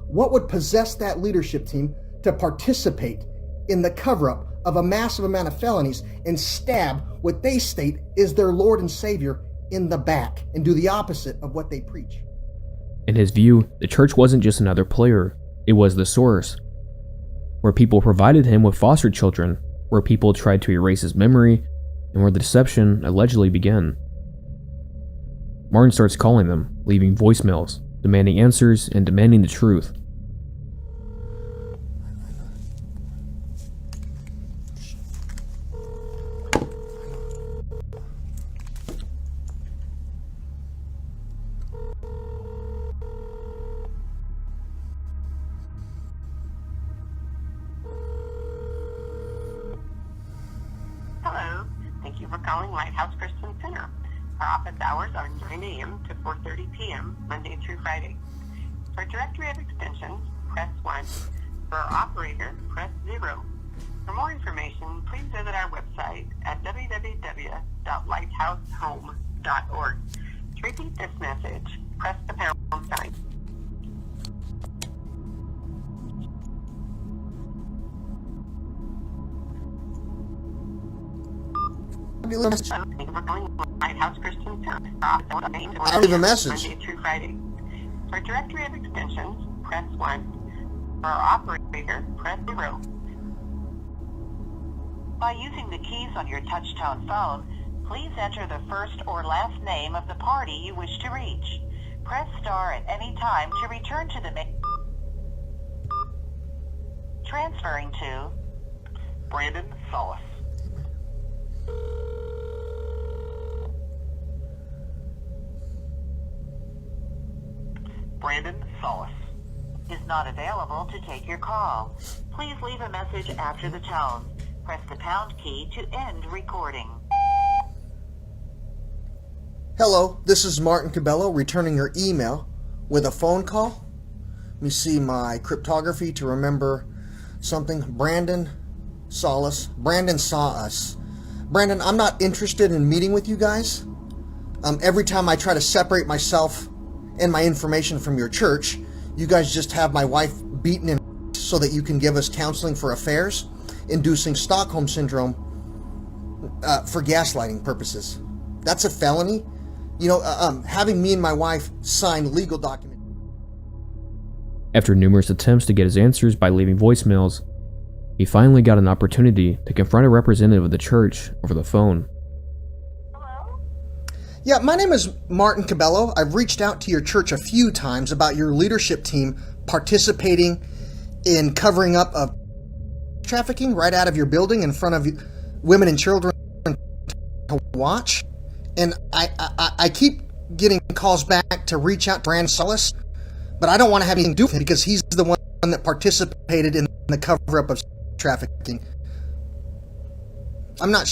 what would possess that leadership team to participate in the cover-up of a massive amount of felonies and stab what they state is their Lord and Savior in the back and do the opposite of what they preach? In his view, the church wasn't just another player, it was the source, where people provided him with foster children, where people tried to erase his memory, and where the deception allegedly began. Martin starts calling them, leaving voicemails, demanding answers, and demanding the truth. Hello. Thank you for calling Lighthouse Christian Center. Our office hours are 9 a.m. to 4:30 p.m. Monday through Friday. For directory of extensions, press 1. For our operator, press 0. For more information, please visit our website at www.lighthousehome.org. To repeat this message, press the pound sign. Leave a message. Thank you for calling Lighthouse Christian Center. Our office hours are 9 a.m. to I'll leave a 4:30 message. Monday through Friday. For directory of extensions, press 1. For our operator, press 0. By using the keys on your touch-tone phone, please enter the first or last name of the party you wish to reach. Press star at any time to return to the main. Transferring to Brandon Solis. Brandon Solis is not available to take your call. Please leave a message after the tone. Press the pound key to end recording. Hello, this is Martin Cabello returning your email with a phone call. Let me see my cryptography to remember something. Brandon Solis. Brandon saw us. Brandon, I'm not interested in meeting with you guys. Every time I try to separate myself and my information from your church, you guys just have my wife beaten in so that you can give us counseling for affairs, inducing Stockholm Syndrome for gaslighting purposes. That's a felony. You know, having me and my wife sign legal documents. After numerous attempts to get his answers by leaving voicemails, he finally got an opportunity to confront a representative of the church over the phone. Yeah, my name is Martin Cabello. I've reached out to your church a few times about your leadership team participating in covering up of trafficking right out of your building in front of women and children to watch. And I keep getting calls back to reach out to Brandon Solis, but I don't want to have anything to do with him because he's the one that participated in the cover-up of trafficking. I'm not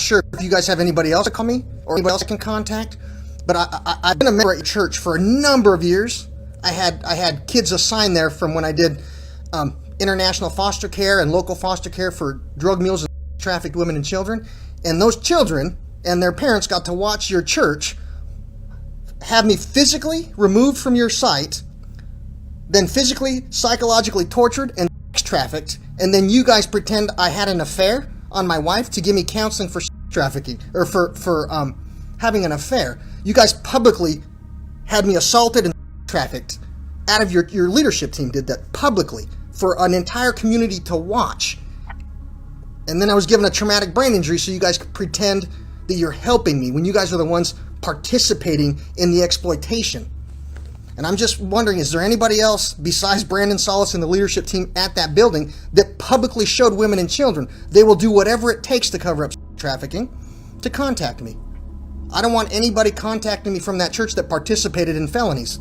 sure if you guys have anybody else to call me or anybody else I can contact, but I've been a member at your church for a number of years. I had kids assigned there from when I did international foster care and local foster care for drug mules and trafficked women and children, and those children and their parents got to watch your church have me physically removed from your site, then physically, psychologically tortured and trafficked, and then you guys pretend I had an affair on my wife to give me counseling for trafficking or for having an affair. You guys publicly had me assaulted and trafficked. Out of your leadership team did that publicly for an entire community to watch. And then I was given a traumatic brain injury so you guys could pretend that you're helping me when you guys are the ones participating in the exploitation. And I'm just wondering, is there anybody else besides Brandon Solis and the leadership team at that building that publicly showed women and children they will do whatever it takes to cover up trafficking to contact me? I don't want anybody contacting me from that church that participated in felonies.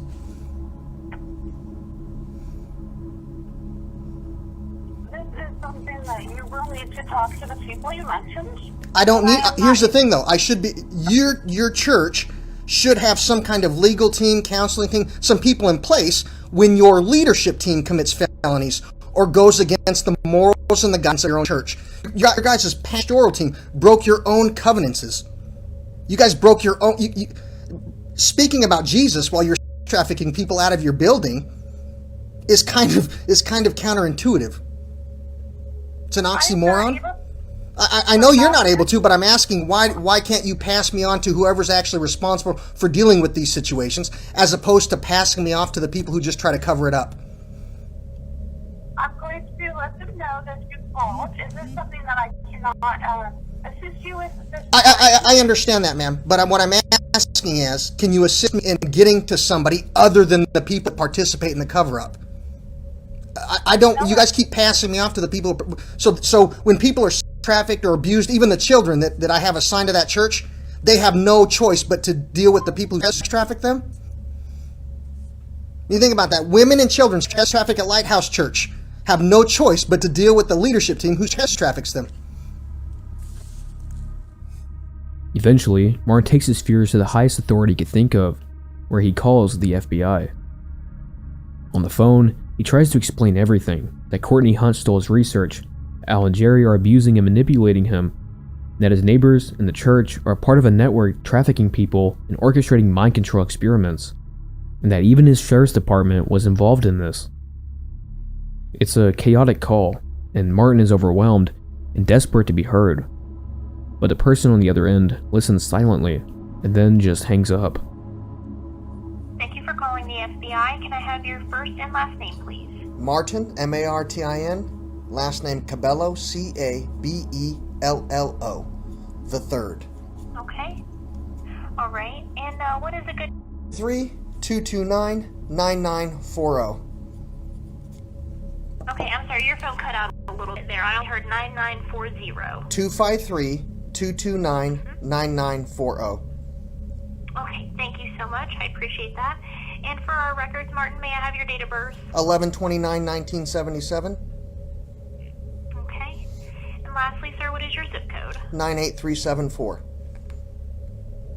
This is something that you will need to talk to the people you mentioned. I don't need. Here's the thing, though. I should be. Your church should have some kind of legal team, counseling thing, some people in place when your leadership team commits felonies or goes against the morals and the guidance of your own church. Your guys' pastoral team broke your own covenances. You guys broke your own. Speaking about Jesus while you're trafficking people out of your building is kind of counterintuitive. It's an oxymoron. I know you're not able to, but I'm asking why can't you pass me on to whoever's actually responsible for dealing with these situations, as opposed to passing me off to the people who just try to cover it up? I'm going to let them know that you called. Is this something that I cannot assist you with? I understand that, ma'am, but what I'm asking is, can you assist me in getting to somebody other than the people that participate in the cover-up? I don't. You guys keep passing me off to the people. So when people are trafficked or abused, even the children that I have assigned to that church, they have no choice but to deal with the people who traffic them. You think about that. Women and children traffic at Lighthouse Church have no choice but to deal with the leadership team who traffics them. Eventually, Martin takes his fears to the highest authority he could think of, where he calls the FBI. On the phone, he tries to explain everything, that Courtney Hunt stole his research, Al and Jerry are abusing and manipulating him, and that his neighbors and the church are part of a network trafficking people and orchestrating mind control experiments, and that even his sheriff's department was involved in this. It's a chaotic call, and Martin is overwhelmed and desperate to be heard. But the person on the other end listens silently, and then just hangs up. Thank you for calling the FBI. Can I have your first and last name, please? Martin, Martin, last name Cabello, Cabello, the third. Okay. All right. And what is a good... 3-229-9940. Okay, I'm sorry, your phone cut out a little bit there. I only heard 9940. 253-229-9940. Okay, thank you so much. I appreciate that. And for our records, Martin, may I have your date of birth? 11/29/1977. Okay. And lastly, sir, what is your zip code? 98374.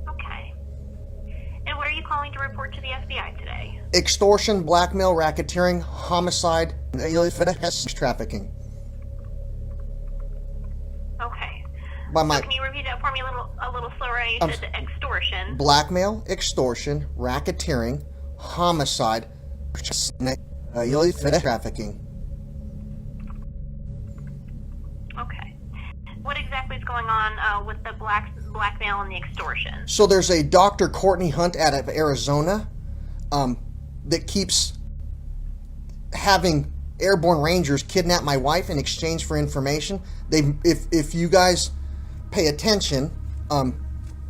Okay. And what are you calling to report to the FBI today? Extortion, blackmail, racketeering, homicide, trafficking. Okay. By my, so can you repeat that for me a little slower? You said extortion. Blackmail, extortion, racketeering, homicide, trafficking. Okay. What exactly is going on with the blackmail and the extortion? So there's a Dr. Courtney Hunt out of Arizona that keeps having airborne rangers kidnap my wife in exchange for information. If you guys pay attention,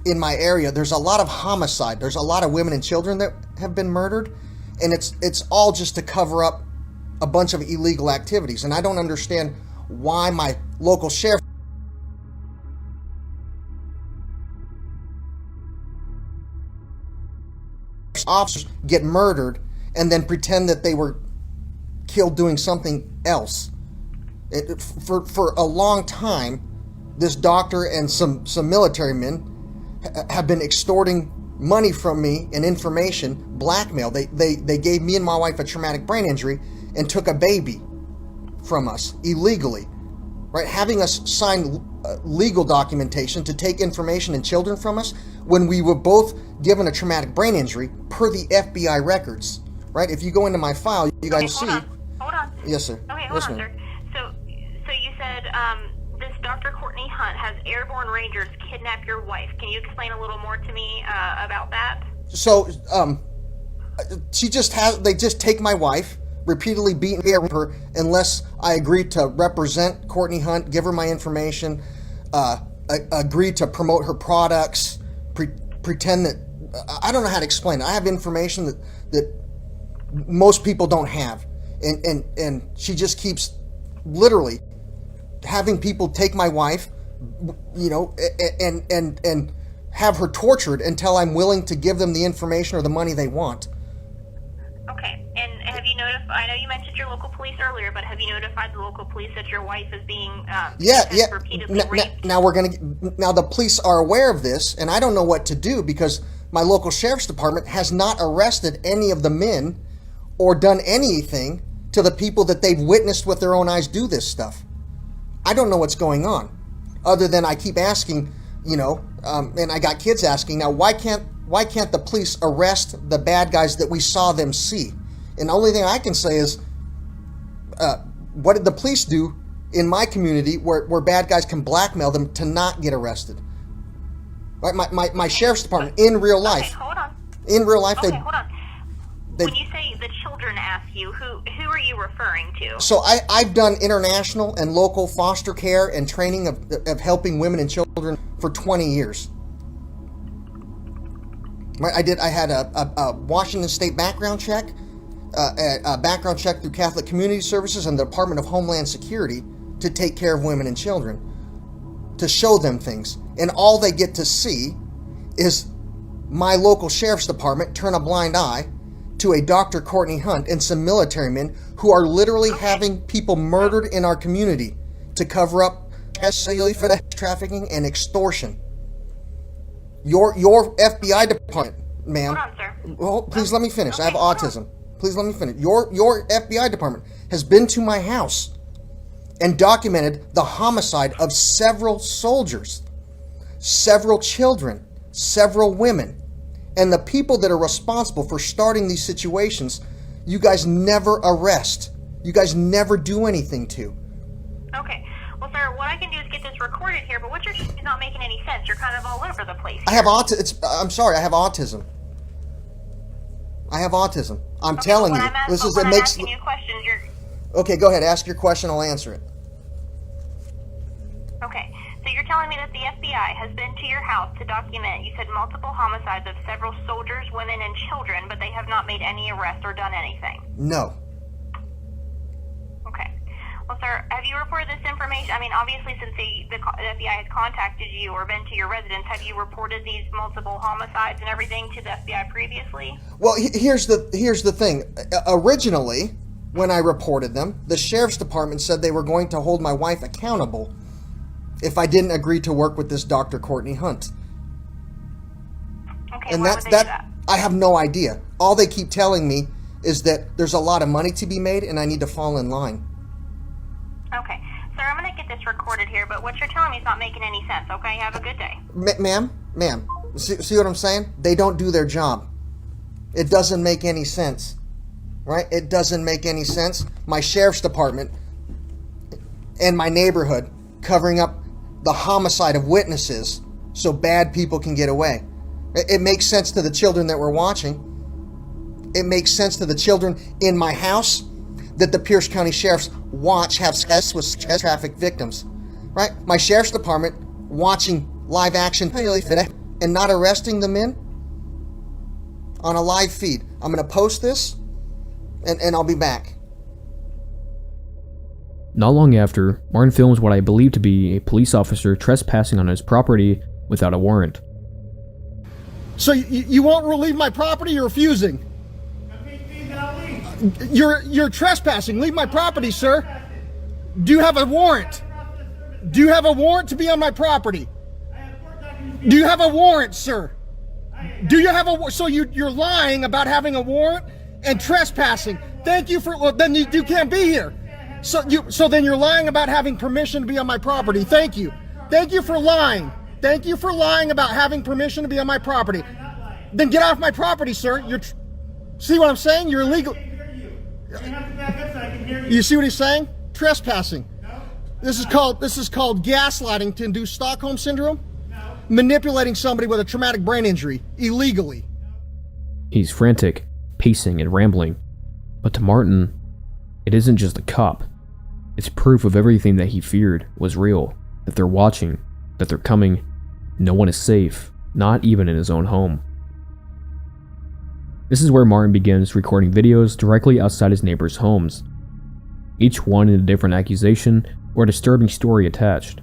in my area, there's a lot of homicide. There's a lot of women and children that have been murdered, and it's all just to cover up a bunch of illegal activities. And I don't understand why my local sheriff officers get murdered and then pretend that they were killed doing something else. For a long time, this doctor and some military men have been extorting money from me and information, blackmail. They gave me and my wife a traumatic brain injury and took a baby from us illegally, right? Having us sign legal documentation to take information and children from us when we were both given a traumatic brain injury per the FBI records, right? If you go into my file, you guys see. Hold on. Yes, sir. Okay, hold on, sir. So you said this Dr. Courtney Hunt has airborne rangers kidnap your wife. Can you explain a little more to me about that? So, they just take my wife, repeatedly beating her unless I agree to represent Courtney Hunt, give her my information, agree to promote her products, pretend that, I don't know how to explain it. I have information that most people don't have. And she just keeps literally having people take my wife, you know, and have her tortured until I'm willing to give them the information or the money they want. Okay, and have you notified, I know you mentioned your local police earlier, but have you notified the local police that your wife is being repeatedly raped? Now the police are aware of this, and I don't know what to do because my local sheriff's department has not arrested any of the men or done anything to the people that they've witnessed with their own eyes do this stuff. I don't know what's going on, other than I keep asking, you know, and I got kids asking now, why can't Why can't the police arrest the bad guys that we saw them see? And the only thing I can say is, what did the police do in my community where bad guys can blackmail them to not get arrested? Right, my sheriff's department in real life. Okay, hold on. In real life, hold on. When you say the children ask you, who are you referring to? So I've done international and local foster care and training of helping women and children for 20 years. I had a Washington State background check, a background check through Catholic Community Services and the Department of Homeland Security to take care of women and children, to show them things. And all they get to see is my local sheriff's department turn a blind eye to a Dr. Courtney Hunt and some military men who are literally having people murdered in our community to cover up trafficking and extortion. Your FBI department, ma'am. Hold on, sir. Well, please let me finish. I have autism. Please let me finish. Your FBI department has been to my house and documented the homicide of several soldiers, several children, several women. And the people that are responsible for starting these situations, you guys never arrest. You guys never do anything to. Okay. Well, sir, what I can do is get this recorded here, but what you're saying is not making any sense. You're kind of all over the place. I have autism. I'm sorry, I have autism. I have autism. I'm telling you. It makes. Asking you questions, Okay, go ahead. Ask your question. I'll answer it. Okay. So you're telling me that the FBI has been to your house to document, you said, multiple homicides of several soldiers, women, and children, but they have not made any arrests or done anything? No. Okay. Well, sir, have you reported this information? I mean, obviously, since the FBI has contacted you or been to your residence, have you reported these multiple homicides and everything to the FBI previously? Well, here's the thing. Originally, when I reported them, the sheriff's department said they were going to hold my wife accountable if I didn't agree to work with this Dr. Courtney Hunt. Okay, and why would they do that? I have no idea. All they keep telling me is that there's a lot of money to be made and I need to fall in line. Okay. Sir, I'm going to get this recorded here, but what you're telling me is not making any sense, okay? Have a good day. Ma'am, see what I'm saying? They don't do their job. It doesn't make any sense, right? It doesn't make any sense. My sheriff's department and my neighborhood covering up the homicide of witnesses so bad people can get away. It makes sense to the children that we're watching. It makes sense to the children in my house that the Pierce County Sheriff's watch have sex with traffic victims, right? My sheriff's department watching live action and not arresting the men on a live feed. I'm going to post this and I'll be back. Not long after, Martin films what I believe to be a police officer trespassing on his property without a warrant. So you won't relieve my property? You're refusing. You're trespassing. Leave my property, sir. Do you have a warrant? Do you have a warrant to be on my property? Do you have a warrant, sir? Do you have a... So you're lying about having a warrant and trespassing. Thank you for... Well, then you can't be here. So then you're lying about having permission to be on my property. Thank you. Thank you for lying. Thank you for lying about having permission to be on my property. Then get off my property, sir. See what I'm saying? You're illegal. You see what he's saying? Trespassing. This is called gaslighting to induce Stockholm syndrome. Manipulating somebody with a traumatic brain injury illegally. He's frantic, pacing and rambling. But to Martin, it isn't just a cop. It's proof of everything that he feared was real. That they're watching, that they're coming. No one is safe, not even in his own home. This is where Martin begins recording videos directly outside his neighbors' homes, each one in a different accusation or disturbing story attached.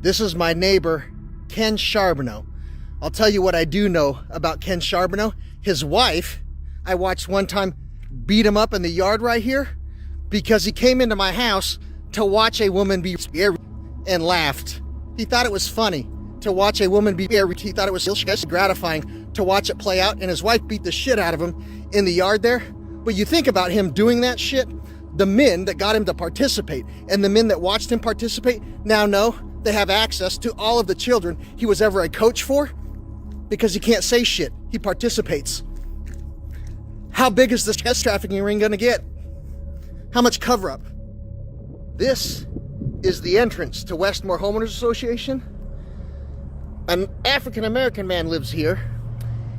This is my neighbor, Ken Charbonneau. I'll tell you what I do know about Ken Charbonneau. His wife, I watched one time beat him up in the yard right here because he came into my house to watch a woman be and laughed. He thought it was funny to watch a woman be he thought it was gratifying to watch it play out, and his wife beat the shit out of him in the yard there. But you think about him doing that shit, the men that got him to participate and the men that watched him participate now know they have access to all of the children he was ever a coach for. because he can't say shit. He participates. How big is this sex trafficking ring gonna get? How much cover-up? This is the entrance to Westmore Homeowners Association. An African-American man lives here.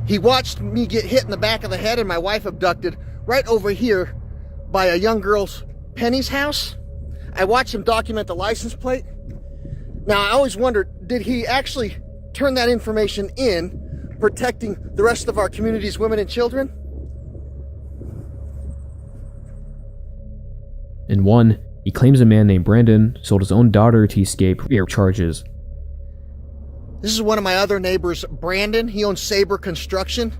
He watched me get hit in the back of the head and my wife abducted right over here by a young girl's Penny's house. I watched him document the license plate. Now, I always wondered, did he actually turn that information in, protecting the rest of our community's women and children? In one, he claims a man named Brandon sold his own daughter to escape charges. This is one of my other neighbors, Brandon. He owns Sabre Construction.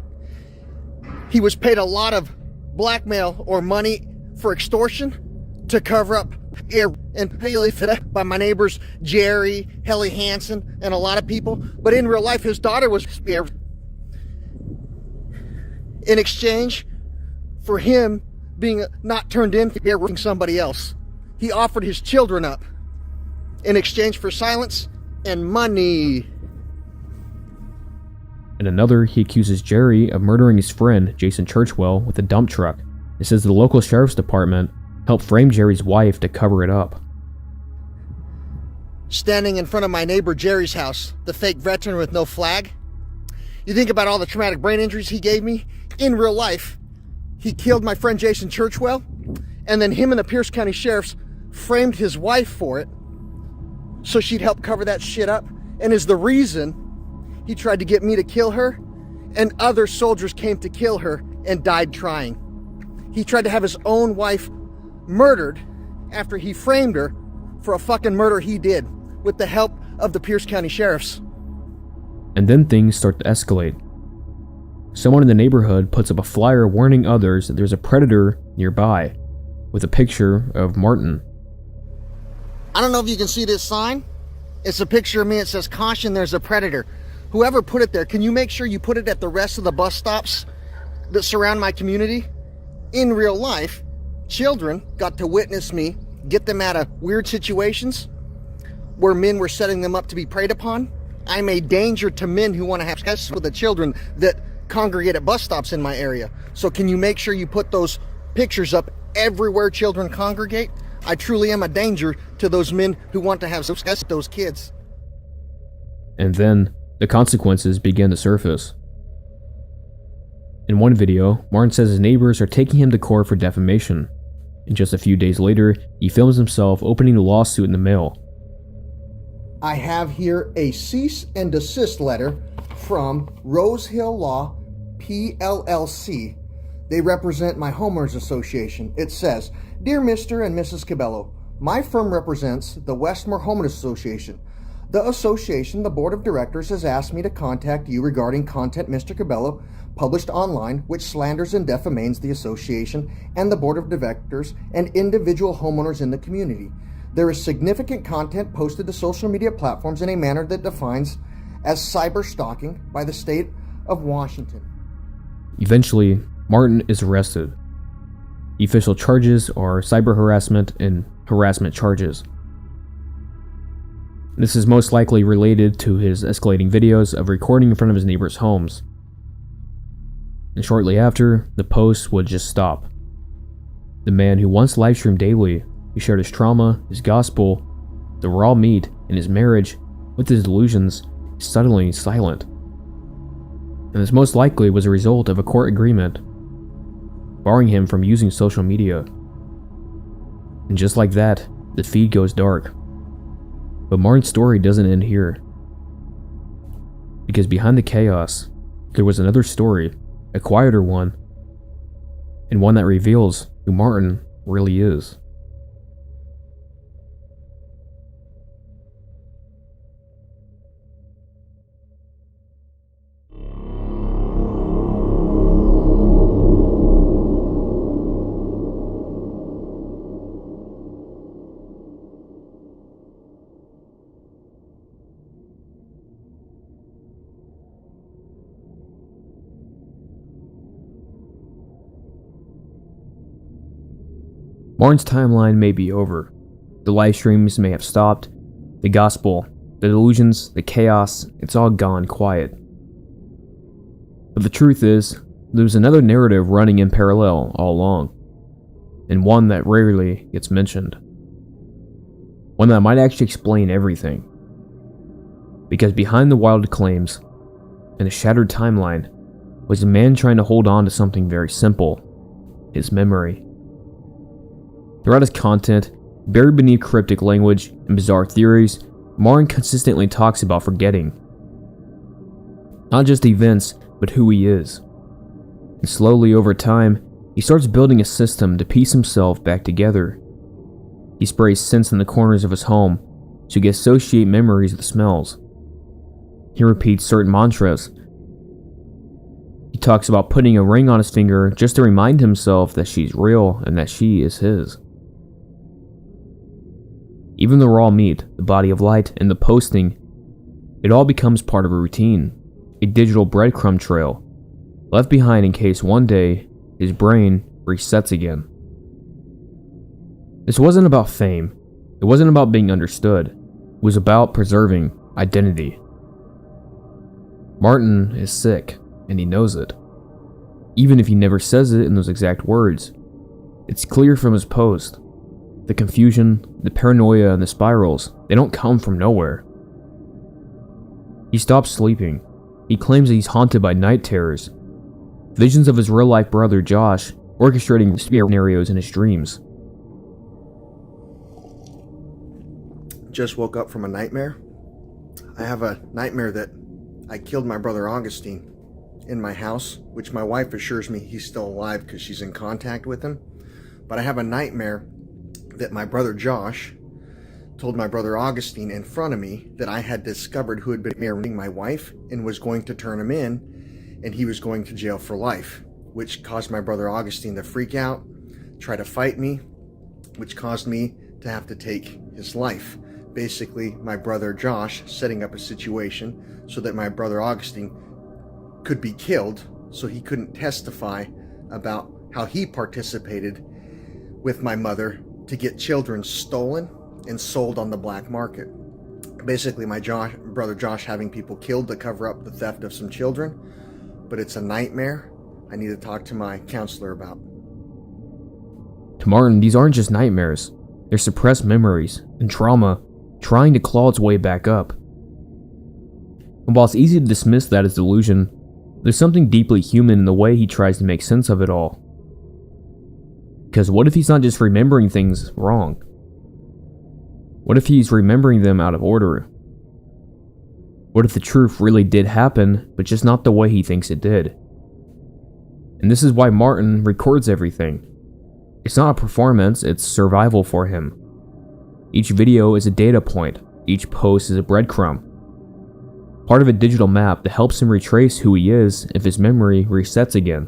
He was paid a lot of blackmail or money for extortion to cover up and pay by my neighbors Jerry, Helly Hansen, and a lot of people. But in real life, his daughter was in exchange for him being not turned in for somebody else. He offered his children up in exchange for silence and money. In another, he accuses Jerry of murdering his friend, Jason Churchwell, with a dump truck. It says the local sheriff's department helped frame Jerry's wife to cover it up. Standing in front of my neighbor Jerry's house, the fake veteran with no flag. You think about all the traumatic brain injuries he gave me. In real life, he killed my friend Jason Churchwell, and then him and the Pierce County Sheriffs framed his wife for it so she'd help cover that shit up, and is the reason he tried to get me to kill her, and other soldiers came to kill her and died trying. He tried to have his own wife murdered after he framed her for a fucking murder he did with the help of the Pierce County Sheriffs. And then things start to escalate. Someone in the neighborhood puts up a flyer warning others that there's a predator nearby, with a picture of Martin. I don't know if you can see this sign. It's a picture of me. It says, "Caution, there's a predator." Whoever put it there, can you make sure you put it at the rest of the bus stops that surround my community? In real life, children got to witness me get them out of weird situations where men were setting them up to be preyed upon. I'm a danger to men who want to have sex with the children that congregate at bus stops in my area. So can you make sure you put those pictures up everywhere children congregate? I truly am a danger to those men who want to have sex with those kids. And then the consequences begin to surface. In one video, Martin says his neighbors are taking him to court for defamation, and just a few days later, he films himself opening a lawsuit in the mail. I have here a cease and desist letter from Rose Hill Law, PLLC. They represent my homeowners association. It says, "Dear Mr. and Mrs. Cabello, my firm represents the Westmore Homeowners Association. The association, the board of directors, has asked me to contact you regarding content Mr. Cabello published online which slanders and defames the association and the board of directors and individual homeowners in the community. There is significant content posted to social media platforms in a manner that defines as cyber stalking by the state of Washington." Eventually, Martin is arrested. The official charges are cyber harassment and harassment charges. This is most likely related to his escalating videos of recording in front of his neighbors' homes. And shortly after, the posts would just stop. The man who once livestreamed daily, who shared his trauma, his gospel, the raw meat, and his marriage with his delusions, is suddenly silent. And this most likely was a result of a court agreement barring him from using social media. And just like that, the feed goes dark. But Martin's story doesn't end here. Because behind the chaos, there was another story, a quieter one, and one that reveals who Martin really is. Martin's timeline may be over. The live streams may have stopped. The gospel, the delusions, the chaos, it's all gone quiet. But the truth is, there's another narrative running in parallel all along, and one that rarely gets mentioned. One that might actually explain everything. Because behind the wild claims and a shattered timeline was a man trying to hold on to something very simple, his memory. Throughout his content, buried beneath cryptic language and bizarre theories, Martin consistently talks about forgetting. Not just events, but who he is. And slowly over time, he starts building a system to piece himself back together. He sprays scents in the corners of his home so he can associate memories with smells. He repeats certain mantras. He talks about putting a ring on his finger just to remind himself that she's real and that she is his. Even the raw meat, the body of light, and the posting, it all becomes part of a routine, a digital breadcrumb trail, left behind in case one day his brain resets again. This wasn't about fame. It wasn't about being understood. It was about preserving identity. Martin is sick, and he knows it. Even if he never says it in those exact words, it's clear from his post. The confusion, the paranoia, and the spirals, they don't come from nowhere. He stops sleeping. He claims that he's haunted by night terrors. Visions of his real-life brother Josh orchestrating scenarios in his dreams. Just woke up from a nightmare. I have a nightmare that I killed my brother Augustine in my house, which my wife assures me he's still alive because she's in contact with him. But I have a nightmare that my brother Josh told my brother Augustine in front of me that I had discovered who had been marrying my wife and was going to turn him in, and he was going to jail for life, which caused my brother Augustine to freak out, try to fight me, which caused me to have to take his life. Basically, my brother Josh setting up a situation so that my brother Augustine could be killed so he couldn't testify about how he participated with my mother to get children stolen and sold on the black market. Basically, my brother Josh having people killed to cover up the theft of some children, but it's a nightmare I need to talk to my counselor about. To Martin, these aren't just nightmares. They're suppressed memories and trauma trying to claw its way back up. And while it's easy to dismiss that as delusion, there's something deeply human in the way he tries to make sense of it all. Because what if he's not just remembering things wrong? What if he's remembering them out of order? What if the truth really did happen, but just not the way he thinks it did? And this is why Martin records everything. It's not a performance, it's survival for him. Each video is a data point, each post is a breadcrumb. Part of a digital map that helps him retrace who he is if his memory resets again.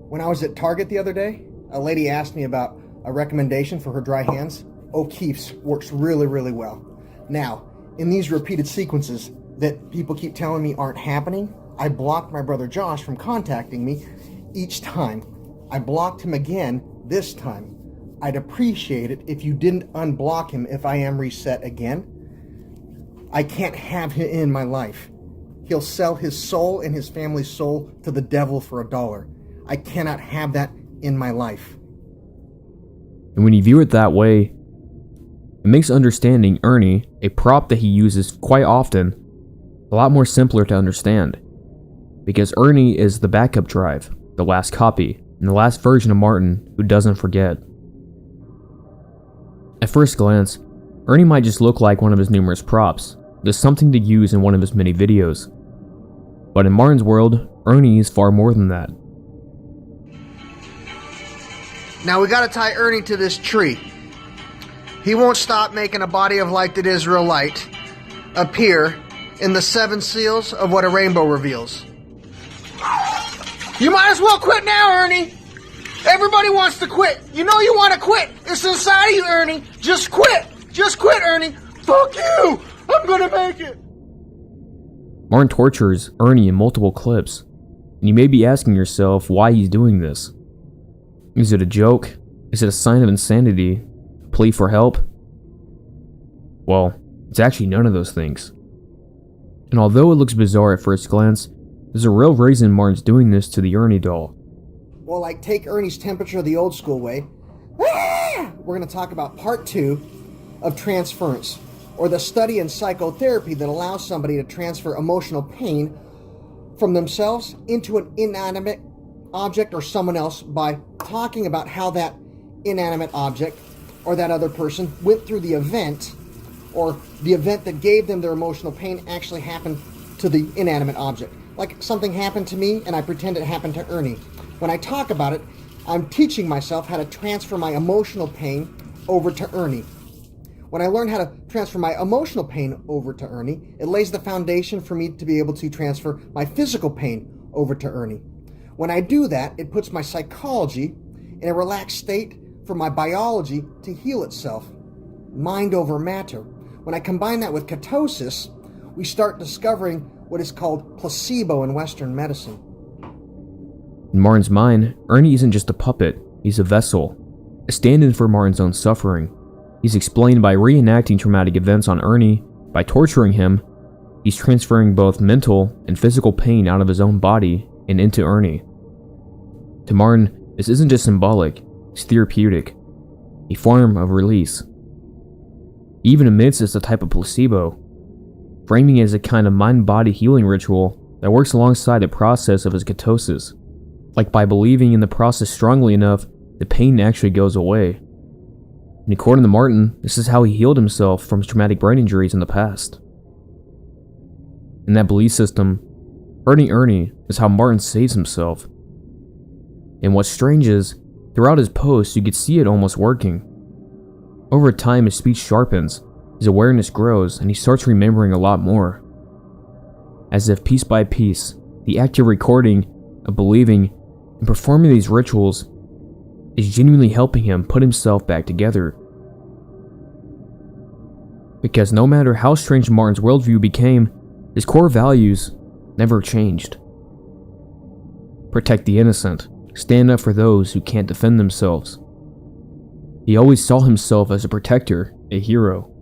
When I was at Target the other day, a lady asked me about a recommendation for her dry hands. O'Keeffe's works really, really well. Now, in these repeated sequences that people keep telling me aren't happening, I blocked my brother Josh from contacting me each time. I blocked him again this time. I'd appreciate it if you didn't unblock him if I am reset again. I can't have him in my life. He'll sell his soul and his family's soul to the devil for $1. I cannot have that in my life. And when you view it that way, it makes understanding Ernie, a prop that he uses quite often, a lot more simpler to understand. Because Ernie is the backup drive, the last copy, and the last version of Martin who doesn't forget. At first glance, Ernie might just look like one of his numerous props, just something to use in one of his many videos. But in Martin's world, Ernie is far more than that. Now we gotta tie Ernie to this tree. He won't stop making a body of light that is real light appear in the 7 seals of what a rainbow reveals. You might as well quit now, Ernie! Everybody wants to quit. You know you want to quit. It's inside of you, Ernie. Just quit. Just quit, Ernie. Fuck you. I'm gonna make it. Martin tortures Ernie in multiple clips, and you may be asking yourself why he's doing this. Is it a joke? Is it a sign of insanity? A plea for help? Well, it's actually none of those things. And although it looks bizarre at first glance, there's a real reason Martin's doing this to the Ernie doll. Well, like, take Ernie's temperature the old school way. We're going to talk about part 2 of transference, or the study in psychotherapy that allows somebody to transfer emotional pain from themselves into an inanimate object or someone else by talking about how that inanimate object or that other person went through the event, or the event that gave them their emotional pain actually happened to the inanimate object. Like, something happened to me and I pretend it happened to Ernie. When I talk about it, I'm teaching myself how to transfer my emotional pain over to Ernie. When I learn how to transfer my emotional pain over to Ernie, it lays the foundation for me to be able to transfer my physical pain over to Ernie. When I do that, it puts my psychology in a relaxed state for my biology to heal itself, mind over matter. When I combine that with ketosis, we start discovering what is called placebo in Western medicine. In Martin's mind, Ernie isn't just a puppet, he's a vessel, a stand-in for Martin's own suffering. He's explained by reenacting traumatic events on Ernie, by torturing him, he's transferring both mental and physical pain out of his own body and into Ernie. To Martin, this isn't just symbolic, it's therapeutic, a form of release. He even admits it's a type of placebo, framing it as a kind of mind-body healing ritual that works alongside the process of his ketosis. Like, by believing in the process strongly enough, the pain actually goes away. And according to Martin, this is how he healed himself from traumatic brain injuries in the past. In that belief system, hurting Ernie is how Martin saves himself. And what's strange is, throughout his posts, you could see it almost working. Over time, his speech sharpens, his awareness grows, and he starts remembering a lot more. As if piece by piece, the act of recording, of believing, and performing these rituals is genuinely helping him put himself back together. Because no matter how strange Martin's worldview became, his core values never changed. Protect the innocent, stand up for those who can't defend themselves. He always saw himself as a protector, a hero,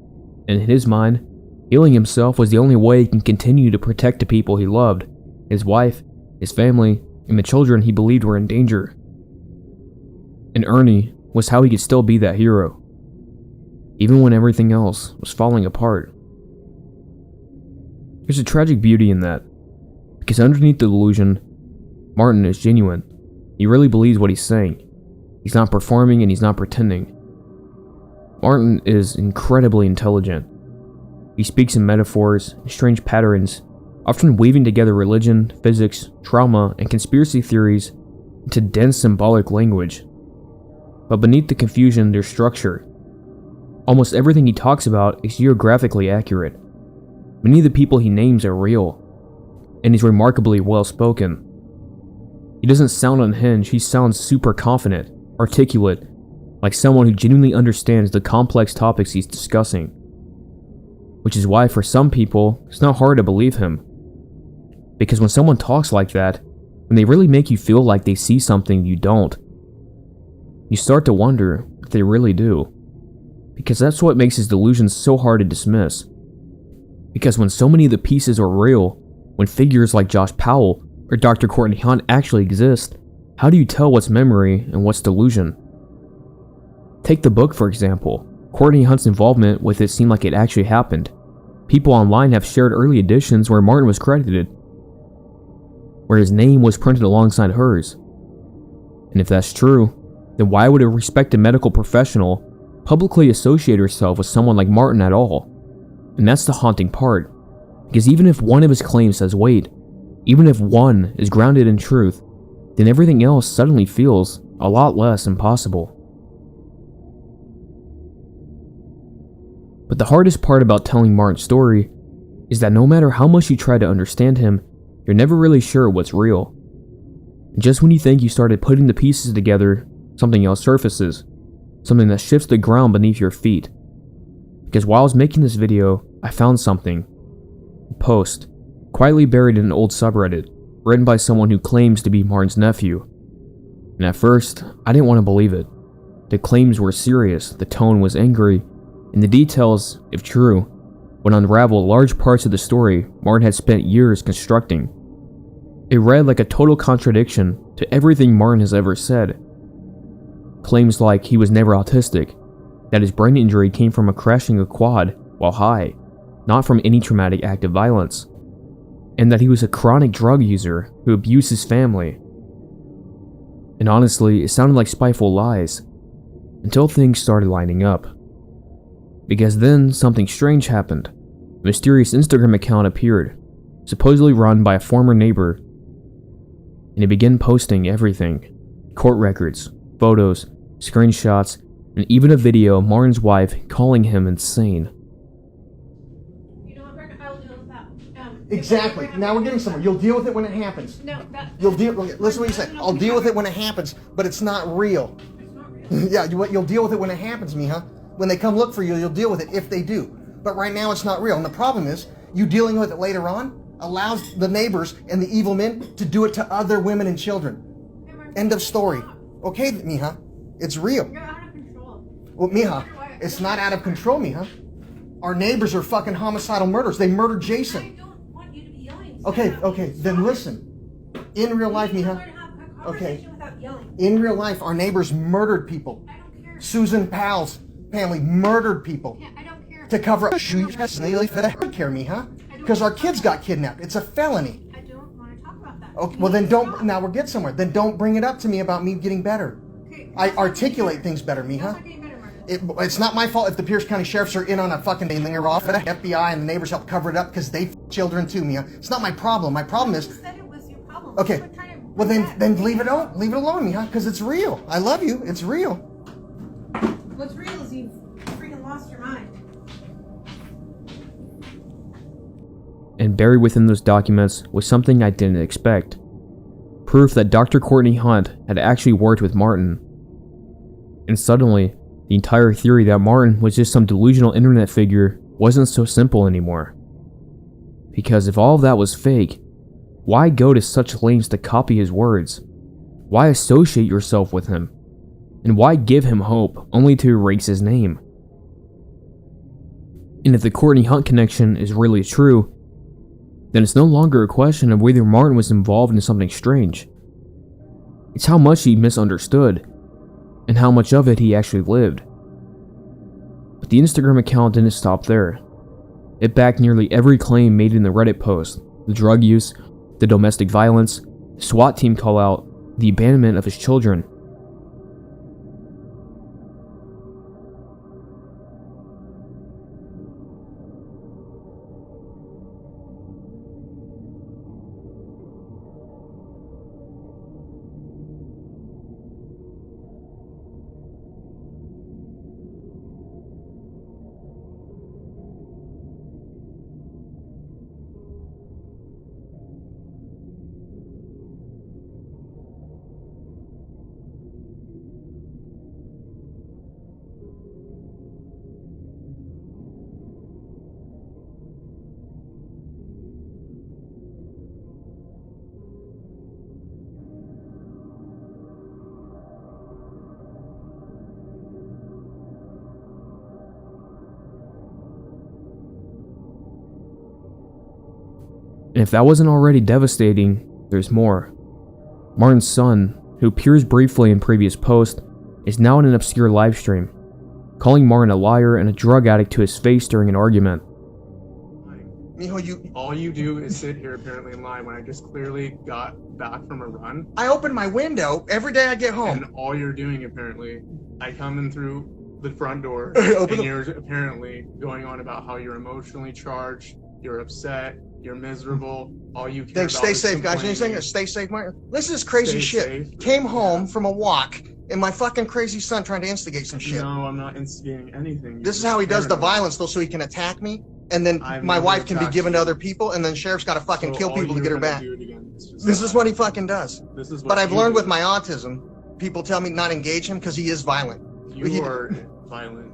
and in his mind, healing himself was the only way he can continue to protect the people he loved, his wife, his family, and the children he believed were in danger. And Ernie was how he could still be that hero, even when everything else was falling apart. There's a tragic beauty in that, because underneath the delusion, Martin is genuine. He really believes what he's saying. He's not performing and he's not pretending. Martin is incredibly intelligent. He speaks in metaphors and strange patterns, often weaving together religion, physics, trauma, and conspiracy theories into dense symbolic language. But beneath the confusion, there's structure. Almost everything he talks about is geographically accurate. Many of the people he names are real, and he's remarkably well-spoken. He doesn't sound unhinged, he sounds super confident, articulate, like someone who genuinely understands the complex topics he's discussing. Which is why, for some people, it's not hard to believe him. Because when someone talks like that, when they really make you feel like they see something you don't, you start to wonder if they really do. Because that's what makes his delusions so hard to dismiss. Because when so many of the pieces are real, when figures like Josh Powell or Dr. Courtney Hunt actually exist, how do you tell what's memory and what's delusion? Take the book, for example. Courtney Hunt's involvement with it seemed like it actually happened. People online have shared early editions where Martin was credited, where his name was printed alongside hers. And if that's true, then why would a respected medical professional publicly associate herself with someone like Martin at all? And that's the haunting part, because even if one of his claims has weight, even if one is grounded in truth, then everything else suddenly feels a lot less impossible. But the hardest part about telling Martin's story is that no matter how much you try to understand him, you're never really sure what's real. And just when you think you started putting the pieces together, something else surfaces, something that shifts the ground beneath your feet. Because while I was making this video, I found something. A post, quietly buried in an old subreddit, written by someone who claims to be Martin's nephew. And at first, I didn't want to believe it. The claims were serious, the tone was angry, and the details, if true, would unravel large parts of the story Martin had spent years constructing. It read like a total contradiction to everything Martin has ever said. Claims like he was never autistic, that his brain injury came from crashing a quad while high, not from any traumatic act of violence, and that he was a chronic drug user who abused his family. And honestly, it sounded like spiteful lies, until things started lining up. Because then something strange happened. A mysterious Instagram account appeared, supposedly run by a former neighbor, and he began posting everything: court records, photos, screenshots, and even a video of Martin's wife calling him insane. Exactly. Now we're getting somewhere. You'll deal with it when it happens. No, that... You'll deal. Listen what you said. I'll deal with it when it happens, but it's not real. Yeah, you'll deal with it when it happens, Mija. When they come look for you, you'll deal with it if they do. But right now, it's not real. And the problem is, you dealing with it later on allows the neighbors and the evil men to do it to other women and children. End of story. Okay, Mija. It's real. You're out of control. Well, Mija, it's not out of control, Mija. Our neighbors are fucking homicidal murderers. They murdered Jason. Okay, then listen. In real life, Mija. Okay. In real life, our neighbors murdered people. Susan Powell's family murdered people. I don't care. To cover up. I don't care, Mija. Because our kids got kidnapped. It's a felony. I don't want to talk about that. Okay, well then don't. Now we'll get somewhere. Then don't bring it up to me about me getting better. Okay, I articulate things better, Mija. It's not my fault if the Pierce County Sheriffs are in on a fucking thing. They're off. The FBI and the neighbors help cover it up because they children too, Mija. It's not my problem. My problem is. You said it was your problem. Okay. Well then leave it alone. Leave it alone, Mija, because it's real. I love you. It's real. What's real is you've freaking lost your mind. And buried within those documents was something I didn't expect. Proof that Dr. Courtney Hunt had actually worked with Martin. And suddenly, the entire theory that Martin was just some delusional internet figure wasn't so simple anymore. Because if all of that was fake, why go to such lengths to copy his words? Why associate yourself with him? And why give him hope only to erase his name? And if the Courtney Hunt connection is really true, then it's no longer a question of whether Martin was involved in something strange. It's how much he misunderstood, and how much of it he actually lived. But the Instagram account didn't stop there. It backed nearly every claim made in the Reddit post: the drug use, the domestic violence, the SWAT team call out, the abandonment of his children. And if that wasn't already devastating, there's more. Martin's son, who appears briefly in previous posts, is now in an obscure livestream, calling Martin a liar and a drug addict to his face during an argument. Mijo, all you do is sit here apparently and lie when I just clearly got back from a run. I open my window every day I get home. And all you're doing apparently, I come in through the front door and you're apparently going on about how you're emotionally charged, you're upset, you're miserable, all you care about stay is safe, guys. You know what I'm saying? Stay safe, Martin. Listen to this crazy shit. Safe. Came home from a walk, and my fucking crazy son trying to instigate some shit. No, I'm not instigating anything. This is how he does the violence, though, so he can attack me, and then my wife can be given to other people, and then sheriff's got to fucking kill people to get her back. This is what he fucking does. But I've learned with my autism, people tell me not engage him because he is violent. You are violent.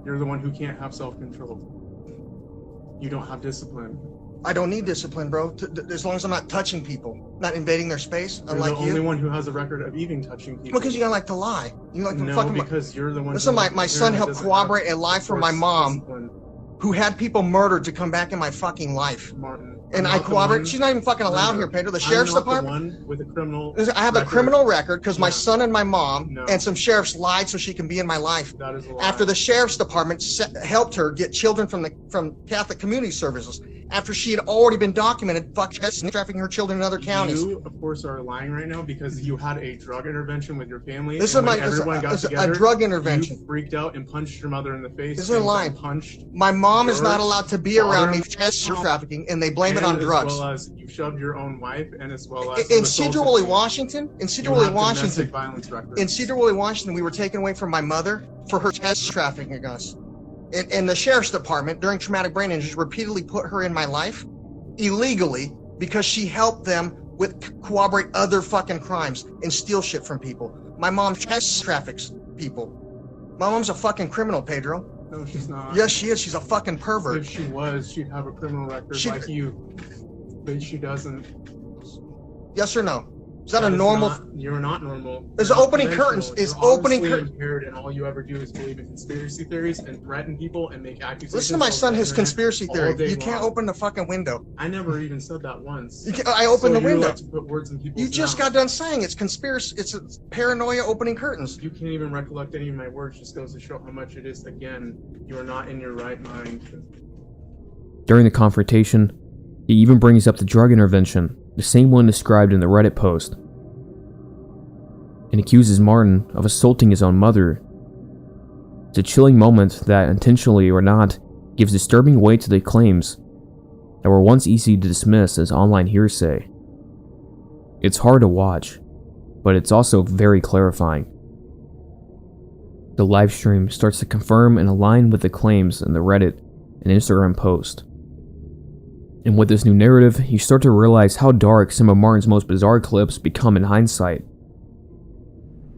You're the one who can't have self-control. You don't have discipline. I don't need discipline, bro. As long as I'm not touching people, not invading their space. You're the only one who has a record of even touching people. Because you like to lie. You like to fucking. Because you're the one. Listen, my son helped corroborate a lie from my mom, who had people murdered to come back in my fucking life. Martin. and I corroborate. She's not even fucking allowed here, Pedro. The sheriff's department. The one with a criminal. I have a criminal record because my son and my mom and some sheriffs lied so she can be in my life. That is a lie. After the sheriff's department helped her get children from Catholic Community Services, after she had already been documented trafficking her children in other counties. You, of course, are lying right now because you had a drug intervention with your family. This and is everyone got together, a drug intervention. You freaked out and punched your mother in the face. This is a lie. Punched. My mom is not allowed to be around me for trafficking, and they blame it on drugs. As well as you shoved your own wife, and as well as in Cedar Woolley, Washington. In Cedar Woolley, Washington. We were taken away from my mother for her trafficking us. And the sheriff's department, during traumatic brain injuries, repeatedly put her in my life illegally because she helped them corroborate other fucking crimes and steal shit from people. My mom traffics people. My mom's a fucking criminal, Pedro. No, she's not. Yes, she is. She's a fucking pervert. If she was, she'd have a criminal record like you. But she doesn't. Yes or no? Is that a normal? You're not normal. Is opening curtains. Is opening curtains. Impaired, and all you ever do is believe in conspiracy theories and threaten people and make accusations. Listen to my son. His conspiracy theory. You can't open the fucking window. I never even said that once. I opened the window. Like to put words in people's you just got done saying it's conspiracy. It's paranoia. Opening curtains. You can't even recollect any of my words. Just goes to show how much it is. Again, you are not in your right mind. During the confrontation, he even brings up the drug intervention, the same one described in the Reddit post, and accuses Martin of assaulting his own mother. It's a chilling moment that, intentionally or not, gives disturbing weight to the claims that were once easy to dismiss as online hearsay. It's hard to watch, but it's also very clarifying. The livestream starts to confirm and align with the claims in the Reddit and Instagram post. And with this new narrative, you start to realize how dark some of Martin's most bizarre clips become in hindsight.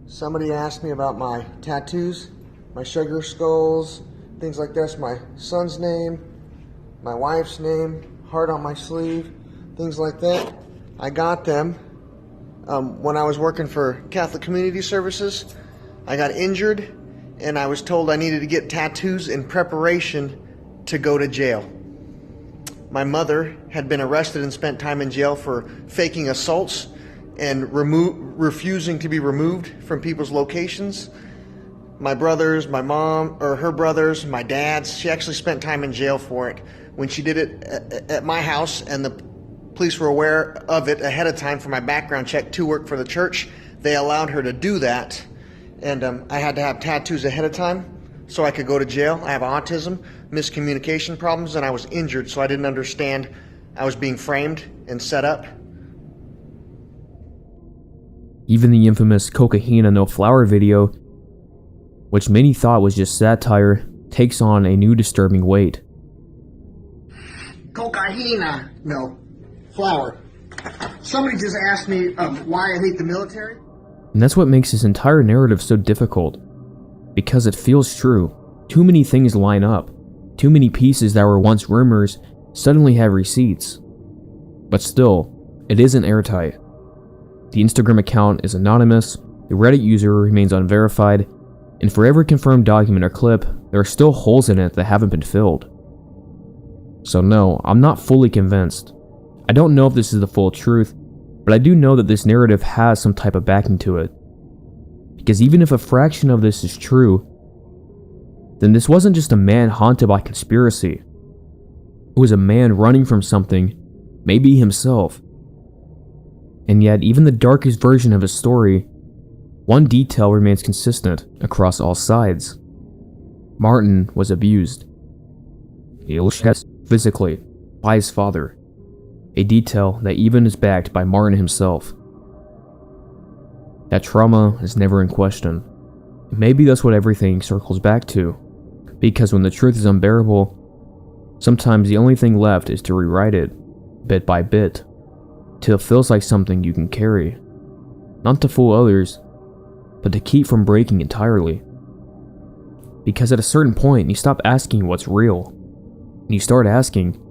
Somebody asked me about my tattoos, my sugar skulls, things like this, my son's name, my wife's name, heart on my sleeve, things like that. I got them when I was working for Catholic Community Services. I got injured and I was told I needed to get tattoos in preparation to go to jail. My mother had been arrested and spent time in jail for faking assaults and refusing to be removed from people's locations. My brothers, my mom, or her brothers, my dad's, she actually spent time in jail for it. When she did it at my house and the police were aware of it ahead of time for my background check to work for the church, they allowed her to do that. And I had to have tattoos ahead of time so I could go to jail. I have autism, miscommunication problems, and I was injured, so I didn't understand I was being framed and set up. Even the infamous Cocaina No Flower video, which many thought was just satire, takes on a new disturbing weight. Cocaina No Flower. Somebody just asked me why I hate the military. And that's what makes this entire narrative so difficult. Because it feels true. Too many things line up. Too many pieces that were once rumors suddenly have receipts. But still, it isn't airtight. The Instagram account is anonymous, the Reddit user remains unverified, and for every confirmed document or clip, there are still holes in it that haven't been filled. So no, I'm not fully convinced. I don't know if this is the full truth, but I do know that this narrative has some type of backing to it. Because even if a fraction of this is true, then this wasn't just a man haunted by conspiracy. It was a man running from something, maybe himself. And yet, even the darkest version of his story, one detail remains consistent across all sides. Martin was abused. Physically, by his father. A detail that even is backed by Martin himself. That trauma is never in question. Maybe that's what everything circles back to. Because when the truth is unbearable, sometimes the only thing left is to rewrite it, bit by bit, till it feels like something you can carry. Not to fool others, but to keep from breaking entirely. Because at a certain point, you stop asking what's real, and you start asking,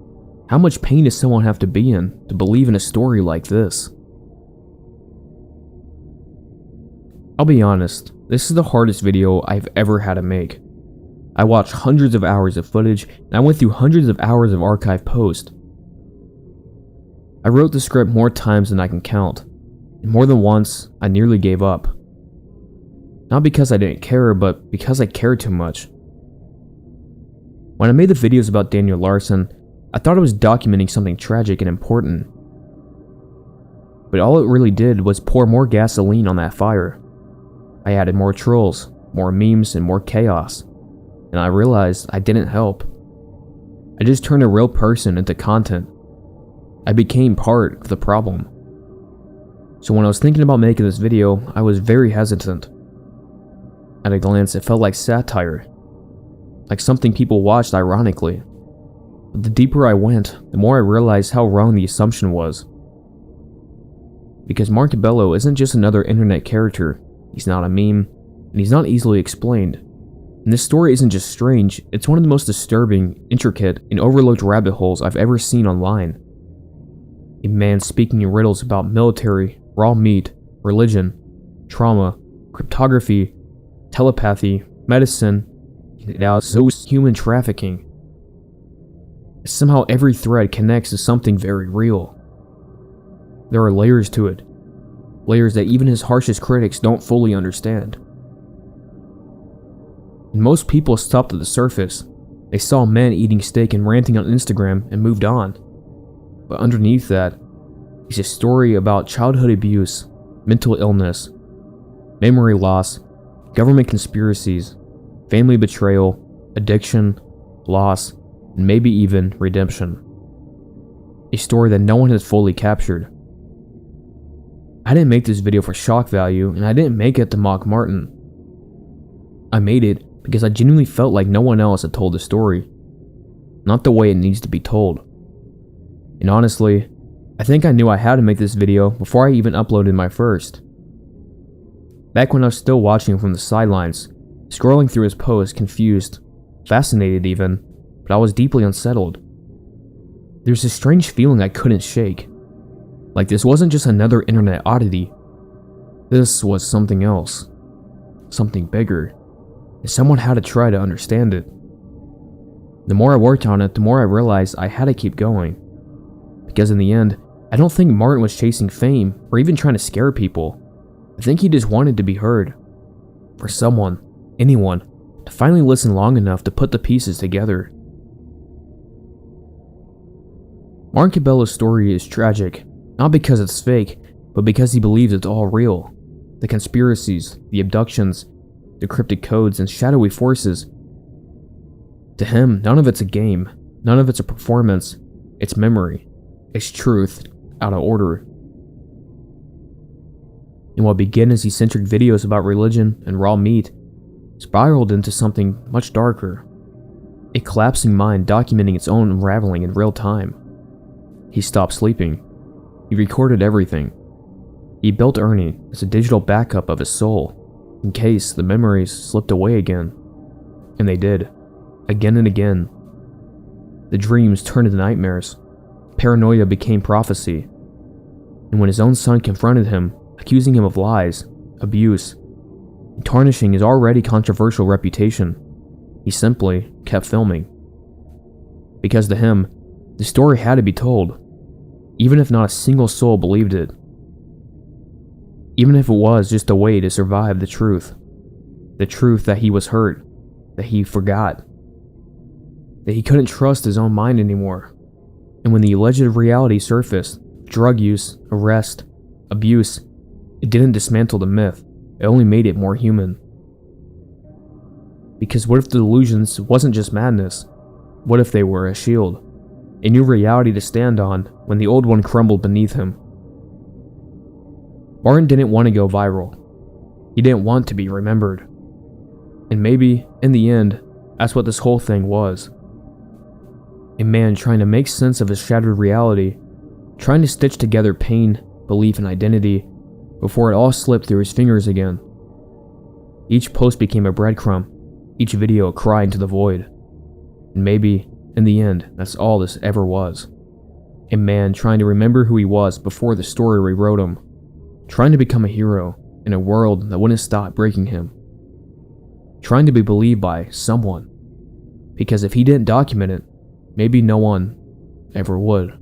how much pain does someone have to be in to believe in a story like this? I'll be honest, this is the hardest video I've ever had to make. I watched hundreds of hours of footage, and I went through hundreds of hours of archive posts. I wrote the script more times than I can count, and more than once, I nearly gave up. Not because I didn't care, but because I cared too much. When I made the videos about Daniel Larson, I thought I was documenting something tragic and important. But all it really did was pour more gasoline on that fire. I added more trolls, more memes, and more chaos, and I realized I didn't help. I just turned a real person into content. I became part of the problem. So when I was thinking about making this video, I was very hesitant. At a glance, it felt like satire, like something people watched ironically. But the deeper I went, the more I realized how wrong the assumption was. Because Mark Cabello isn't just another internet character, he's not a meme, and he's not easily explained. And this story isn't just strange, it's one of the most disturbing, intricate, and overlooked rabbit holes I've ever seen online. A man speaking in riddles about military, raw meat, religion, trauma, cryptography, telepathy, medicine, and now human trafficking. Somehow every thread connects to something very real. There are layers to it, layers that even his harshest critics don't fully understand. And most people stopped at the surface. They saw a man eating steak and ranting on Instagram and moved on. But underneath that is a story about childhood abuse, mental illness, memory loss, government conspiracies, family betrayal, addiction, loss, and maybe even redemption. A story that no one has fully captured. I didn't make this video for shock value, and I didn't make it to mock Martin. I made it because I genuinely felt like no one else had told the story, not the way it needs to be told. And honestly, I think I knew I had to make this video before I even uploaded my first. Back when I was still watching from the sidelines, scrolling through his posts, confused, fascinated even, but I was deeply unsettled. There's this strange feeling I couldn't shake. Like this wasn't just another internet oddity. This was something else. Something bigger. And someone had to try to understand it. The more I worked on it, the more I realized I had to keep going. Because in the end, I don't think Martin was chasing fame or even trying to scare people. I think he just wanted to be heard. For someone, anyone, to finally listen long enough to put the pieces together. Mark Cabello's story is tragic, not because it's fake, but because he believes it's all real. The conspiracies, the abductions, the cryptic codes, and shadowy forces. To him, none of it's a game, none of it's a performance, it's memory, it's truth, out of order. And what began as eccentric videos about religion and raw meat spiraled into something much darker. A collapsing mind documenting its own unraveling in real time. He stopped sleeping. He recorded everything. He built Ernie as a digital backup of his soul, in case the memories slipped away again. And they did. Again and again. The dreams turned into nightmares. Paranoia became prophecy. And when his own son confronted him, accusing him of lies, abuse, and tarnishing his already controversial reputation, he simply kept filming. Because to him, the story had to be told, even if not a single soul believed it. Even if it was just a way to survive the truth. The truth that he was hurt, that he forgot, that he couldn't trust his own mind anymore. And when the alleged reality surfaced, drug use, arrest, abuse, it didn't dismantle the myth, it only made it more human. Because what if the delusions wasn't just madness? What if they were a shield? A new reality to stand on when the old one crumbled beneath him. Martin didn't want to go viral. He didn't want to be remembered. And maybe, in the end, that's what this whole thing was. A man trying to make sense of his shattered reality, trying to stitch together pain, belief, and identity before it all slipped through his fingers again. Each post became a breadcrumb, each video a cry into the void. And maybe, in the end, that's all this ever was. A man trying to remember who he was before the story rewrote him, trying to become a hero in a world that wouldn't stop breaking him. Trying to be believed by someone, because if he didn't document it, maybe no one ever would.